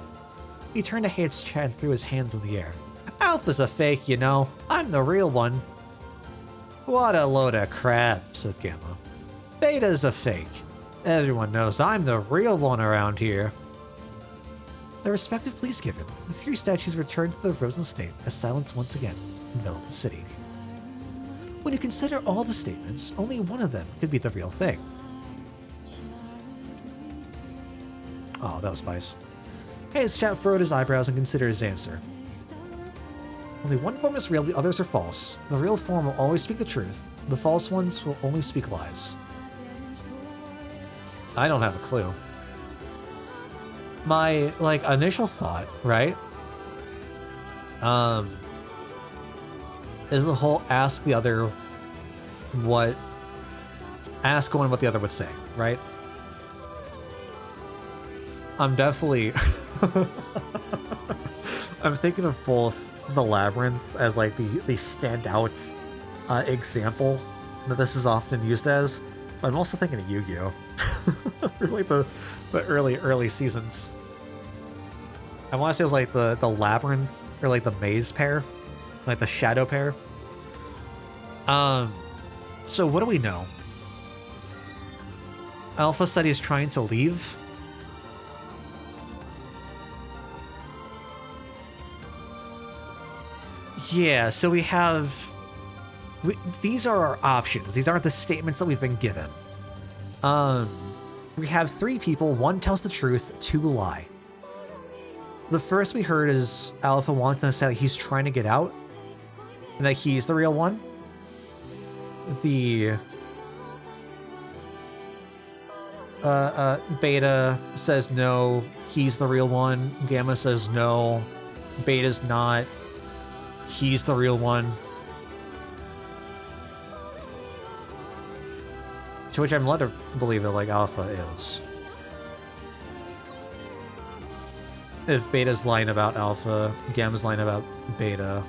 He turned to Heitzchat and threw his hands in the air. Alpha's a fake, you know. I'm the real one. What a load of crap, said Gamma. Beta's a fake. Everyone knows I'm the real one around here. Their respective pleas given, the three statues returned to their frozen state as silence once again enveloped the city. When you consider all the statements, only one of them could be the real thing. Oh, that was Vice. Heitzchat furrowed his eyebrows and considered his answer. Only one form is real, the others are false. The real form will always speak the truth. The false ones will only speak lies. I don't have a clue. My, initial thought, right? Is the whole ask one what the other would say, right? I'm definitely... I'm thinking of both the Labyrinth as, the standout example that this is often used as, but I'm also thinking of Yu-Gi-Oh! Really the early seasons. I want to say it was the Labyrinth or the Maze pair, the Shadow pair. So what do we know? Alpha said he's trying to leave. Yeah, so we have... these are our options. These aren't the statements that we've been given. We have three people. One tells the truth, two lie. The first we heard is Alpha wants to say that he's trying to get out and that he's the real one. The Beta says no, he's the real one. Gamma says no, Beta's not, he's the real one. To which I'm led to believe that Alpha is. If Beta's lying about Alpha, Gamma's lying about Beta.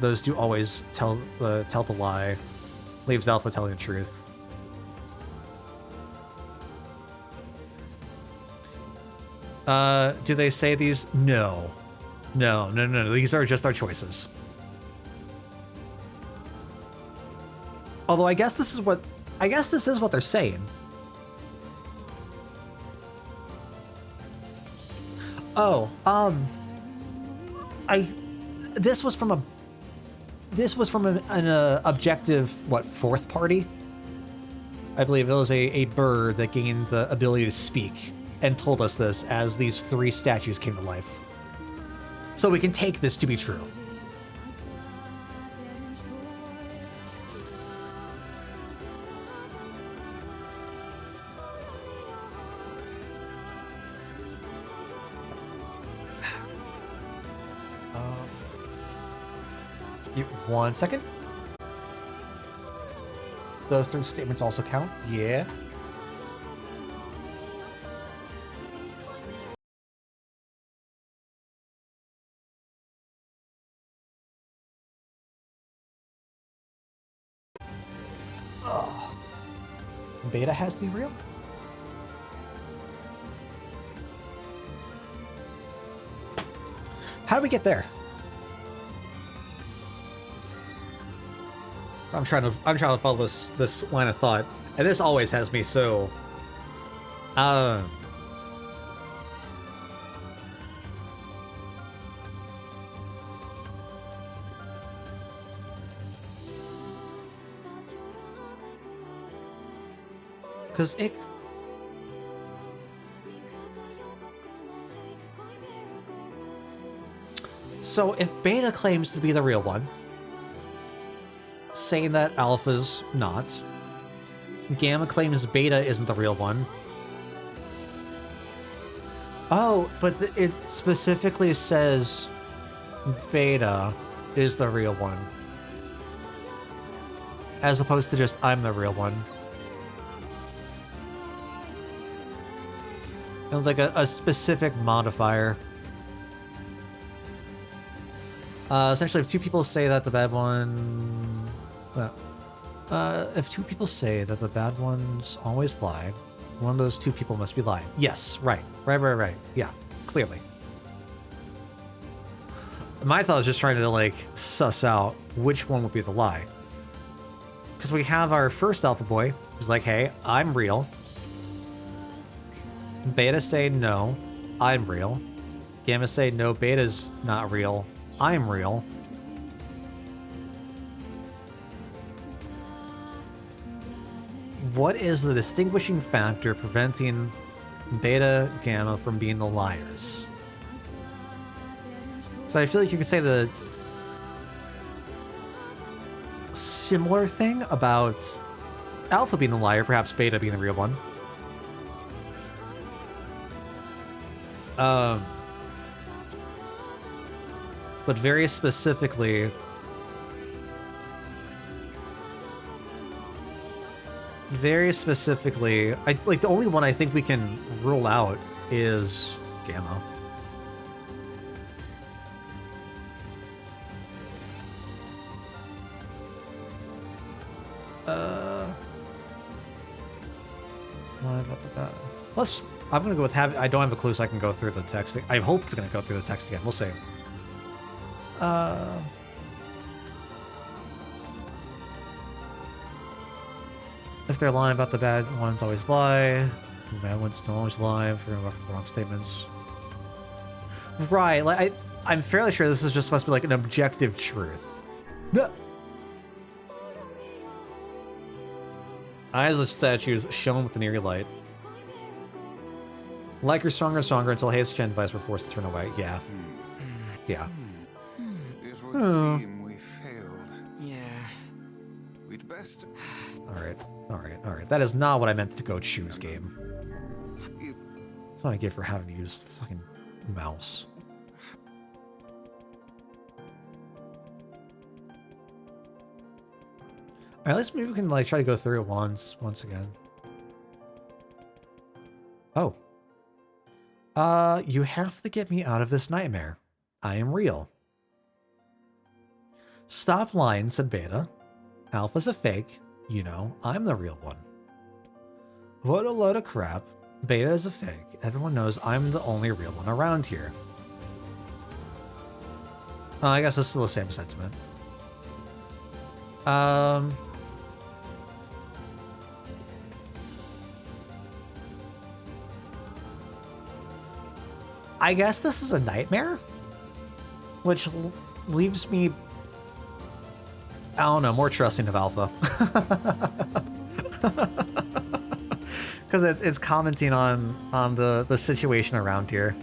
Those two always tell the lie. Leaves Alpha telling the truth. Do they say these? No. No. These are just our choices. Although I guess this is what they're saying. Oh, this was from an objective, fourth party? I believe it was a bird that gained the ability to speak and told us this as these three statues came to life. So we can take this to be true. One second. Those three statements also count? Yeah. Oh. Beta has to be real? How do we get there? I'm trying to follow this line of thought, and this always has me so. Because it. So if Beta claims to be the real one, saying that Alpha's not, Gamma claims Beta isn't the real one, Oh, but it specifically says Beta is the real one. As opposed to just I'm the real one. It was like a specific modifier. Essentially, if two people say that the bad one... Well, if two people say that the bad ones always lie, one of those two people must be lying. Yes, right. Right. Yeah, clearly. My thought was just trying to, like, suss out which one would be the lie. Because we have our first alpha boy, who's like, hey, I'm real. Beta say, no, I'm real. Gamma say, no, Beta's not real. I'm real. What is the distinguishing factor preventing Beta, Gamma from being the liars? So I feel like you could say the similar thing about Alpha being the liar, perhaps Beta being the real one. But very specifically, I like the only one I think we can rule out is Gamma. What about that? Let's. I'm gonna go with I don't have a clue, so I can go through the text. I hope it's gonna go through the text again. We'll see. If they're lying about the bad ones, always lie. The bad ones don't always lie. If you're going for the wrong statements. Right. Like I'm fairly sure this is just supposed to be like an objective truth. No. Eyes of the statues shone with an eerie light. Like her stronger and stronger until Haste and Vice were forced to turn away. Yeah. Yeah. It would seem we failed. Yeah. We'd best... Alright. That is not what I meant to go choose game. That's what I get for having to use the fucking mouse. Alright, let's maybe we can like try to go through it once again. Oh. You have to get me out of this nightmare. I am real. Stop lying, said Beta. Alpha's a fake. You know, I'm the real one. What a load of crap. Beta is a fake. Everyone knows I'm the only real one around here. I guess it's still the same sentiment. I guess this is a nightmare? Which leaves me, I don't know, more trusting of Alpha. Because it's commenting on the situation around here.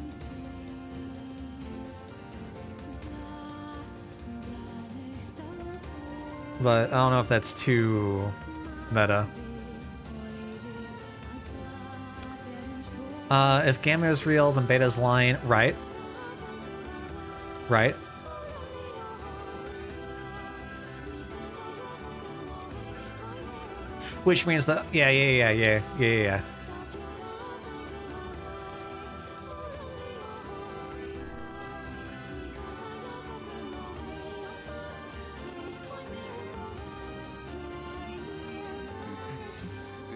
But I don't know if that's too meta. If Gamma is real, then Beta's lying. Right. Right. Which means that, yeah. And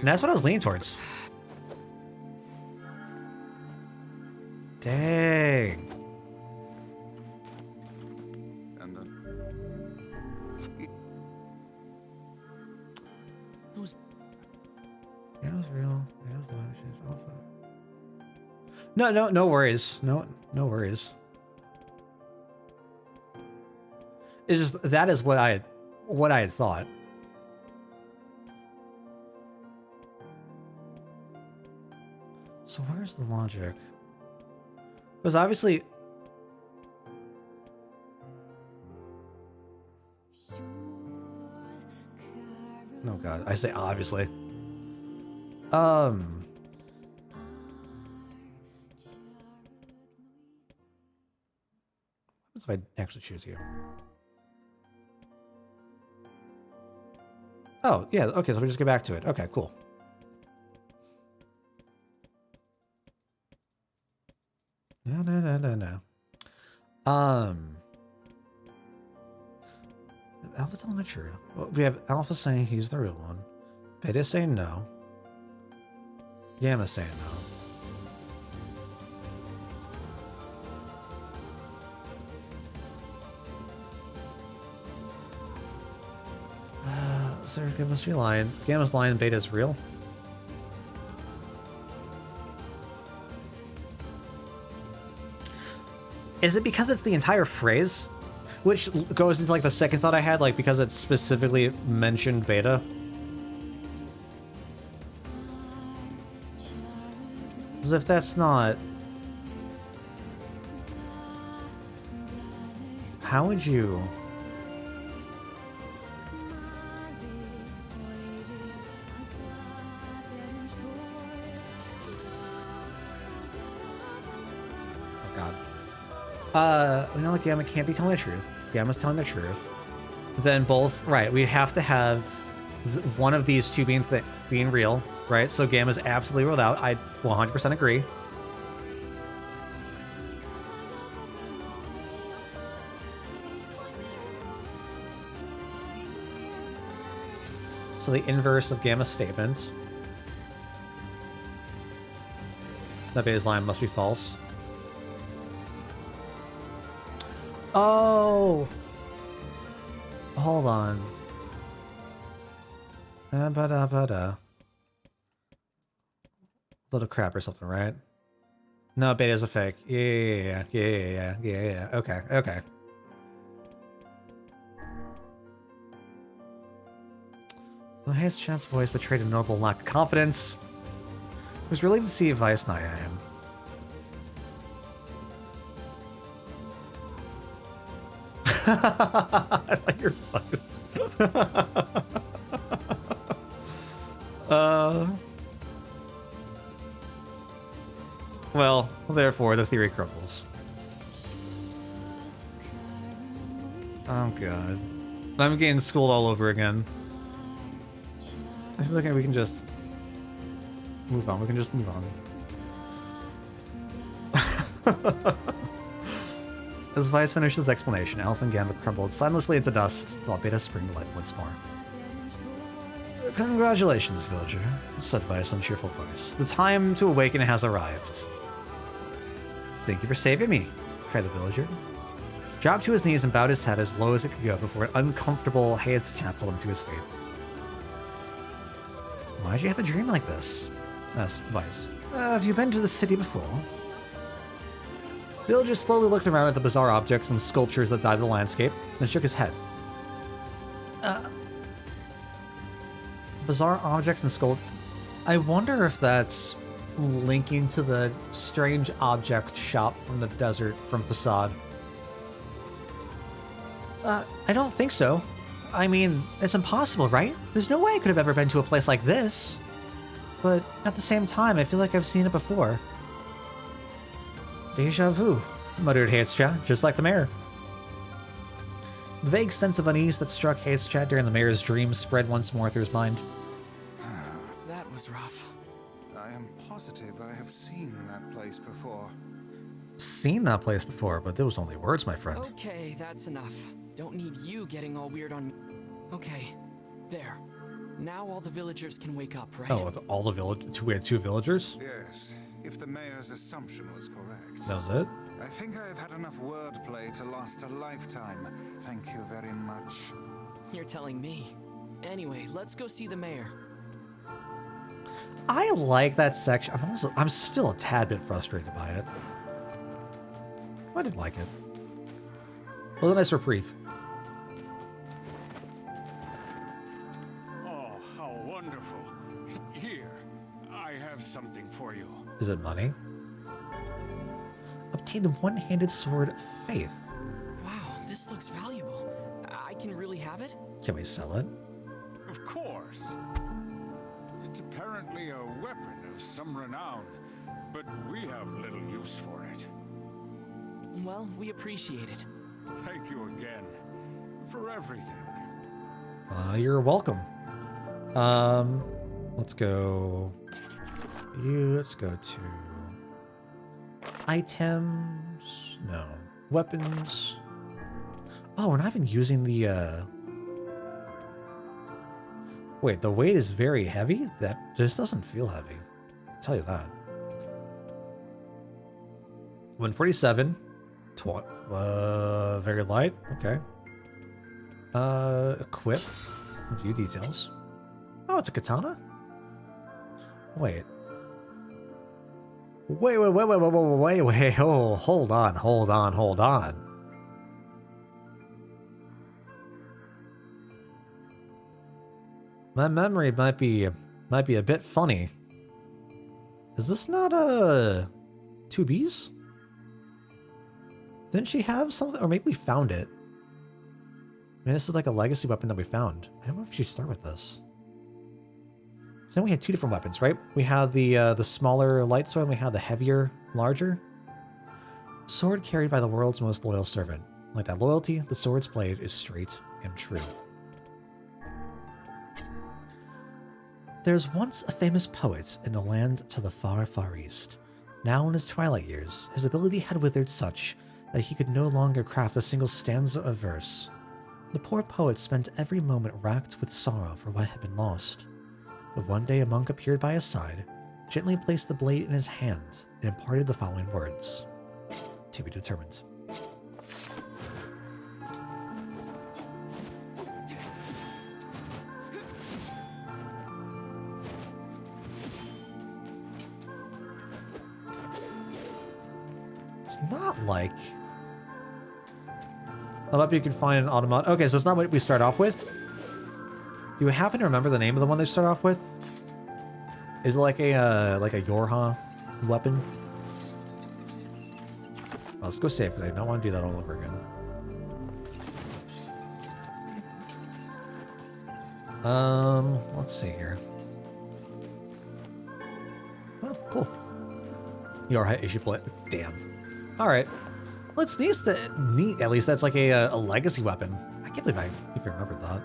that's what I was leaning towards. Dang. And Those Yeah, it was real. Yeah, it was live. She's Alpha. No worries. No worries. It's just that is what I had thought. So where's the logic? Because obviously, oh god, I say obviously. What if I actually choose you? Oh, yeah, okay, so we just get back to it. Okay, cool. No. Alpha telling the truth. Well, we have Alpha saying he's the real one. Beta saying no. Gamma saying no. So Gamma's lying. Gamma's lying, Beta's real. Is it because it's the entire phrase? Which goes into like the second thought I had, like because it specifically mentioned Beta. Because if that's not... How would you... We know Gamma can't be telling the truth. Gamma's telling the truth. Then both, right, we have to have one of these two being real, right? So Gamma's absolutely ruled out. I 100% agree. So the inverse of Gamma's statement. That Beta's line must be false. Oh! Hold on. Little crap or something, right? No, Beta's a fake. Yeah. Okay. Well, Hayes Chat's voice betrayed a notable lack of confidence. It was relieved to see Vice Knight I am. I like your face. Well, therefore, the theory crumbles. Oh, God. I'm getting schooled all over again. I feel like we can just move on. We can just move on. As Vice finished his explanation, Alpha and Gamma crumbled silently into dust, while Beta sprang to life once more. Congratulations, villager, said Vice in a cheerful voice. The time to awaken has arrived. Thank you for saving me, cried the villager. Dropped to his knees and bowed his head as low as it could go before an uncomfortable Hayes chap pulled him to his feet. Why'd you have a dream like this? Asked Vice. Have you been to the city before? Villager slowly looked around at the bizarre objects and sculptures that dotted the landscape, then shook his head. Bizarre objects and sculptures. I wonder if that's linking to the strange object shop from the desert from Facade. I don't think so. I mean, it's impossible, right? There's no way I could have ever been to a place like this. But at the same time, I feel like I've seen it before. Deja vu, muttered Hateschat, just like the mayor. The vague sense of unease that struck Hateschat during the mayor's dream spread once more through his mind. That was rough. I am positive I have seen that place before. Seen that place before, but those only words, my friend. Okay, that's enough. Don't need you getting all weird on... Okay, there. Now all the villagers can wake up, right? Oh, all the village. We had two villagers? Yes, if the mayor's assumption was correct. That was it? I think I have had enough wordplay to last a lifetime. Thank you very much. You're telling me. Anyway, let's go see the mayor. I like that section. I'm still a tad bit frustrated by it. I didn't like it. Well, a nice reprieve. Oh, how wonderful. Here, I have something for you. Is it money? Obtain the one-handed sword of faith. Wow, this looks valuable. I can really have it? Can we sell it? Of course. It's apparently a weapon of some renown, but we have little use for it. Well, we appreciate it. Thank you again for everything. You're welcome. Let's go. Let's go to items. No. Weapons. Oh, we're not even using the, Wait, the weight is very heavy? That just doesn't feel heavy. I'll tell you that. 147. Very light. Okay. Equip. View details. Oh, it's a katana? Wait. Wait. Oh, hold on. My memory might be a bit funny. Is this not a 2Bs? Didn't she have something? Or maybe we found it. I mean, this is like a legacy weapon that we found. I don't know if we should start with this. So then we had two different weapons, right? We had the smaller light sword and we had the heavier, larger. Sword carried by the world's most loyal servant. Like that loyalty, the sword's blade is straight and true. There's once a famous poet in a land to the far, far east. Now in his twilight years, his ability had withered such that he could no longer craft a single stanza of verse. The poor poet spent every moment racked with sorrow for what had been lost. But one day a monk appeared by his side, gently placed the blade in his hand, and imparted the following words. To be determined. It's not like... I hope you can find an automatic. Okay, so it's not what we start off with. Do you happen to remember the name of the one they start off with? Is it like a Yorha weapon? Well, let's go save because I don't want to do that all over again. Let's see here. Oh, cool. Yorha issue play. Damn. All right. Well, it's neat. At least that's like a legacy weapon. I can't believe I even remembered that.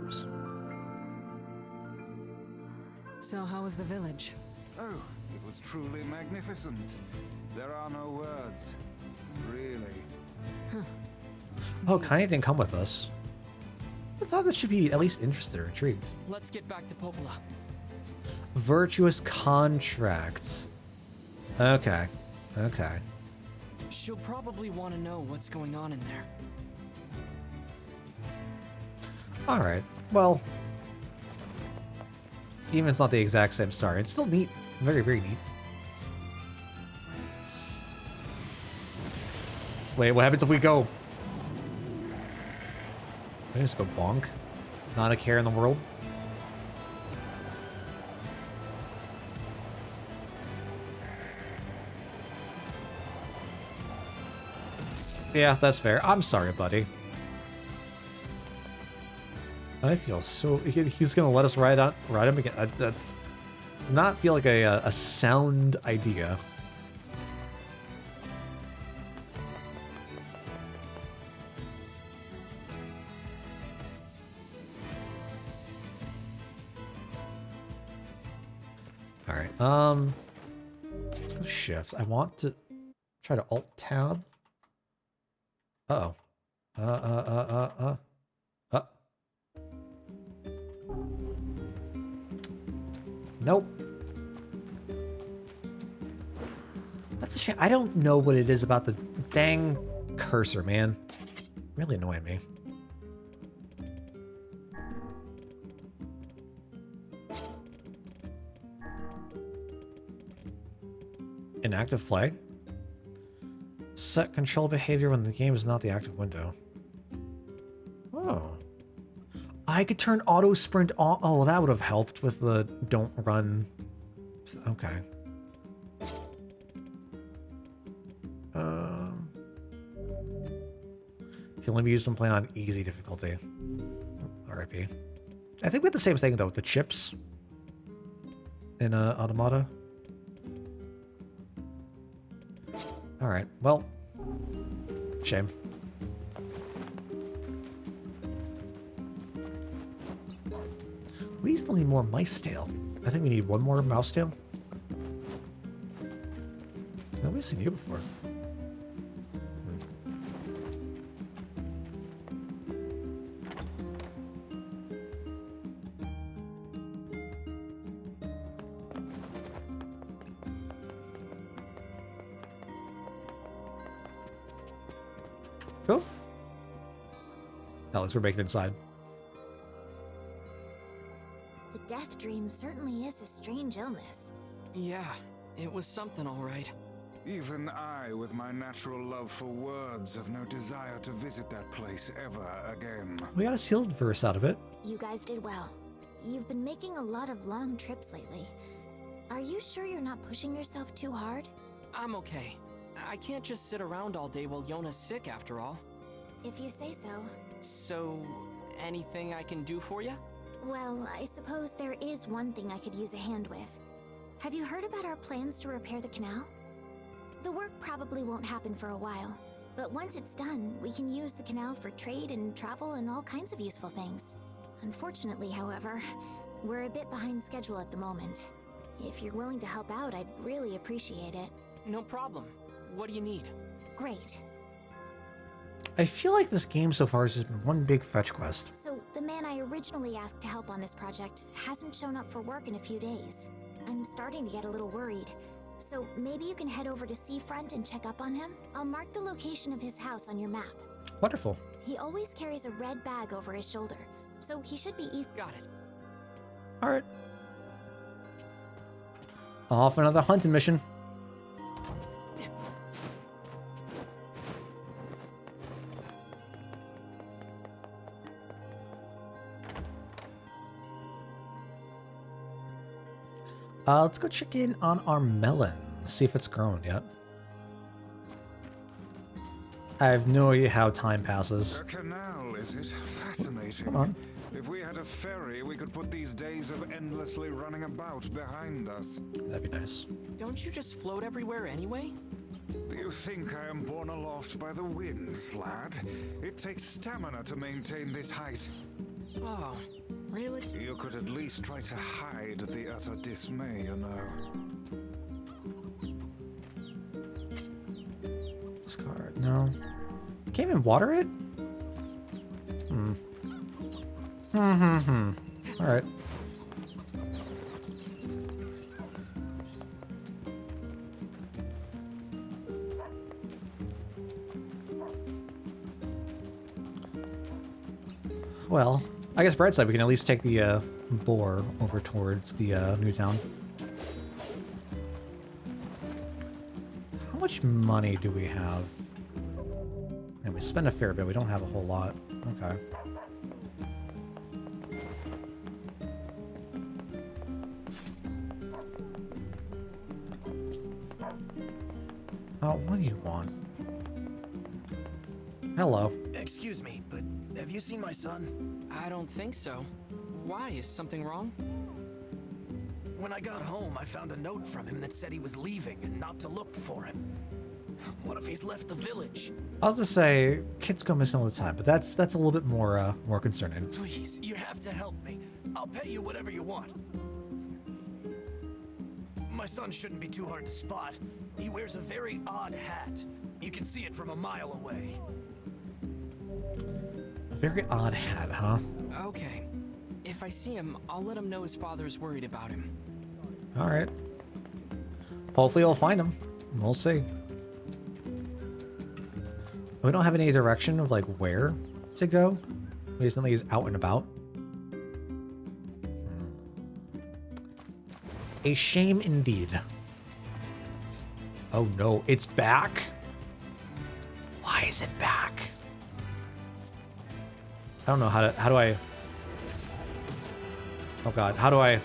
Oops. So how was the village? Oh, it was truly magnificent. There are no words. Really. Oh, Kanye didn't come with us. I thought that should be at least interested or intrigued. Let's get back to Popola. Virtuous contracts. Okay. Okay. She'll probably want to know what's going on in there. Alright. Well, even if it's not the exact same story, it's still neat. Very, very neat. Wait, what happens if we go? I just go bonk. Not a care in the world. Yeah, that's fair. I'm sorry, buddy. I feel so... He's gonna let us ride him again. That does not feel like a sound idea. Alright, let's go to shift. I want to try to alt-tab. Uh-oh. Nope. That's a shame. I don't know what it is about the dang cursor, man. Really annoying me. Inactive play? Set control behavior when the game is not the active window. Oh. I could turn auto sprint on. Oh, that would have helped with the don't run. Okay. Can only be used when playing on easy difficulty. RIP. I think we had the same thing though with the chips in Automata. Alright, well. Shame. We still need more mice tail. I think we need one more mouse tail. Nobody's seen you before. Cool. Alex, we're making it inside. The death dream certainly is a strange illness. Yeah, it was something all right. Even I, with my natural love for words, have no desire to visit that place ever again. We got a sealed verse out of it. You guys did well. You've been making a lot of long trips lately. Are you sure you're not pushing yourself too hard? I'm okay. I can't just sit around all day while Yona's sick after all. If you say so. So, anything I can do for you? Well, I suppose there is one thing I could use a hand with. Have you heard about our plans to repair the canal? The work probably won't happen for a while, but once it's done, we can use the canal for trade and travel and all kinds of useful things. Unfortunately, however, we're a bit behind schedule at the moment. If you're willing to help out, I'd really appreciate it. No problem. What do you need? Great. I feel like this game so far has just been one big fetch quest. So, the man I originally asked to help on this project hasn't shown up for work in a few days. I'm starting to get a little worried. So, maybe you can head over to Seafront and check up on him? I'll mark the location of his house on your map. Wonderful. He always carries a red bag over his shoulder, so he should be easy. Got it. Alright. Off another hunting mission. Let's go check in on our melon. See if it's grown yet. I have no idea how time passes. A canal, is it? Fascinating. Come on. If we had a ferry, we could put these days of endlessly running about behind us. That'd be nice. Don't you just float everywhere anyway? Do you think I am borne aloft by the winds, lad? It takes stamina to maintain this height. Oh, really? You could at least try to hide the utter dismay, you know. Discard, no. Can't even water it? Alright. Well, I guess bright side, we can at least take the boar over towards the new town. How much money do we have? And we spend a fair bit. We don't have a whole lot. Okay. Oh, what do you want? Hello. Excuse me, but have you seen my son? I don't think so. Why? Is something wrong? When I got home, I found a note from him that said he was leaving and not to look for him. What if he's left the village? I was to say, kids go missing all the time, but that's a little bit more more concerning. Please, you have to help me. I'll pay you whatever you want. My son shouldn't be too hard to spot. He wears a very odd hat. You can see it from a mile away. A very odd hat, huh? Okay. If I see him, I'll let him know his father's worried about him. All right. Hopefully we'll find him. We'll see. We don't have any direction of like where to go. We just know he's out and about. A shame indeed. Oh no, it's back? Why is it back? I don't know how do I... Oh god, how do I...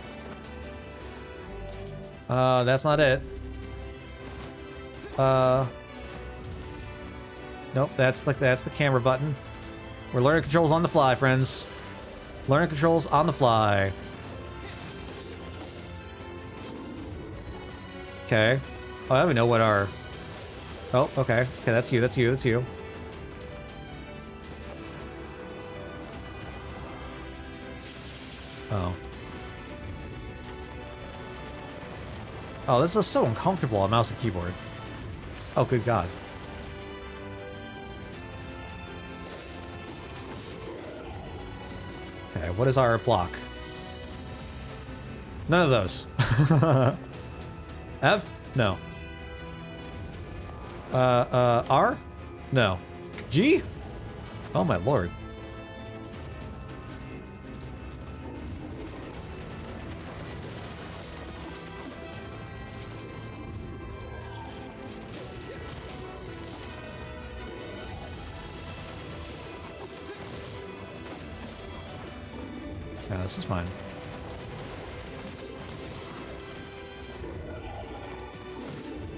that's not it. Nope, that's the camera button. We're learning controls on the fly, friends. Learning controls on the fly. Okay. Oh, I don't even know what our... Oh, okay. Okay, that's you, that's you, that's you. Oh. Oh, this is so uncomfortable on mouse and keyboard. Oh, good God. Okay, what is our block? None of those. F? No. R? No. G? Oh my lord. Yeah, this is fine.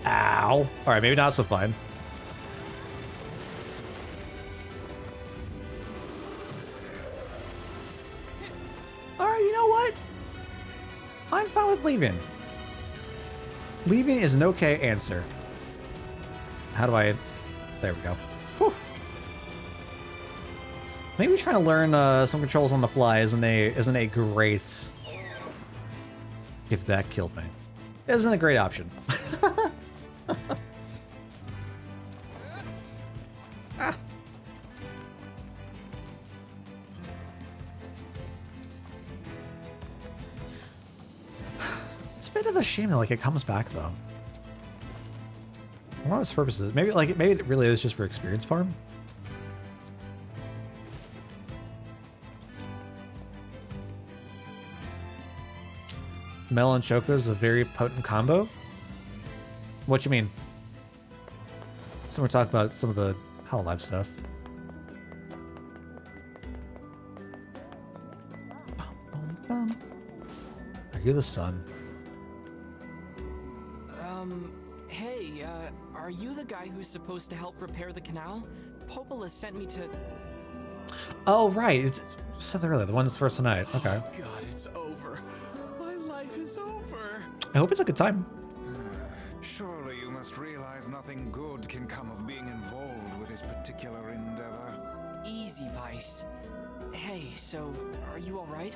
Ow. Alright, maybe not so fine. Alright, you know what? I'm fine with leaving. Leaving is an okay answer. How do I... There we go. Whew. Maybe trying to learn some controls on the fly isn't a great... If that killed me. Isn't a great option. Ah. It's a bit of a shame that like it comes back though. What its purpose is? Maybe it really is just for experience farm. Mel and Choco is a very potent combo. What you mean? So we're talking about some of the Hololive stuff. Bum, bum, bum. Are you the sun? Hey, are you the guy who's supposed to help repair the canal? Popola sent me to... Oh, right. It said that earlier. The one that's first tonight. Okay. Oh God, it's over. My life is over. I hope it's a good time. Surely you must realize nothing good can come of being involved with this particular endeavor. Easy, Vice. Hey, so, are you alright?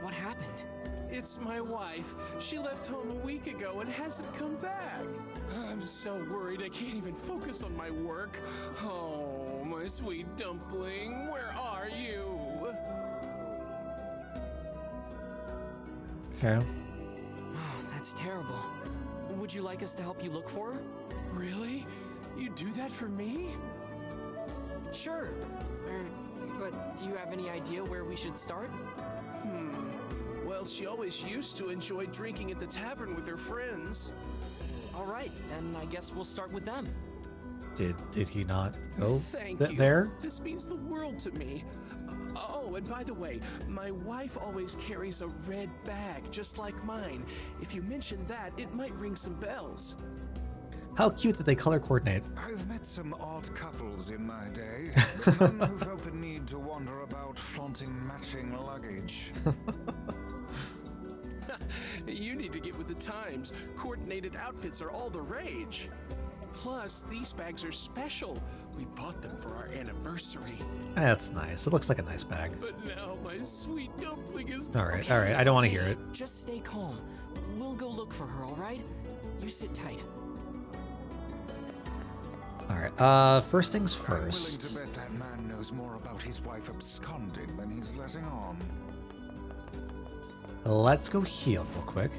What happened? It's my wife. She left home a week ago and hasn't come back. I'm so worried I can't even focus on my work. Oh, my sweet dumpling, where are you? Okay. Oh, that's terrible. Would you like us to help you look for her? Really? You do that for me? Sure. But do you have any idea where we should start? Well, she always used to enjoy drinking at the tavern with her friends. Alright, then I guess we'll start with them. Did he not go Thank you. there? This means the world to me. Oh, and by the way, my wife always carries a red bag, just like mine. If you mention that, it might ring some bells. How cute that they color coordinate. I've met some odd couples in my day, but none who felt the need to wander about flaunting matching luggage. You need to get with the times. Coordinated outfits are all the rage. Plus, these bags are special. We bought them for our anniversary. That's nice. It looks like a nice bag. But now my sweet dumpling is... Alright, alright. I don't want to hear it. Just stay calm. We'll go look for her, alright? You sit tight. Alright, first things I'm willing first. to bet that man knows more about his wife absconding than he's letting on. Let's go heal real quick.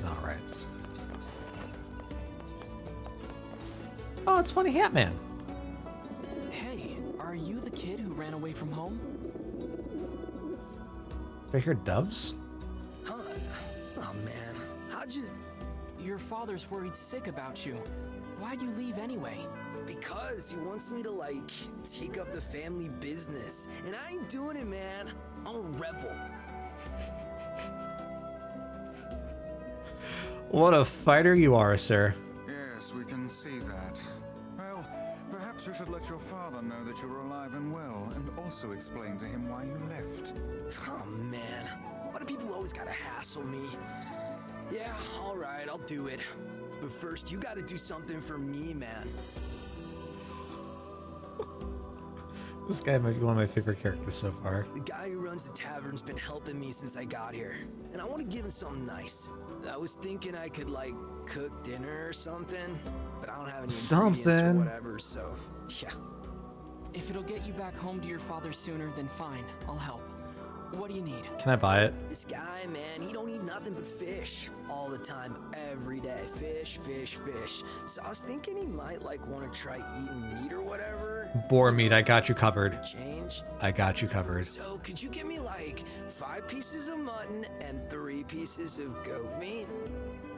Alright. Oh, it's Funny Hat Man. Hey, are you the kid who ran away from home? Do I hear doves? Huh? Oh man, how'd you... Your father's worried sick about you. Why'd you leave anyway? Because he wants me to, like, take up the family business. And I ain't doing it, man. I'm a rebel. What a fighter you are, sir. Yes, we can see that. Well, perhaps you should let your father know that you're alive and well, and also explain to him why you left. Oh man, why do people always gotta hassle me? Yeah, alright, I'll do it. But first, you gotta do something for me, man. This guy might be one of my favorite characters so far. The guy who runs the tavern's been helping me since I got here, and I want to give him something nice. I was thinking I could, like, cook dinner or something, but I don't have any ingredients or whatever, so yeah. If it'll get you back home to your father sooner, then fine. I'll help. What do you need? Can I buy it? This guy, man, he don't eat nothing but fish all the time, every day. Fish, fish, fish. So I was thinking he might, like, want to try eating meat or whatever. Boar meat, I got you covered. Change. I got you covered. So could you give me, like, 5 pieces of mutton and 3 pieces of goat meat?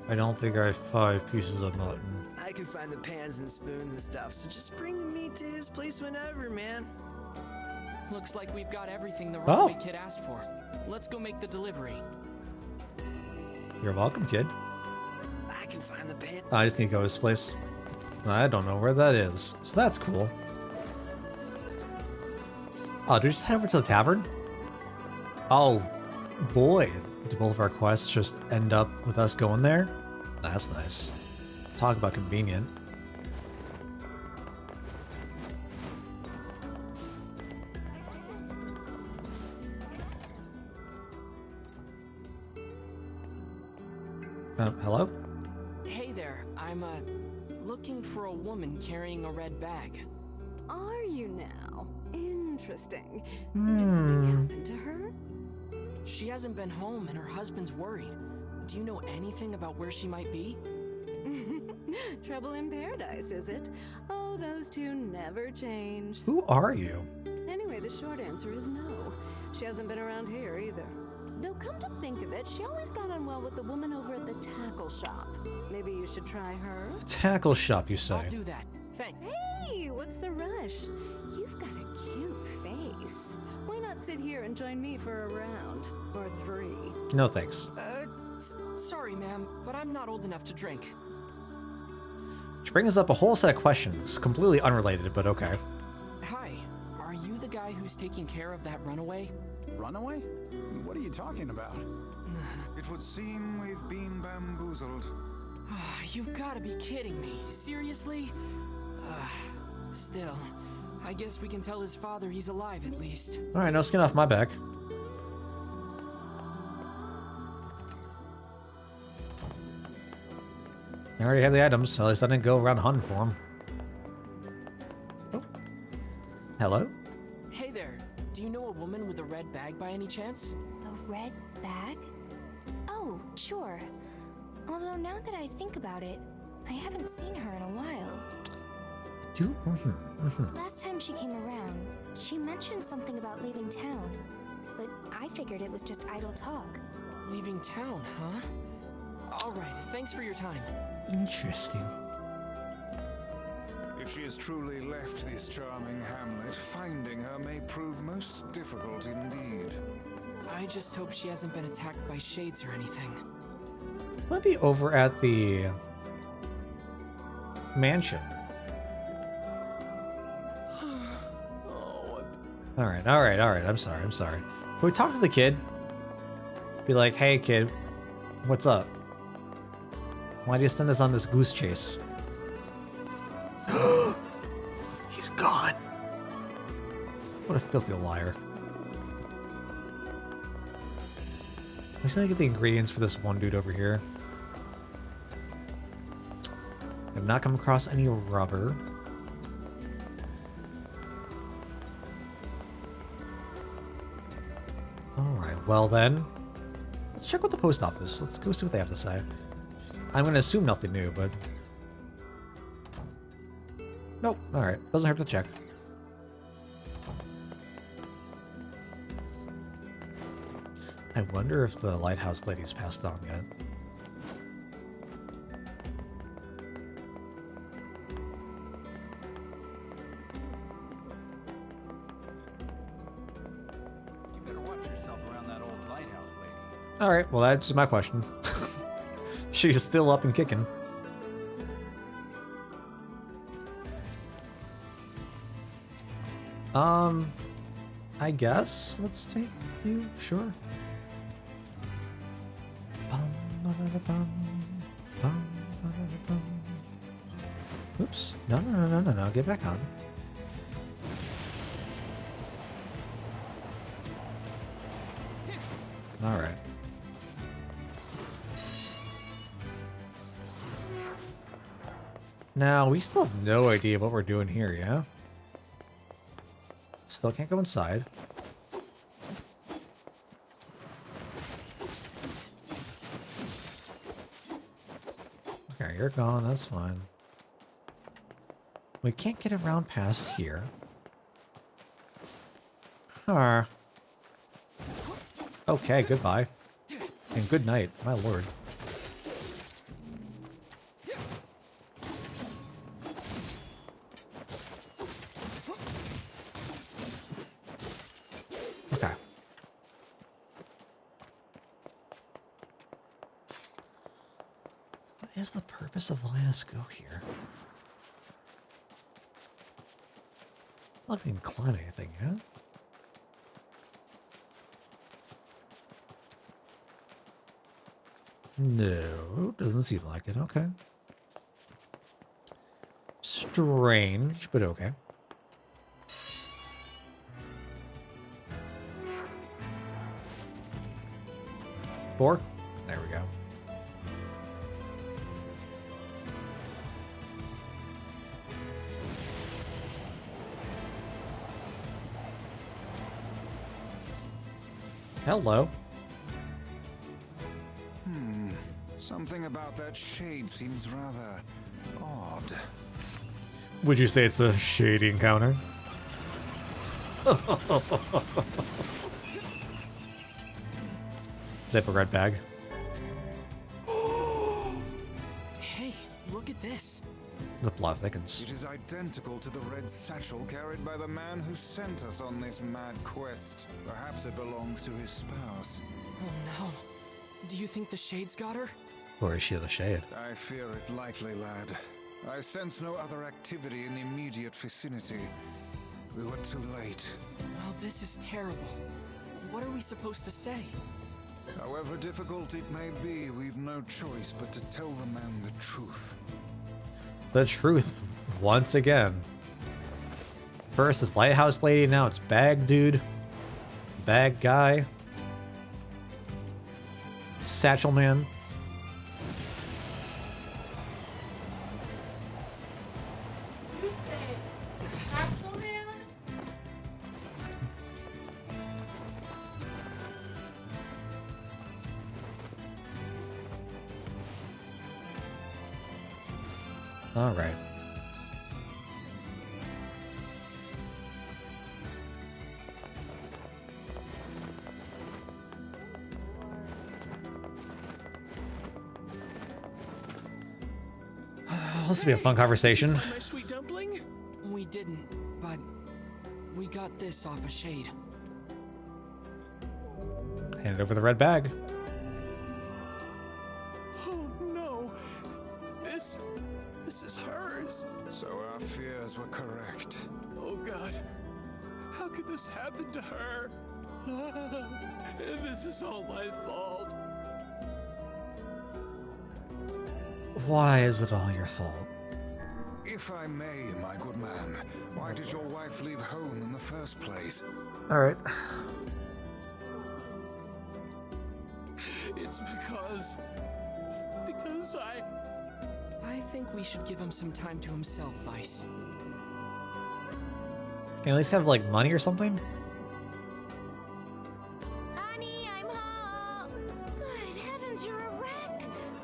I don't think I have 5 pieces of mutton. I can find the pans and spoons and stuff, so just bring the meat to his place whenever, man. Looks like we've got everything the runaway kid asked for. Let's go make the delivery. You're welcome, kid. I can find the pan. I just need to go to his place. I don't know where that is, so that's cool. Oh, did we just head over to the tavern? Oh, boy. Do both of our quests just end up with us going there? That's nice. Talk about convenient. Hello? Hey there. I'm, looking for a woman carrying a red bag. Are you now? Interesting. Did something happen to her? She hasn't been home and her husband's worried. Do you know anything about where she might be? Trouble in paradise, is it? Oh, those two never change. Who are you? Anyway, the short answer is no. She hasn't been around here either. Though come to think of it, she always got on well with the woman over at the tackle shop. Maybe you should try her. Tackle shop, you say? I'll do that. Thanks. Hey, what's the rush? You've got a cute face. Why not sit here and join me for a round? Or 3? No thanks. Sorry, ma'am, but I'm not old enough to drink. Which brings up a whole set of questions, completely unrelated, but okay. Hi, are you the guy who's taking care of that runaway? Runaway? What are you talking about? It would seem we've been bamboozled. You've got to be kidding me. Seriously? Still, I guess we can tell his father he's alive at least. Alright, no skin off my back. I already have the items, at least I didn't go around hunting for them. Oh. Hello? Hey there, do you know a woman with a red bag by any chance? A red bag? Oh, sure. Although now that I think about it, I haven't seen her in a while. Last time she came around, she mentioned something about leaving town. But I figured it was just idle talk. Leaving town, huh? Alright, thanks for your time. Interesting. If she has truly left this charming hamlet, finding her may prove most difficult indeed. I just hope she hasn't been attacked by shades or anything. Might be over at the mansion. Alright. I'm sorry. Can we talk to the kid? Be like, hey kid, what's up? Why do you send us on this goose chase? He's gone. What a filthy liar. I'm just gonna get the ingredients for this one dude over here. I've not come across any rubber. Alright, well then. Let's check with the post office. Let's go see what they have to say. I'm gonna assume nothing new, but... Nope, alright. Doesn't hurt to check. I wonder if the lighthouse lady's passed on yet. You better watch yourself around that old lighthouse lady. Alright, well that's my question. She's still up and kicking. I guess let's take you, sure. Oops. No, no, no, no, no, no. Get back on. All right. Now, we still have no idea what we're doing here, yeah? Still can't go inside. Okay, you're gone. That's fine. We can't get around past here. Huh. Okay, goodbye. And good night, my lord. Okay. What is the purpose of letting us go here? It's not like we can climb anything, yeah? No, doesn't seem like it. Okay. Strange, but okay. Four? There we go. Hello. Something about that shade seems rather odd. Would you say it's a shady encounter? Zip a red bag. Hey, look at this. The plot thickens. It is identical to the red satchel carried by the man who sent us on this mad quest. Perhaps it belongs to his spouse. Oh no. Do you think the Shade's got her? Or is she the shade? I fear it likely, lad. I sense no other activity in the immediate vicinity. We were too late. Well, this is terrible. What are we supposed to say? However difficult it may be, we've no choice but to tell the man the truth. The truth, once again. First it's Lighthouse Lady, now it's Bag Dude. Bag Guy. Satchel Man. All right. This will be a fun conversation. My sweet dumpling? We didn't, but we got this off a Shade. Hand it over the red bag. Oh no. This is hers. So our fears were correct. Oh God. How could this happen to her? This is all my fault. Why is it all your fault? If I may, my good man, why did your wife leave home in the first place? All right. It's because I think we should give him some time to himself, Vice. Can you at least have, like, money or something? Honey, I'm home. Good heavens, you're a wreck.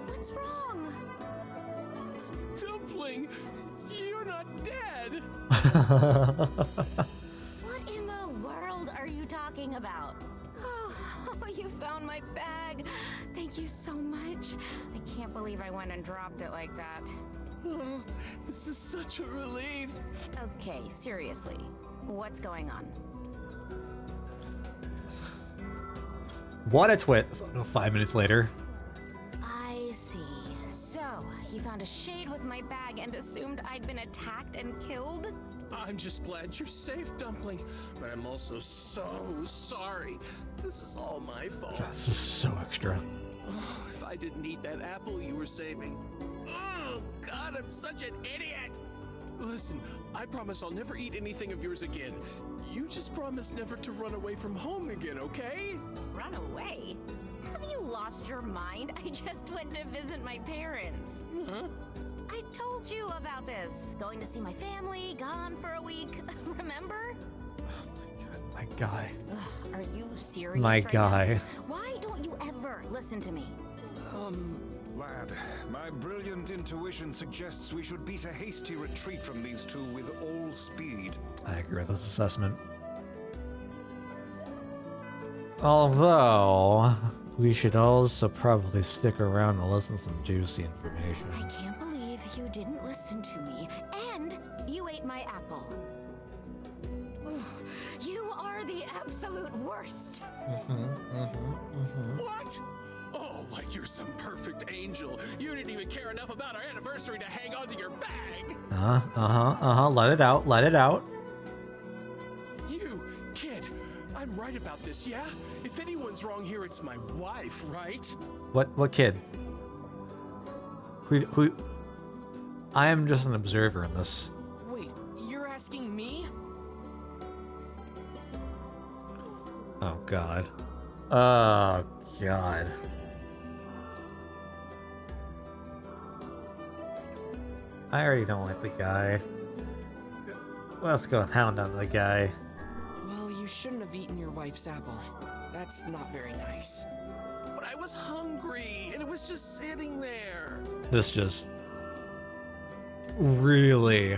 What's wrong? Dumpling, you're not dead. What in the world are you talking about? Oh, you found my bag. Thank you so much. I can't believe I went and dropped it like that. Oh, this is such a relief. Okay, seriously. What's going on? What a twit. No, 5 minutes later. I see. So, you found a Shade with my bag and assumed I'd been attacked and killed? I'm just glad you're safe, Dumpling, but I'm also so sorry. This is all my fault. God, this is so extra. Oh, if I didn't eat that apple you were saving. Ugh. Oh God, I'm such an idiot! Listen, I promise I'll never eat anything of yours again. You just promise never to run away from home again, okay? Run away? Have you lost your mind? I just went to visit my parents. Huh? I told you about this. Going to see my family, gone for a week. Remember? My guy. Ugh, are you serious? My right guy. now? Why don't you ever listen to me? Lad, my brilliant intuition suggests we should beat a hasty retreat from these two with all speed. I agree with this assessment. Although, we should also probably stick around and listen to some juicy information. I can't believe you didn't listen to me, and you ate my apple. Ugh, you are the absolute worst. What? Oh, like you're some perfect angel. You didn't even care enough about our anniversary to hang on to your bag. Let it out, let it out. You, kid, I'm right about this, yeah? If anyone's wrong here, it's my wife, right? What kid? Who? I am just an observer in this. Wait, you're asking me? Oh god. Oh god. I already don't like the guy. Let's go hound on the guy. Well, you shouldn't have eaten your wife's apple. That's not very nice. But I was hungry, and it was just sitting there. This just really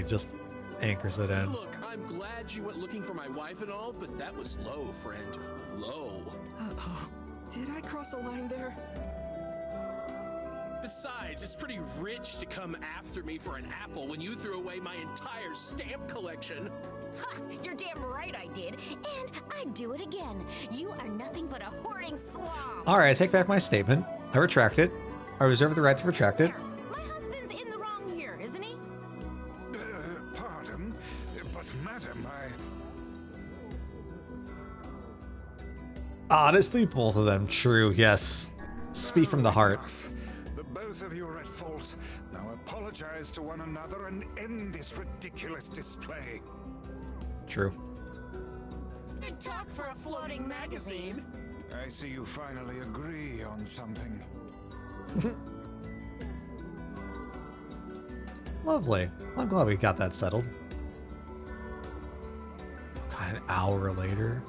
just anchors it in. Look, I'm glad you went looking for my wife and all, but that was low, friend. Low. Uh-oh. Did I cross a line there? Besides, it's pretty rich to come after me for an apple when you threw away my entire stamp collection. Ha! You're damn right I did, and I'd do it again. You are nothing but a hoarding slob. Alright, I take back my statement. I retract it. I reserve the right to retract it. There. My husband's in the wrong here, isn't he? Pardon, but madam, Honestly, both of them true, yes. Speak from the heart. The both of you are at fault. Now apologize to one another and end this ridiculous display. True. Big talk for a floating magazine. I see you finally agree on something. Lovely. I'm glad we got that settled. God, an hour later.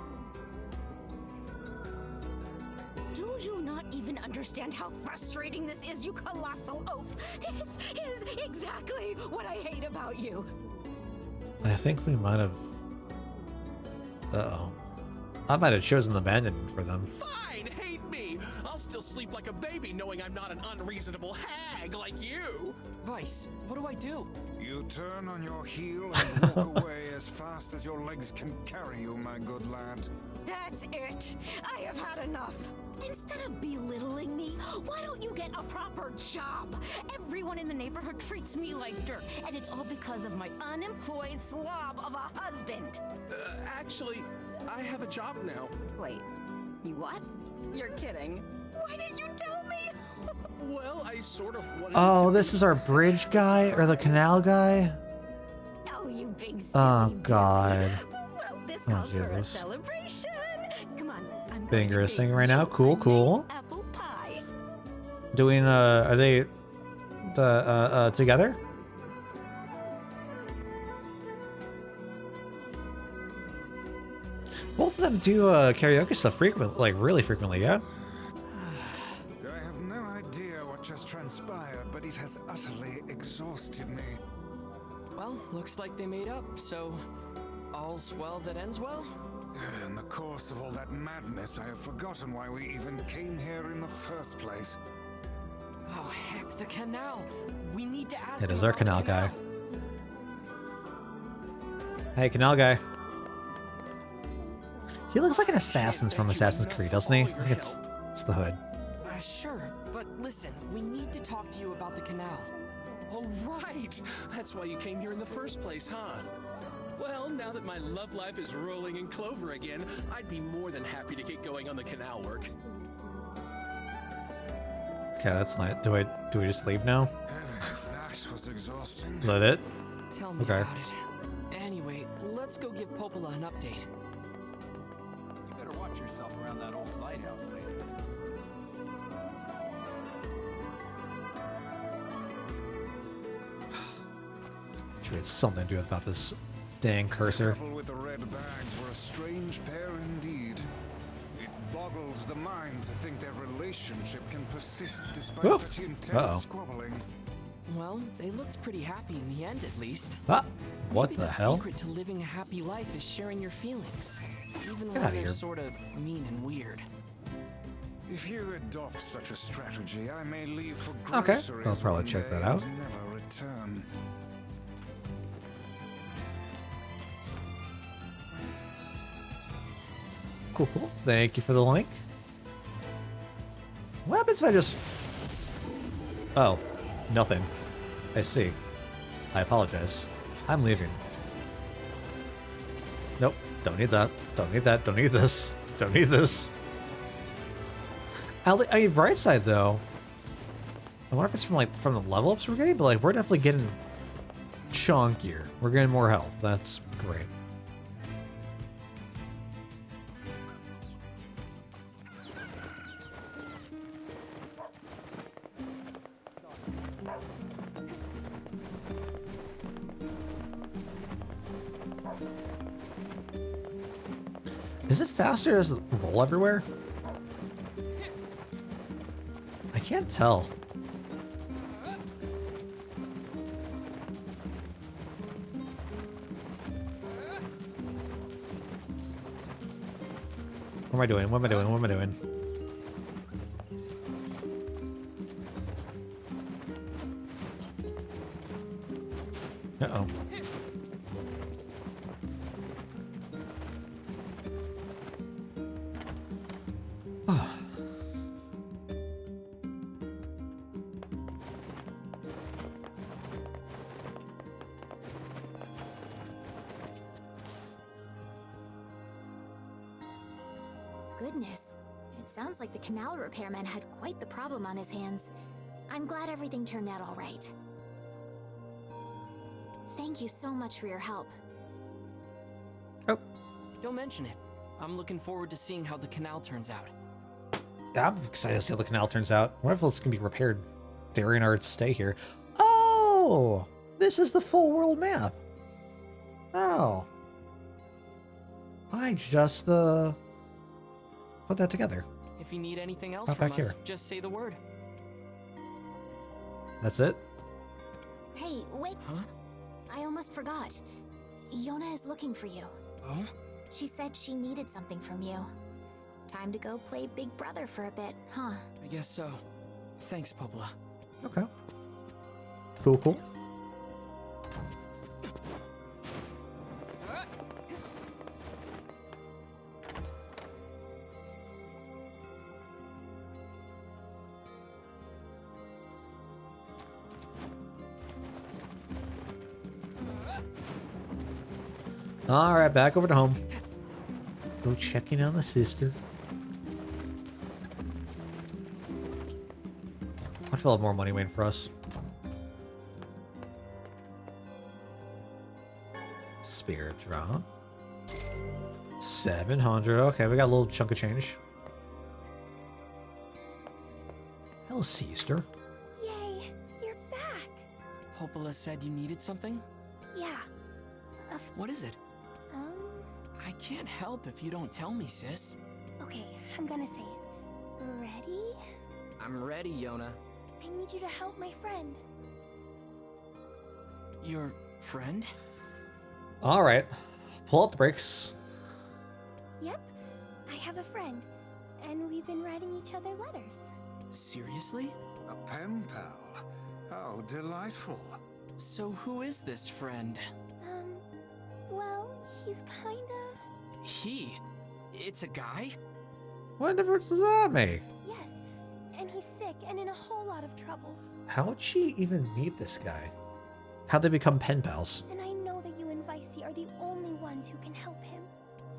Do you not even understand how frustrating this is, you colossal oaf? This is exactly what I hate about you. I think we might have... Uh-oh. I might have chosen abandonment for them. Fine, hate me. I'll still sleep like a baby knowing I'm not an unreasonable hag like you. Vice, what do I do? You turn on your heel and walk away as fast as your legs can carry you, my good lad. That's it. I have had enough. Instead of belittling me, why don't you get a proper job? Everyone in the neighborhood treats me like dirt, and it's all because of my unemployed slob of a husband. Actually, I have a job now. Wait, you what? You're kidding. Why didn't you tell me? Well, I sort of wanted Oh, to this is our bridge guy? Or the canal guy? Oh, you big silly Oh, baby. God. Well, this Oh, calls for a Jesus. celebration. Come on, I'm Finger going to singing bake right now. you Cool, a cool. nice apple pie. Doing, are they, together? Both of them do, karaoke stuff frequently, like, really frequently, yeah? I have no idea what just transpired, but it has utterly exhausted me. Well, looks like they made up, so all's well that ends well. In the course of all that madness, I have forgotten why we even came here in the first place. Oh, heck, the canal. We need to ask It him is our about the canal guy. Hey, canal guy. He looks like an assassin from Assassin's Creed, doesn't he? I think it's the hood. Sure, but listen, we need to talk to you about the canal. Oh, right. That's why you came here in the first place, huh? Well, now that my love life is rolling in clover again, I'd be more than happy to get going on the canal work. Okay, that's not. Do we just leave now? That was exhausting. Let it? Tell me Okay. about it. Anyway, let's go give Popola an update. You better watch yourself around that old lighthouse lady. Should we have something to do about this dang cursor? The couple with the red bags were a strange pair indeed. It boggles the mind to think their relationship can persist despite Whoa. such intense Uh-oh. squabbling. Well, they looked pretty happy in the end, at least. Ah! What Maybe the hell? secret to living a happy life is sharing your feelings, even Get when outta they're here. sort of mean and weird. If you adopt such a strategy, I may leave for Okay, groceries I'll probably one check day that out. and never return. Cool, cool. Thank you for the link. What happens if I just... Oh, nothing. I see. I apologize. I'm leaving. Nope. Don't need that. Don't need that. Don't need this. Don't need this. I mean, bright side though. I wonder if it's from the level ups we're getting, but like we're definitely getting chunkier. We're getting more health. That's great. Is it faster? Does it roll everywhere? I can't tell. What am I doing? What am I doing? What am I doing? Uh-oh. Goodness, it sounds like the canal repairman had quite the problem on his hands. I'm glad everything turned out all right. Thank you so much for your help. Oh. Don't mention it. I'm looking forward to seeing how the canal turns out. Yeah, I'm excited to see how the canal turns out. What if it's gonna be repaired during our stay here? Oh! This is the full world map. Oh. I just put that together. If you need anything else Right from back us, here. just say the word. That's it? Hey, wait. Huh? I almost forgot. Yona is looking for you. Oh? She said she needed something from you. Time to go play Big Brother for a bit, huh? I guess so. Thanks, Popola. Okay. Cool, cool. Alright, back over to home. Go checking on the sister. I feel have more money waiting for us. Spirit drop. 700. Okay, we got a little chunk of change. Hello, sister. Yay, you're back. Popola said you needed something? Yeah. What is it? Um, I can't help if you don't tell me, sis. okay, I'm gonna say it. Ready? I'm ready, Yona. I need you to help my friend. Your friend? Alright. Pull out the brakes. Yep, I have a friend, and we've been writing each other letters. Seriously? A pen pal. How delightful. So who is this friend? Well, he's kinda... He? It's a guy? What difference does that make? Yes, and he's sick and in a whole lot of trouble. How'd she even meet this guy? How'd they become pen pals? And I know that you and Vicey are the only ones who can help him.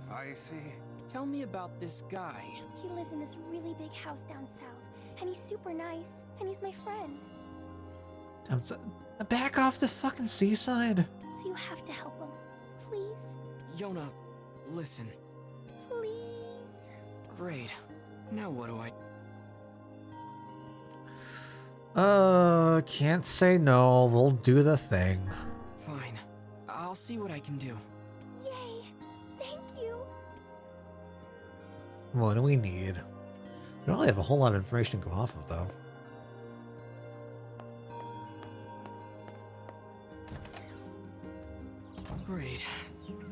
Vicey? Tell me about this guy. He lives in this really big house down south, and he's super nice. and he's my friend. Back off the fucking seaside. So you have to help him. Please? Yona, listen. Please? Great. Now what do I... Can't say no. We'll do the thing. Fine. I'll see what I can do. Yay! Thank you! What do we need? We don't really have a whole lot of information to go off of, though. Great.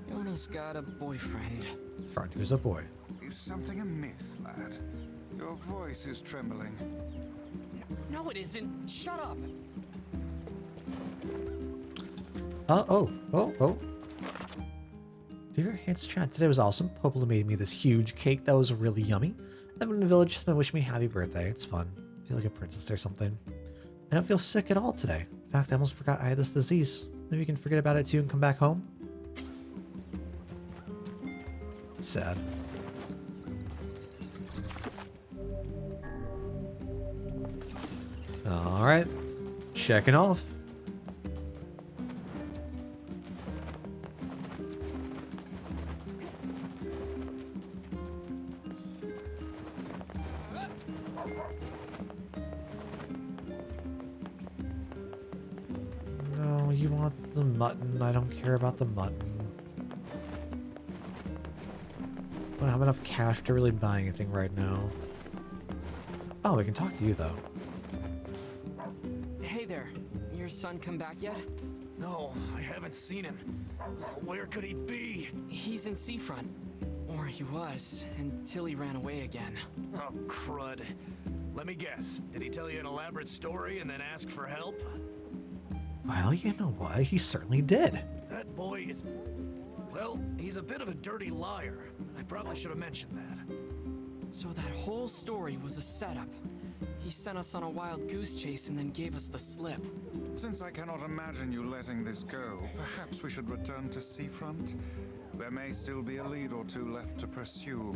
Yona's got a boyfriend. Friend who's a boy. Is something amiss, lad? Your voice is trembling. No, it isn't. Shut up. Oh. Dear Hans chat, today was awesome. Popola made me this huge cake that was really yummy. Everyone in the village has been wishing me happy birthday. It's fun. I feel like a princess or something. I don't feel sick at all today. In fact, I almost forgot I had this disease. Maybe you can forget about it too and come back home? It's sad. Alright. Checking off. No, you want the mutton. I don't care about the mutton. I don't have enough cash to really buy anything right now. Oh, we can talk to you though. Hey there. Your son come back yet? No, I haven't seen him. Where could he be? He's in Seafront. Or he was, until he ran away again. Oh, crud. Let me guess. Did he tell you an elaborate story and then ask for help? Well, you know what? He certainly did. That boy is... Well, he's a bit of a dirty liar. I probably should have mentioned that. So that whole story was a setup. He sent us on a wild goose chase and then gave us the slip. Since I cannot imagine you letting this go, perhaps we should return to Seafront. There may still be a lead or two left to pursue.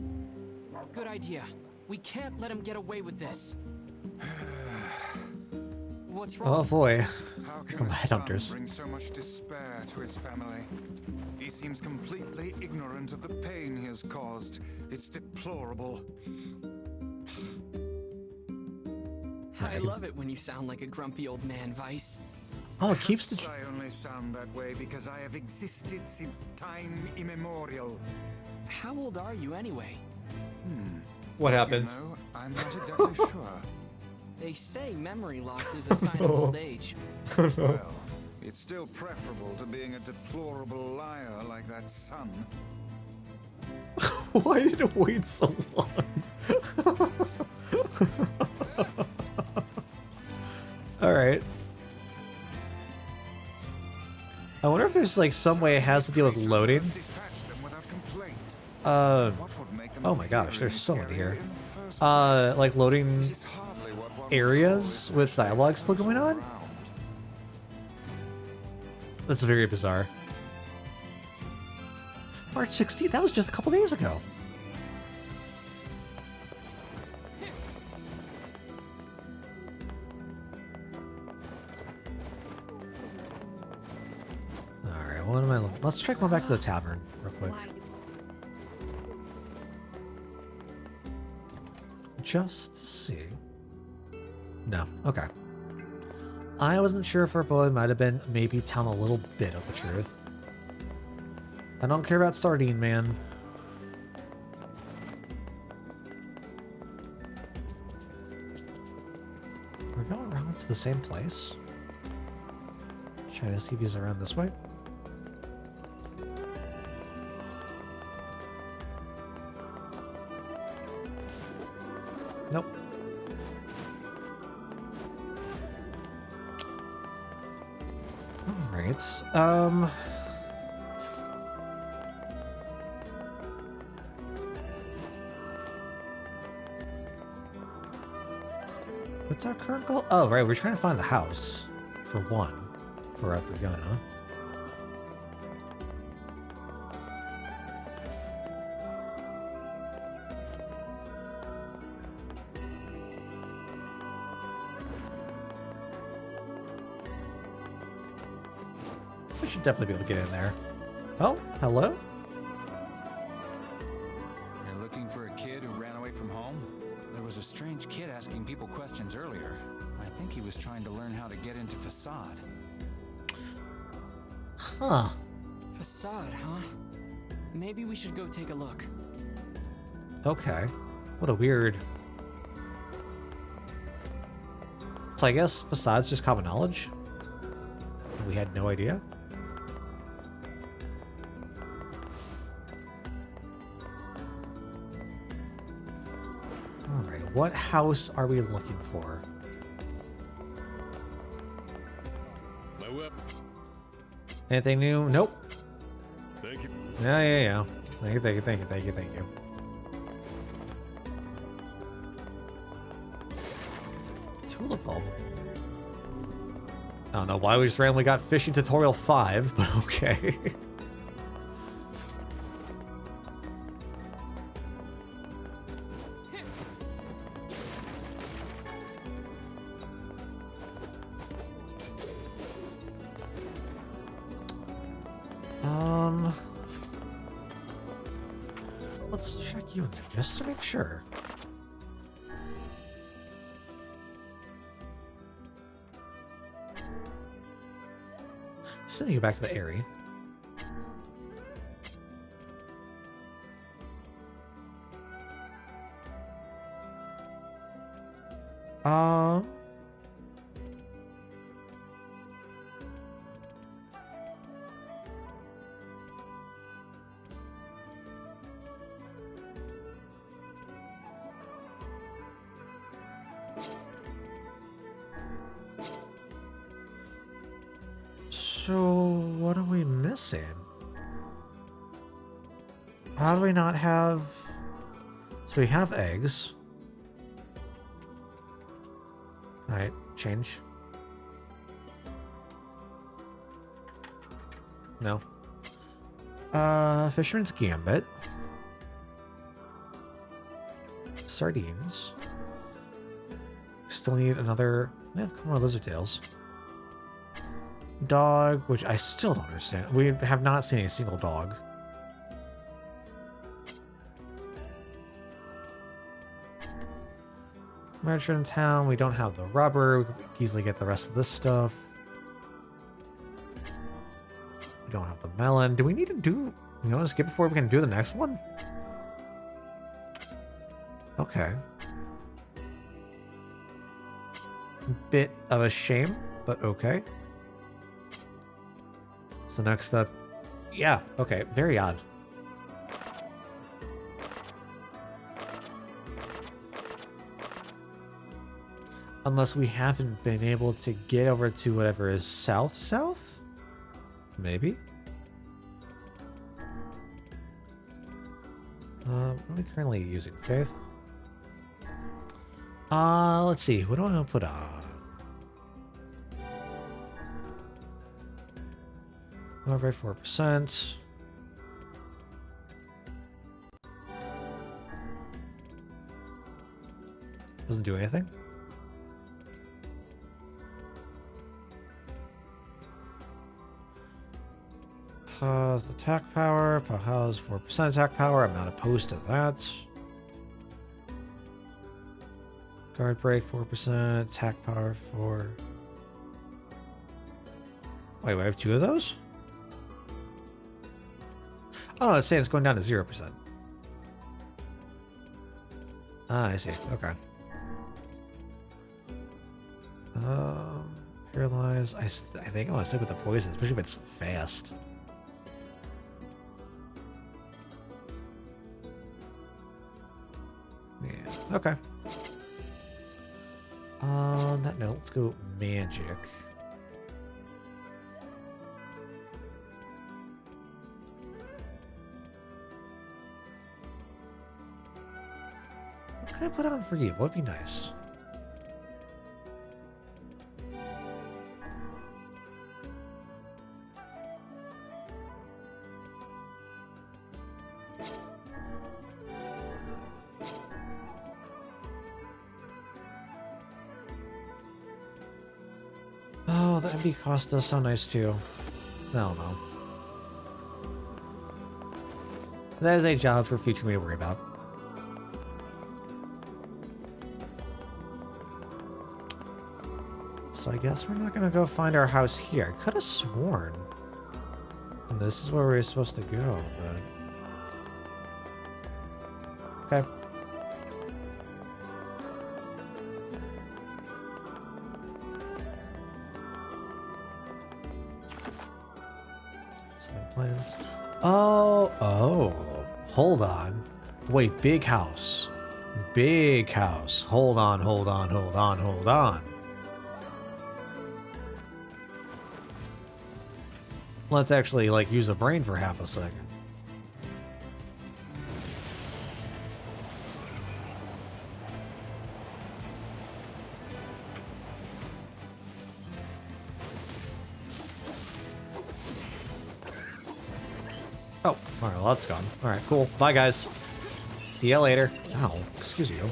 Good idea. We can't let him get away with this. What's wrong? Oh boy. How Here can come a the son headhunters. bring so much despair to his family? He seems completely ignorant of the pain he has caused. It's deplorable. I love it when you sound like a grumpy old man, Vice. Oh, it keeps the... Perhaps I only sound that way because I have existed since time immemorial. How old are you anyway? What happens? You know, I'm not exactly sure. They say memory loss is a sign of old age. Well, it's still preferable to being a deplorable liar like that son. Why did it wait so long? Alright. I wonder if there's like some way it has to deal with loading. Oh my gosh, there's so many here. Like loading areas with dialogue still going on? That's very bizarre. March 16th, that was just a couple days ago. Alright, what am I looking? Let's try going back to the tavern real quick. Just to see. No, okay. I wasn't sure if our boy might have been maybe telling a little bit of the truth. I don't care about Sardine Man. We're going around to the same place. Trying to see if he's around this way. Nope. Alright, what's our current goal? Oh, right, we're trying to find the house, for one, for Fiona. should definitely be able to get in there. Oh, hello? You're looking for a kid who ran away from home? There was a strange kid asking people questions earlier. I think he was trying to learn how to get into Facade. Huh. Facade, huh? Maybe we should go take a look. Okay. What a weird... So I guess Facade's just common knowledge? We had no idea? Alright, what house are we looking for? My weapon. Anything new? Nope. Thank you. Yeah. Thank you. Tulip bulb. I don't know why we just randomly got fishing tutorial 5, but okay. Let's check you again, just to make sure. Sending you back to the area. So, what are we missing? How do we not have... So we have eggs. Alright, change. No. Fisherman's Gambit. Sardines. Still need another... We have a couple more lizard tails. Dog, which I still don't understand. We have not seen a single dog. Merchant in town, we don't have the rubber. We could easily get the rest of this stuff. We don't have the melon. Do we need to do... You want to skip before we can do the next one? Okay. Bit of a shame, but okay. So next up... Yeah, okay. Very odd. Unless we haven't been able to get over to whatever is south? Maybe? What are we currently using? Faith? Let's see. What do I want to put on? Over 4%. Doesn't do anything. Pause attack power. Pause 4% attack power. I'm not opposed to that. Guard break 4%. Attack power 4. Wait, we have 2 of those? Oh, it's saying it's going down to 0%. Ah, I see. Okay. Paralyze. I think I want to stick with the poison, especially if it's fast. Yeah. Okay. On that note, let's go magic. What can I put on for you? What would be nice? Oh, the empty cost does sound nice too. I don't know. That is a job for future me to worry about. So I guess we're not gonna go find our house here. I could have sworn this is where we were supposed to go, but... Okay. Some plans. Oh, hold on. Wait, big house. Big house. Hold on. Let's actually, like, use a brain for half a second. Oh, alright, well, that's gone. Alright, cool. Bye, guys. See ya later. Ow, excuse you.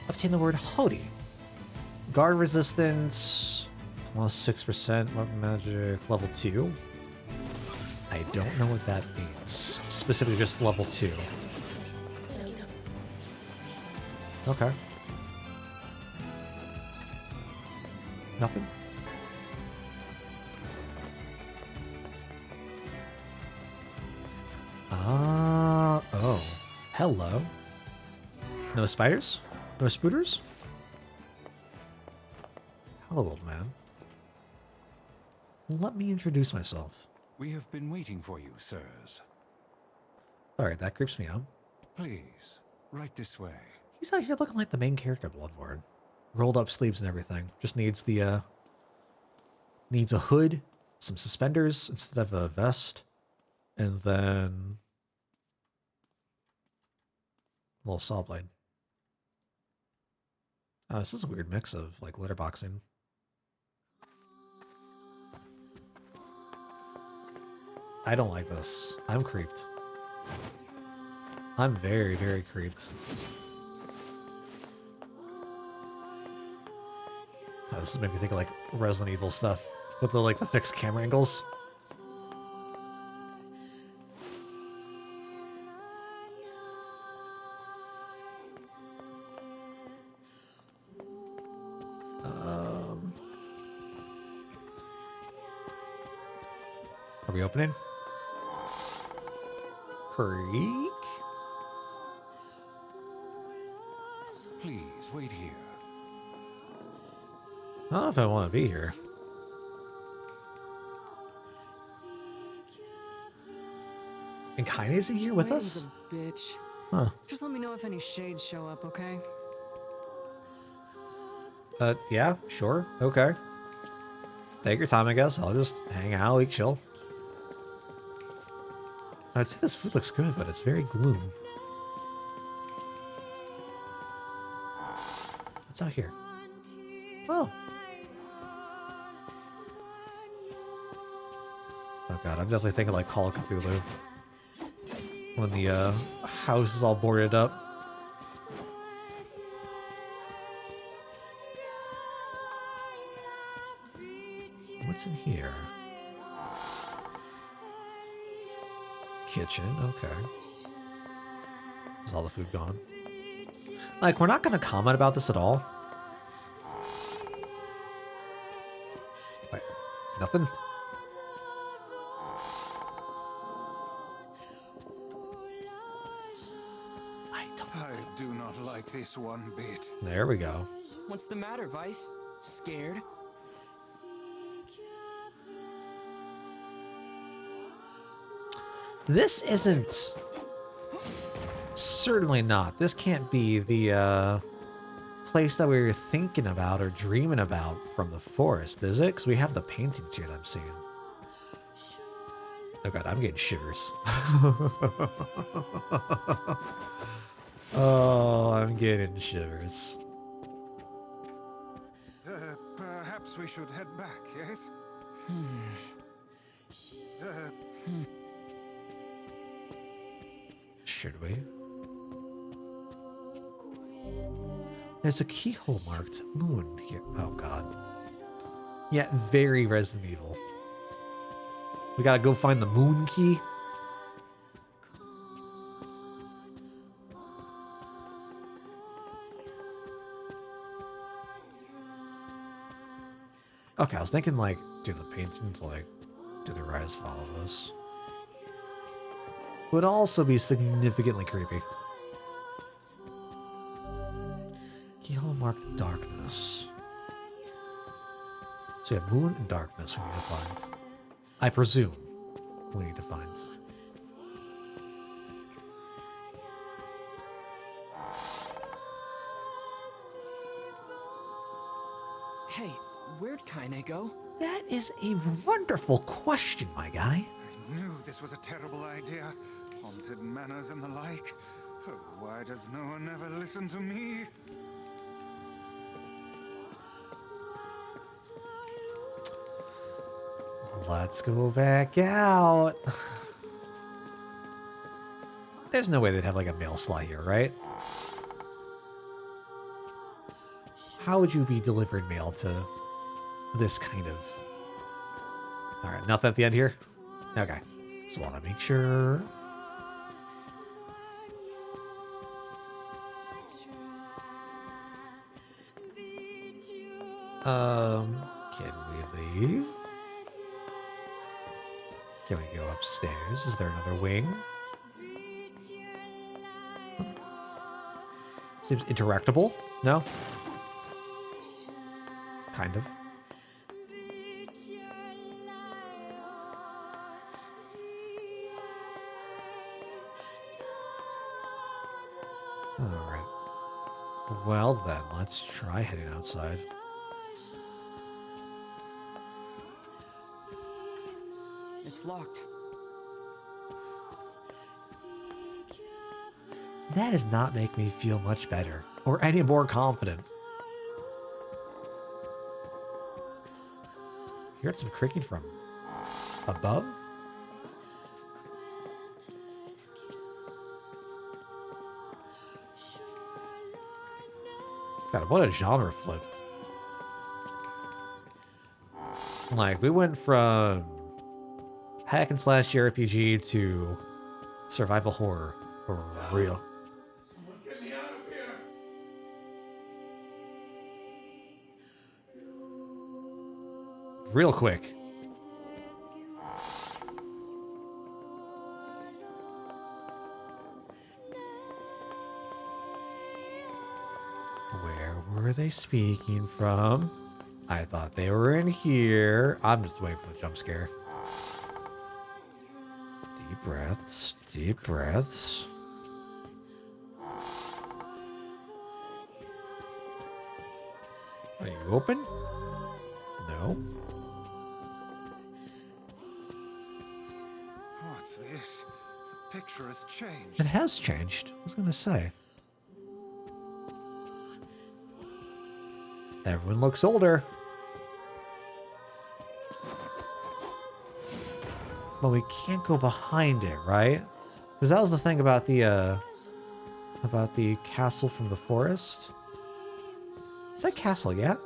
Obtain the word Hody. Guard resistance plus 6%, weapon magic level 2. I don't know what that means. Specifically just level 2. Okay. Nothing? Oh. Hello. No spiders? No spooters? Hello, old man. Let me introduce myself. We have been waiting for you, sirs. Alright, that creeps me out. Please, right this way. He's out here looking like the main character, Bloodborne. Rolled up sleeves and everything. Just needs the, needs a hood, some suspenders instead of a vest, and then a little saw blade. This is a weird mix of, like, letterboxing. I don't like this. I'm creeped. I'm very, very creeped. This is making me think of, like, Resident Evil stuff with the, like, the fixed camera angles. Are we opening? Creek? Please, wait here. I don't know if I want to be here. And Kaine is here with us? A bitch. Huh. Just let me know if any shades show up, okay? Yeah, sure. Okay. Take your time, I guess. I'll just hang out, eat, chill. I'd say this food looks good, but it's very gloom. What's out here? Oh. Oh god, I'm definitely thinking like Call of Cthulhu. When the house is all boarded up. What's in here? Kitchen, okay. Is all the food gone? Like, we're not gonna comment about this at all. Wait, nothing? I do not like this one bit. There we go. What's the matter, Vice? Scared? This isn't... Certainly not. This can't be the place that we were thinking about or dreaming about from the forest, is it? Because we have the paintings here that I'm seeing. Oh god, I'm getting shivers. Oh, I'm getting shivers. Perhaps we should head back, yes? should we? There's a keyhole marked moon here. Oh god. Yeah, very Resident Evil. We gotta go find the moon key. Okay, I was thinking like do the paintings, like do the rise follow us. Would also be significantly creepy. Keyhole marked darkness. So we have moon and darkness we need to find. I presume we need to find. Hey, where'd Kaine go? That is a wonderful question, my guy. I knew this was a terrible idea. Haunted manors and the like. Oh, why does no one ever listen to me? Let's go back out. There's no way they'd have like a mail slot here, right? How would you be delivering mail to this kind of... Alright, nothing at the end here? Okay. Just want to make sure. Can we leave? Can we go upstairs? Is there another wing? Seems interactable. No? Kind of. Alright. Well then, let's try heading outside. It's locked. That does not make me feel much better, or any more confident. You heard some creaking from above? God, what a genre flip. Like, we went from hack and slash JRPG to survival horror for real. Someone get me out of here! Real quick. Where were they speaking from? I thought they were in here. I'm just waiting for the jump scare. Deep breaths, deep breaths. Are you open? No. What's this? The picture has changed. It has changed. I was gonna say. Everyone looks older. But we can't go behind it, right? Because that was the thing about the castle from the forest. Is that castle yet?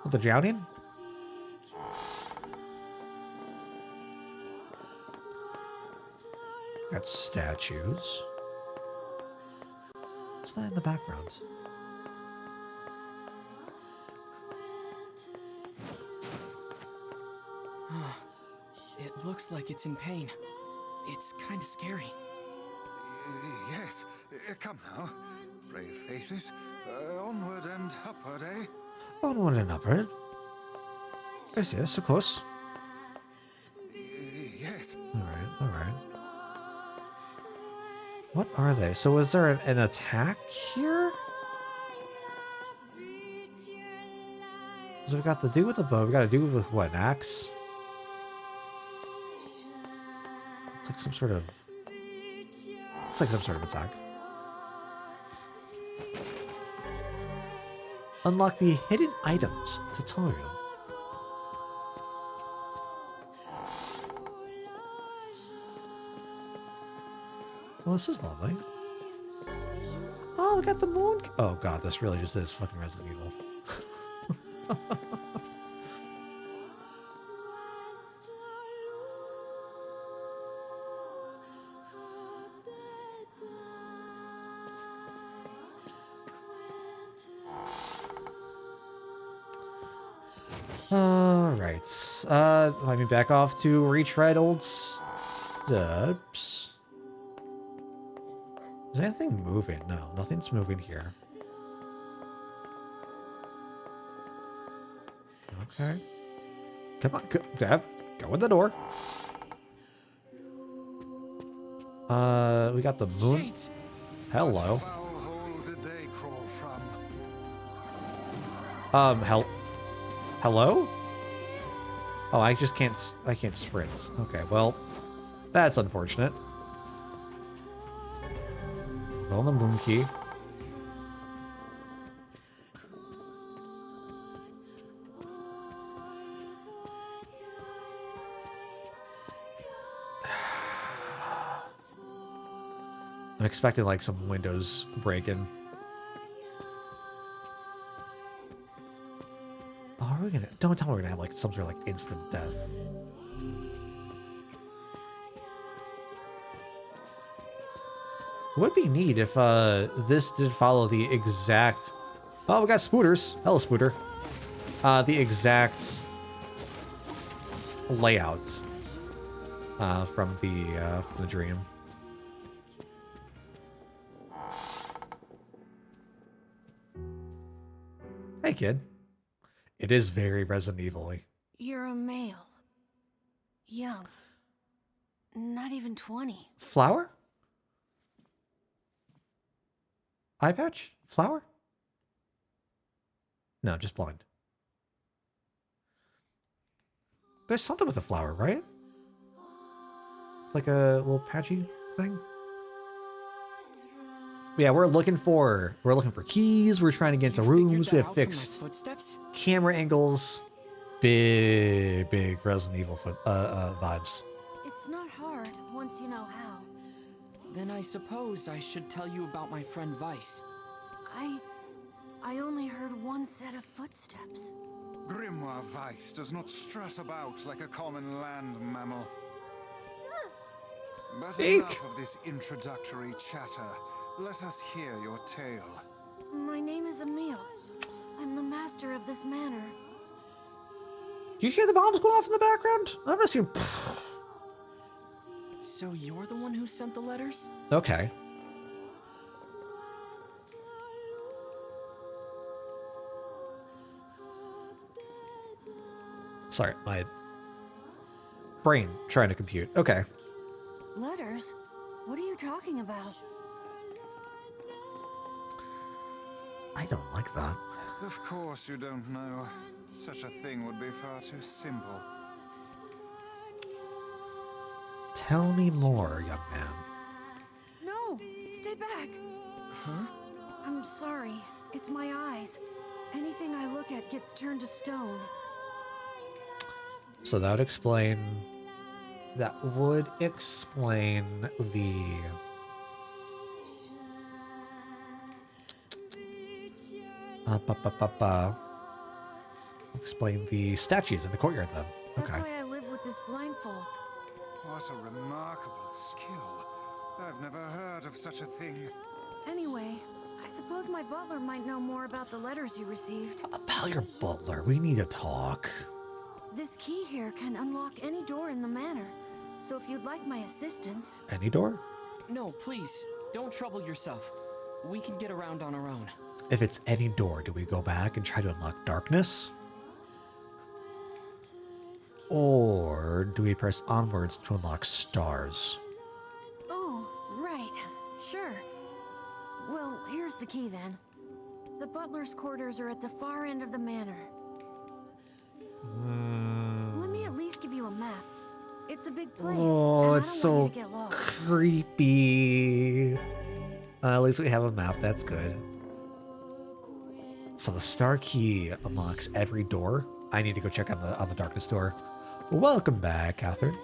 With the drowning? Got statues. What's that in the background? It looks like it's in pain. It's kind of scary. Yes, come now. Brave faces. Onward and upward, eh? Onward and upward. Yes, of course. Yes. Alright, alright. What are they? So is there an attack here? So we got the dude with the bow. We got a dude with what, an axe? It's like some sort of... It's like some sort of attack. Unlock the hidden items tutorial. Well, this is lovely. Oh, we got the moon. Oh god, this really just is fucking Resident Evil. Alright. Let me back off to retread old steps. Is anything moving? No, nothing's moving here. Okay. Come on, go in the door. We got the moon. Shades. Hello. Foul hole did they crawl from? Hello? Oh, I can't sprint. Okay, well, that's unfortunate. Well, the moon key. I'm expecting like some windows breaking. Oh, are we gonna? Don't tell me we're gonna have like some sort of like instant death. Would be neat if this did follow the exact. Oh, we got spooters. Hello, spooter. The exact layout from the dream. Hey, kid. It is very Resident Evil-y. You're a male. Young. Not even 20. Flower? Eye patch? Flower? No, just blind. There's something with a flower, right? It's like a little patchy thing. Yeah, we're looking for keys. We're trying to get into rooms. We have fixed camera angles. Big Resident Evil vibes. It's not hard once you know how. Then I suppose I should tell you about my friend Vice. I only heard one set of footsteps. Grimoire Weiss does not strut about like a common land mammal. But enough of this introductory chatter. Let us hear your tale. My name is EMIL. I'm the master of this manor. Do you hear the bombs going off in the background? I'm just hearing. So you're the one who sent the letters? Okay. Sorry, my brain trying to compute. Okay. Letters? What are you talking about? I don't like that. Of course you don't know. Such a thing would be far too simple. Tell me more, young man. No! Stay back! Huh? I'm sorry. It's my eyes. Anything I look at gets turned to stone. So that would explain... That would explain the... Explain the statues in the courtyard then. Okay. That's why I live with this blindfold. What a remarkable skill. I've never heard of such a thing. Anyway, I suppose my butler might know more about the letters you received. About your butler, we need to talk. This key here can unlock any door in the manor. So if you'd like my assistance... Any door? No, please. Don't trouble yourself. We can get around on our own. If it's any door, do we go back and try to unlock darkness? Or do we press onwards to unlock stars? Oh, right. Sure. Well, here's the key then. The butler's quarters are at the far end of the manor. Let me at least give you a map. It's a big place. Oh, and it's I don't want so you to get lost. creepy. At least we have a map. That's good. So the star key unlocks every door. I need to go check on the darkness door. Welcome back, Catherine.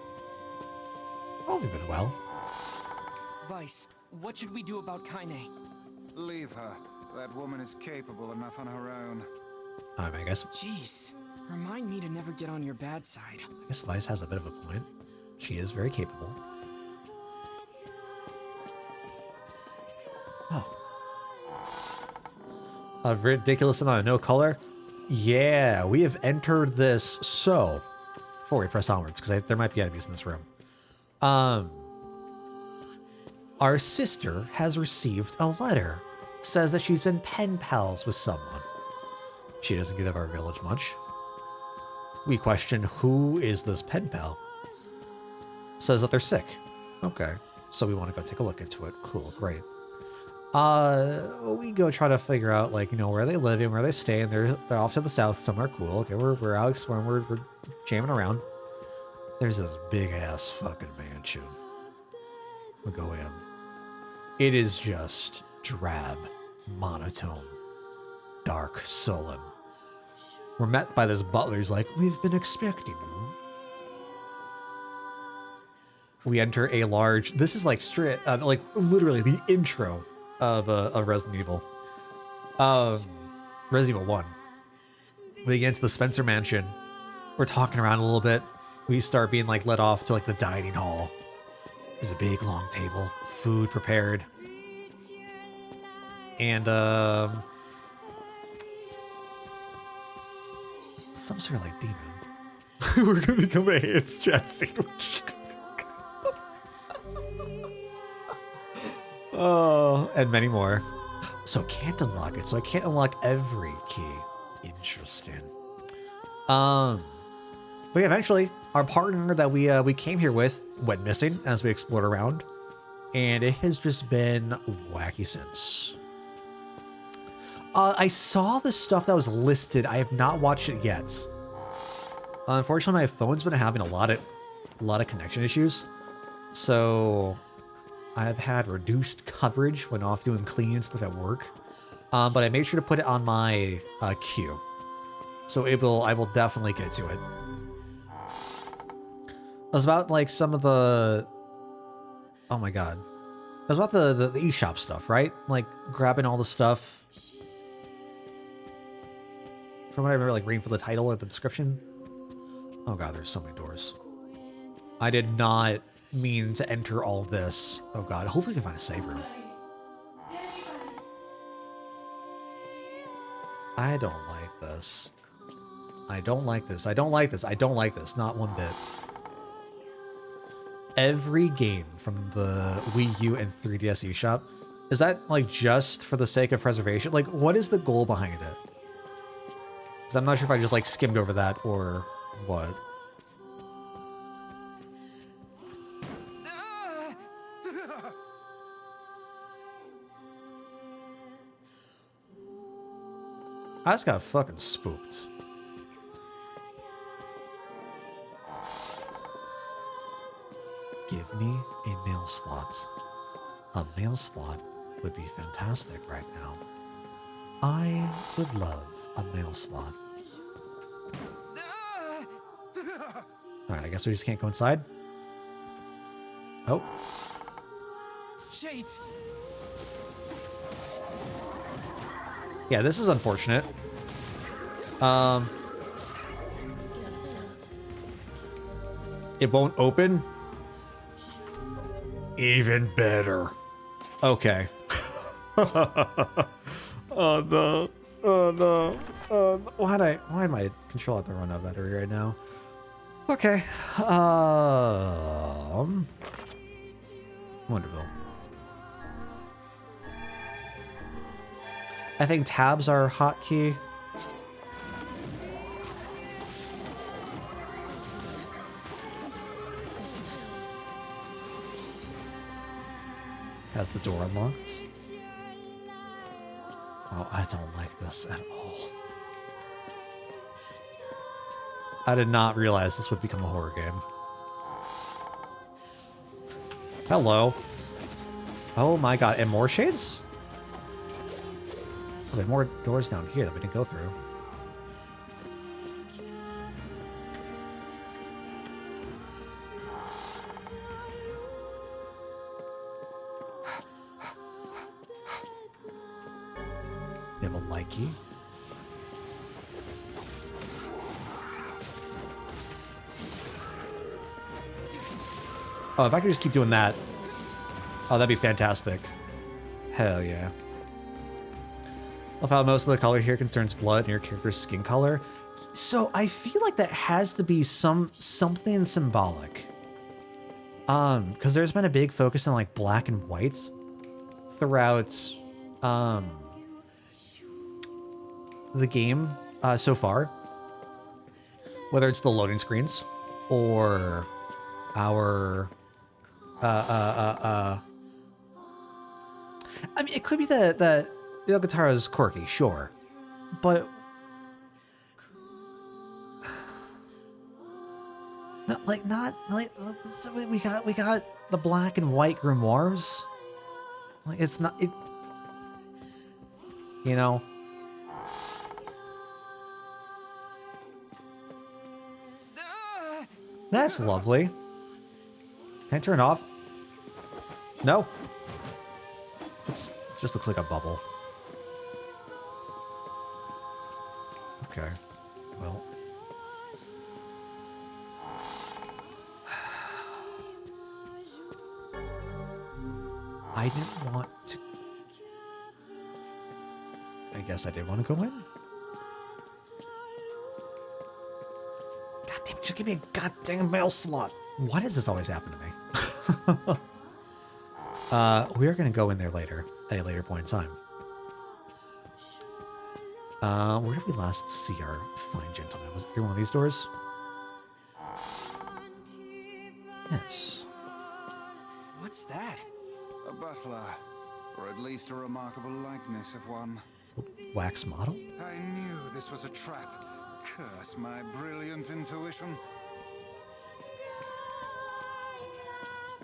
Hope you've been well. Vice, what should we do about Kaine? Leave her. That woman is capable enough on her own. I mean, I guess Jeez, remind me to never get on your bad side. Vice has a bit of a point. She is very capable. Oh. A ridiculous amount of no color. Yeah, we have entered this. So, before we press onwards, because there might be enemies in this room. Our sister has received a letter. Says that she's been pen pals with someone. She doesn't give our village much. We question who is this pen pal. Says that they're sick. Okay, so we want to go take a look into it. Cool, great. We go try to figure out, like, you know, where they live and where they stay, and they're off to the south somewhere. Cool. Okay, we're out exploring. We're jamming around. There's this big ass fucking mansion. We go in. It is just drab, monotone, dark, sullen. We're met by this butler who's like, "We've been expecting you." We enter a large. This is like straight, like literally the intro of Resident Evil. Resident Evil 1. We get into the Spencer Mansion. We're talking around a little bit. We start being like led off to like the dining hall. There's a big long table, food prepared. And some sort of like demon. We're gonna become a hands chest sandwich. Oh, and many more. So can't unlock it. So I can't unlock every key. Interesting. But yeah, eventually our partner that we came here with went missing as we explored around, and it has just been wacky since. I saw the stuff that was listed. I have not watched it yet. Unfortunately, my phone's been having a lot of connection issues, so I've had reduced coverage when off doing cleaning stuff at work. But I made sure to put it on my queue, so I will definitely get to it. It was about like some of the, oh my god, it was about the eShop stuff, right? Like grabbing all the stuff. From what I remember, like reading for the title or the description. Oh god, there's so many doors. I did not mean to enter all this. Oh god, hopefully we can find a save room. I don't like this. I don't like this. I don't like this. I don't like this. Not one bit. Every game from the Wii U and 3DS eShop, is that like just for the sake of preservation? Like, what is the goal behind it? Because I'm not sure if I just like skimmed over that or what. I just got fucking spooked. Give me a mail slot. A mail slot would be fantastic right now. I would love a mail slot. Alright, I guess we just can't go inside. Oh. Shades. Yeah, this is unfortunate. It won't open. Even better. Okay. Oh no. Oh no. Why am I controlling the run out of battery right now? Okay. Wonderful. I think tabs are hotkey. Has the door unlocked? Oh, I don't like this at all. I did not realize this would become a horror game. Hello. Oh my god, and more shades? Oh, there are more doors down here that we didn't go through. key. Oh, if I could just keep doing that. Oh, that'd be fantastic. Hell yeah. Love how most of the color here concerns blood and your character's skin color. So I feel like that has to be something symbolic. Because there's been a big focus on like black and whites throughout the game so far. Whether it's the loading screens or our I mean, it could be that Yokotaro is quirky, sure, but not like we got the black and white grimoires. Like it's not it, you know. That's lovely. Can I turn it off? No. It just looks like a bubble. Okay. Well. I didn't want to... I guess I did want to go in. God damn it, just give me a goddamn mail slot. Why does this always happen to me? We are going to go in there later, at a later point in time. Where did we last see our fine gentleman? Was it through one of these doors? Yes. What's that? A butler, or at least a remarkable likeness of one. Wax model? I knew this was a trap. Curse my brilliant intuition.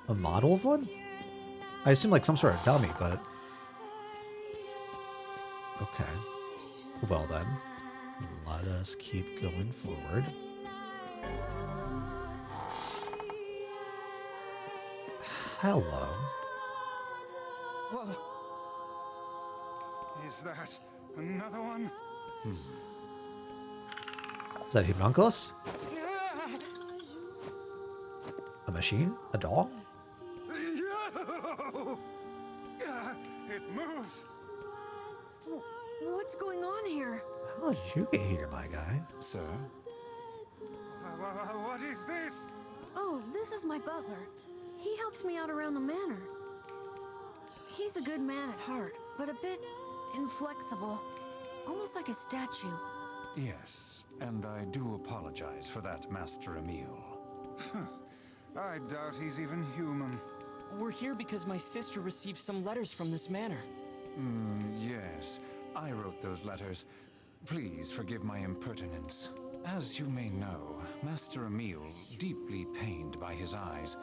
A model of one? I assume like some sort of dummy, but... Okay. Well then, let us keep going forward. Hello. Whoa. Is that another one? Is that Homunculus? A machine? A doll? It moves. What's going on here? How did you get here, my guy? Sir? What is this? Oh, this is my butler. He helps me out around the manor. He's a good man at heart, but a bit inflexible. Almost like a statue. Yes, and I do apologize for that, Master Emil. I doubt he's even human. We're here because my sister received some letters from this manor. Yes, I wrote those letters. Please forgive my impertinence. As you may know, Master Emil, deeply pained by his eyes,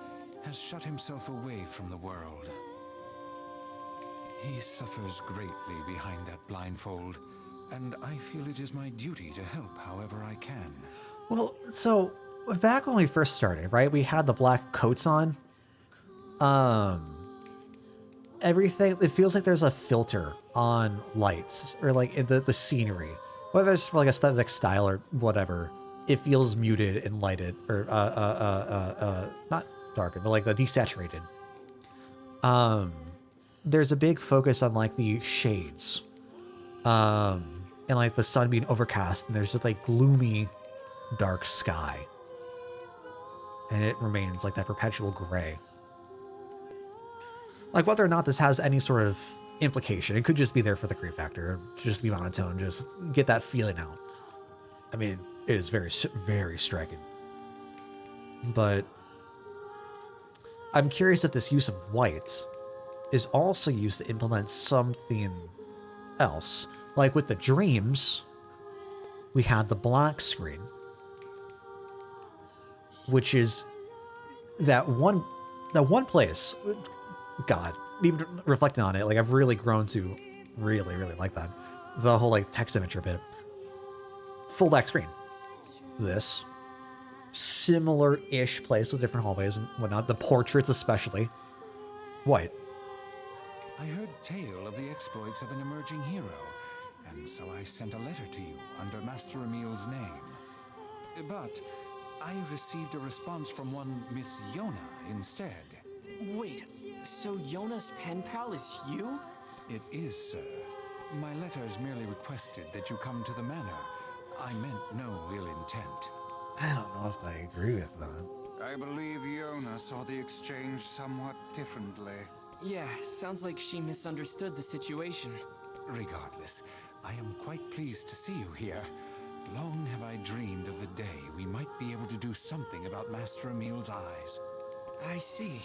has shut himself away from the world. He suffers greatly behind that blindfold, and I feel it is my duty to help however I can. Well, so back when we first started, right, we had the black coats on. Everything, it feels like there's a filter on lights or like in the scenery, whether it's for like aesthetic style or whatever. It feels muted and lighted, or not darkened, but like the desaturated. There's a big focus on like the shades, and like the sun being overcast, and there's just like gloomy, dark sky, and it remains like that perpetual gray. Like whether or not this has any sort of implication, it could just be there for the creep factor, just be monotone, just get that feeling out. I mean, it is very, very striking. But I'm curious if this use of white is also used to implement something else. Like with the dreams, we had the black screen, which is that one place. God, even reflecting on it, like I've really grown to really, really like that. The whole like text imagery bit. Full black screen. This similar-ish place with different hallways and whatnot. The portraits especially. White. I heard tale of the exploits of an emerging hero. and so I sent a letter to you under Master EMIL's name. But I received a response from one Miss Yona instead. Wait, so Yona's pen pal is you? It is, sir. My letters merely requested that you come to the manor. I meant no ill intent. I don't know if I agree with that. I believe Yona saw the exchange somewhat differently. Yeah, sounds like she misunderstood the situation. Regardless, I am quite pleased to see you here. Long have I dreamed of the day we might be able to do something about Master EMIL's eyes. I see.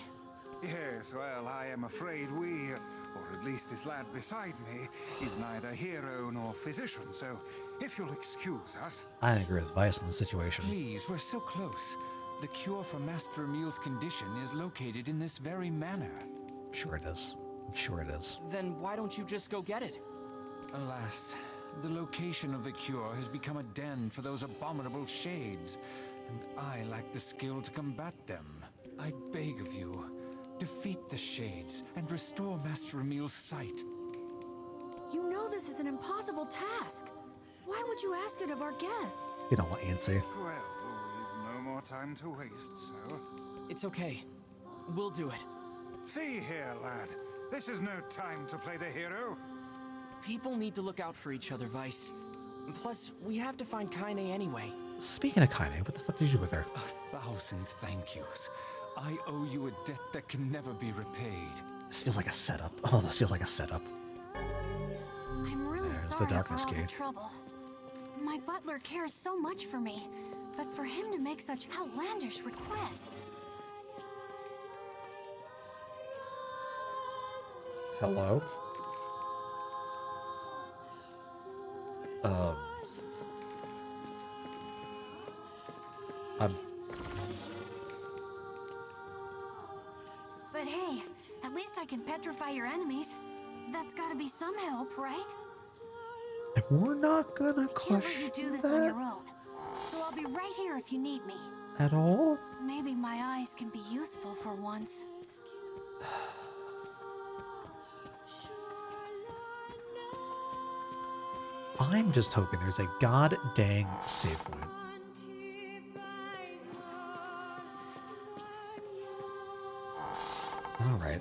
Yes, well, I am afraid we, or at least this lad beside me, is neither hero nor physician, so if you'll excuse us... I agree with Vice in the situation. Please, we're so close. The cure for Master EMIL's condition is located in this very manor. Sure it is. I'm sure it is. Then why don't you just go get it? Alas, the location of the cure has become a den for those abominable shades, and I lack the skill to combat them. I beg of you, defeat the shades and restore Master EMIL's sight. You know this is an impossible task. Why would you ask it of our guests? You don't want Yancy. Well, we've no more time to waste, so... It's okay. We'll do it. See here, lad. This is no time to play the hero. People need to look out for each other, Vice. Plus, we have to find Kaine anyway. Speaking of Kaine, what the fuck did you do with her? 1,000 thank yous. I owe you a debt that can never be repaid. This feels like a setup. Oh, this feels like a setup. I'm really There's sorry the darkness for all key. the trouble. My butler cares so much for me, but for him to make such outlandish requests... Hello? But hey, at least I can petrify your enemies. That's gotta be some help, right? We're not gonna Can't let you question do this on that your own. So I'll be right here if you need me. at all. Maybe my eyes can be useful for once. I'm just hoping there's a god dang save point. Alright.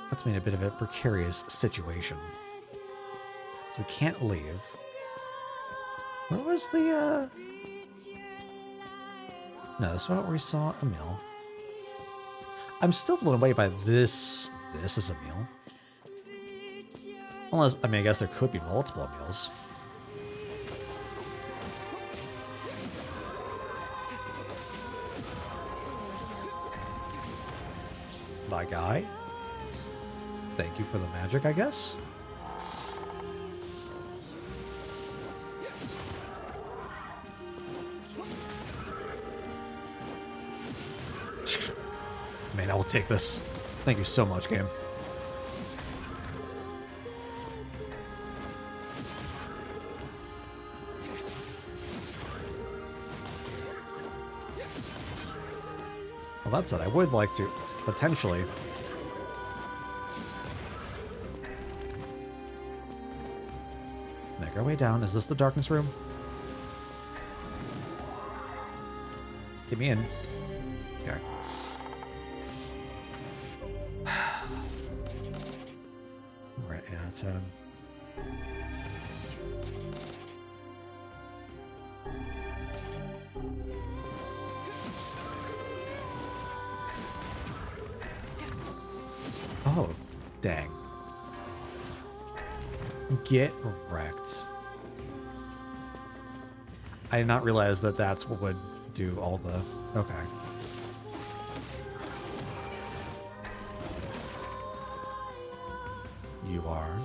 Puts me in a bit of a precarious situation. So we can't leave. Where was the, No, this is where we saw EMIL. I'm still blown away by this. This is EMIL. Unless, I mean, I guess there could be multiple EMILs. My guy. Thank you for the magic, I guess. Man, I will take this. Thank you so much, game. Well, that said, I would like to potentially make our way down. Is this the darkness room? Get me in. Okay. We're at Anton. Oh, dang. Get wrecked. I did not realize that that's what would do all the... Okay. You are...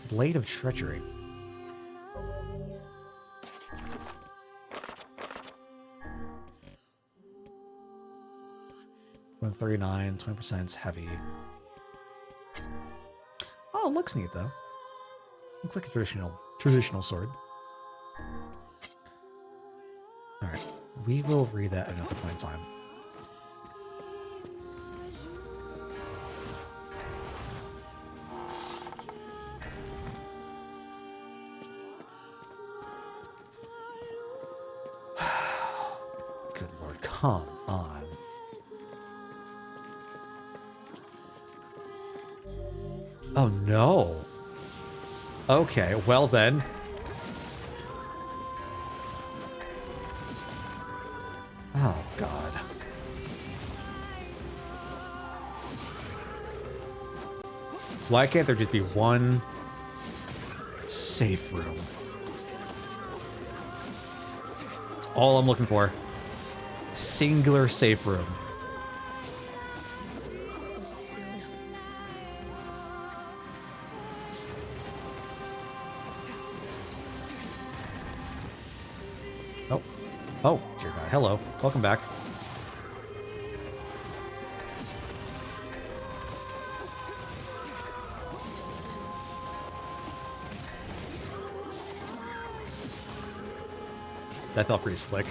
Blade of Treachery. $139, 20% heavy. Oh, it looks neat though. Looks like a traditional sword. Alright. We will read that at another point in time. Come on. Oh no. Okay, well then. Oh god. Why can't there just be one safe room? That's all I'm looking for. Singular safe room. Oh. Oh, dear God. Hello. Welcome back. That felt pretty slick.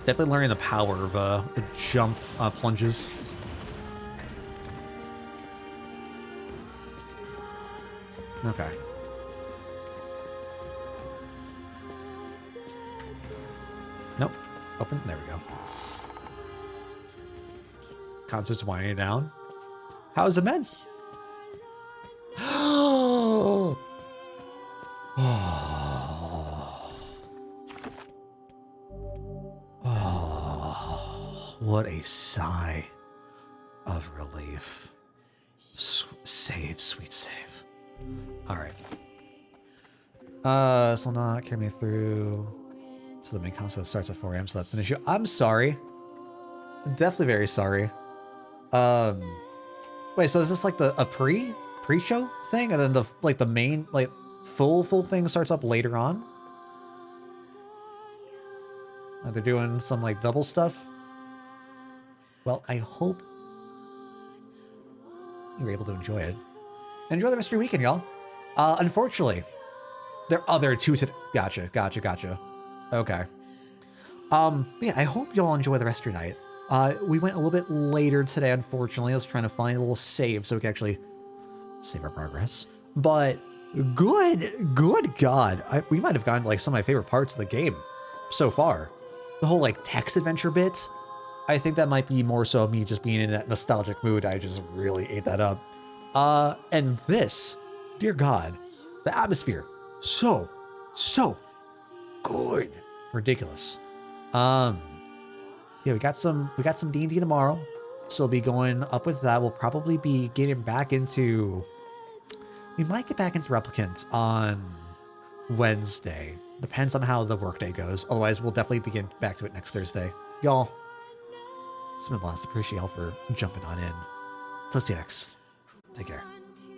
Definitely learning the power of the jump plunges. Okay. Nope. Open. There we go. Concert's winding down. How's it been? Oh. Oh, what a sigh of relief. Save, sweet save. All right. This will not carry me through to the main console that starts at 4 a.m. So that's an issue. I'm sorry. I'm definitely very sorry. Wait, so is this like a pre-show thing, and then the main full thing starts up later on? They're doing some like double stuff. Well, I hope you're able to enjoy it. Enjoy the rest of your weekend, y'all. Unfortunately, there are other two today. Gotcha. Okay. Yeah, I hope y'all enjoy the rest of your night. We went a little bit later today, unfortunately. I was trying to find a little save so we can actually save our progress. But good God. We might have gotten to like some of my favorite parts of the game so far. The whole like text adventure bit. I think that might be more so me just being in that nostalgic mood. I just really ate that up. And this, dear God, the atmosphere, so good. Ridiculous. Yeah, we got some D&D tomorrow. So we'll be going up with that. We'll probably be getting back into, we might get back into Replicant on Wednesday. Depends on how the workday goes. Otherwise, we'll definitely begin back to it next Thursday. Y'all, it's been a blast. Appreciate y'all for jumping on in. So let's see you next. Take care.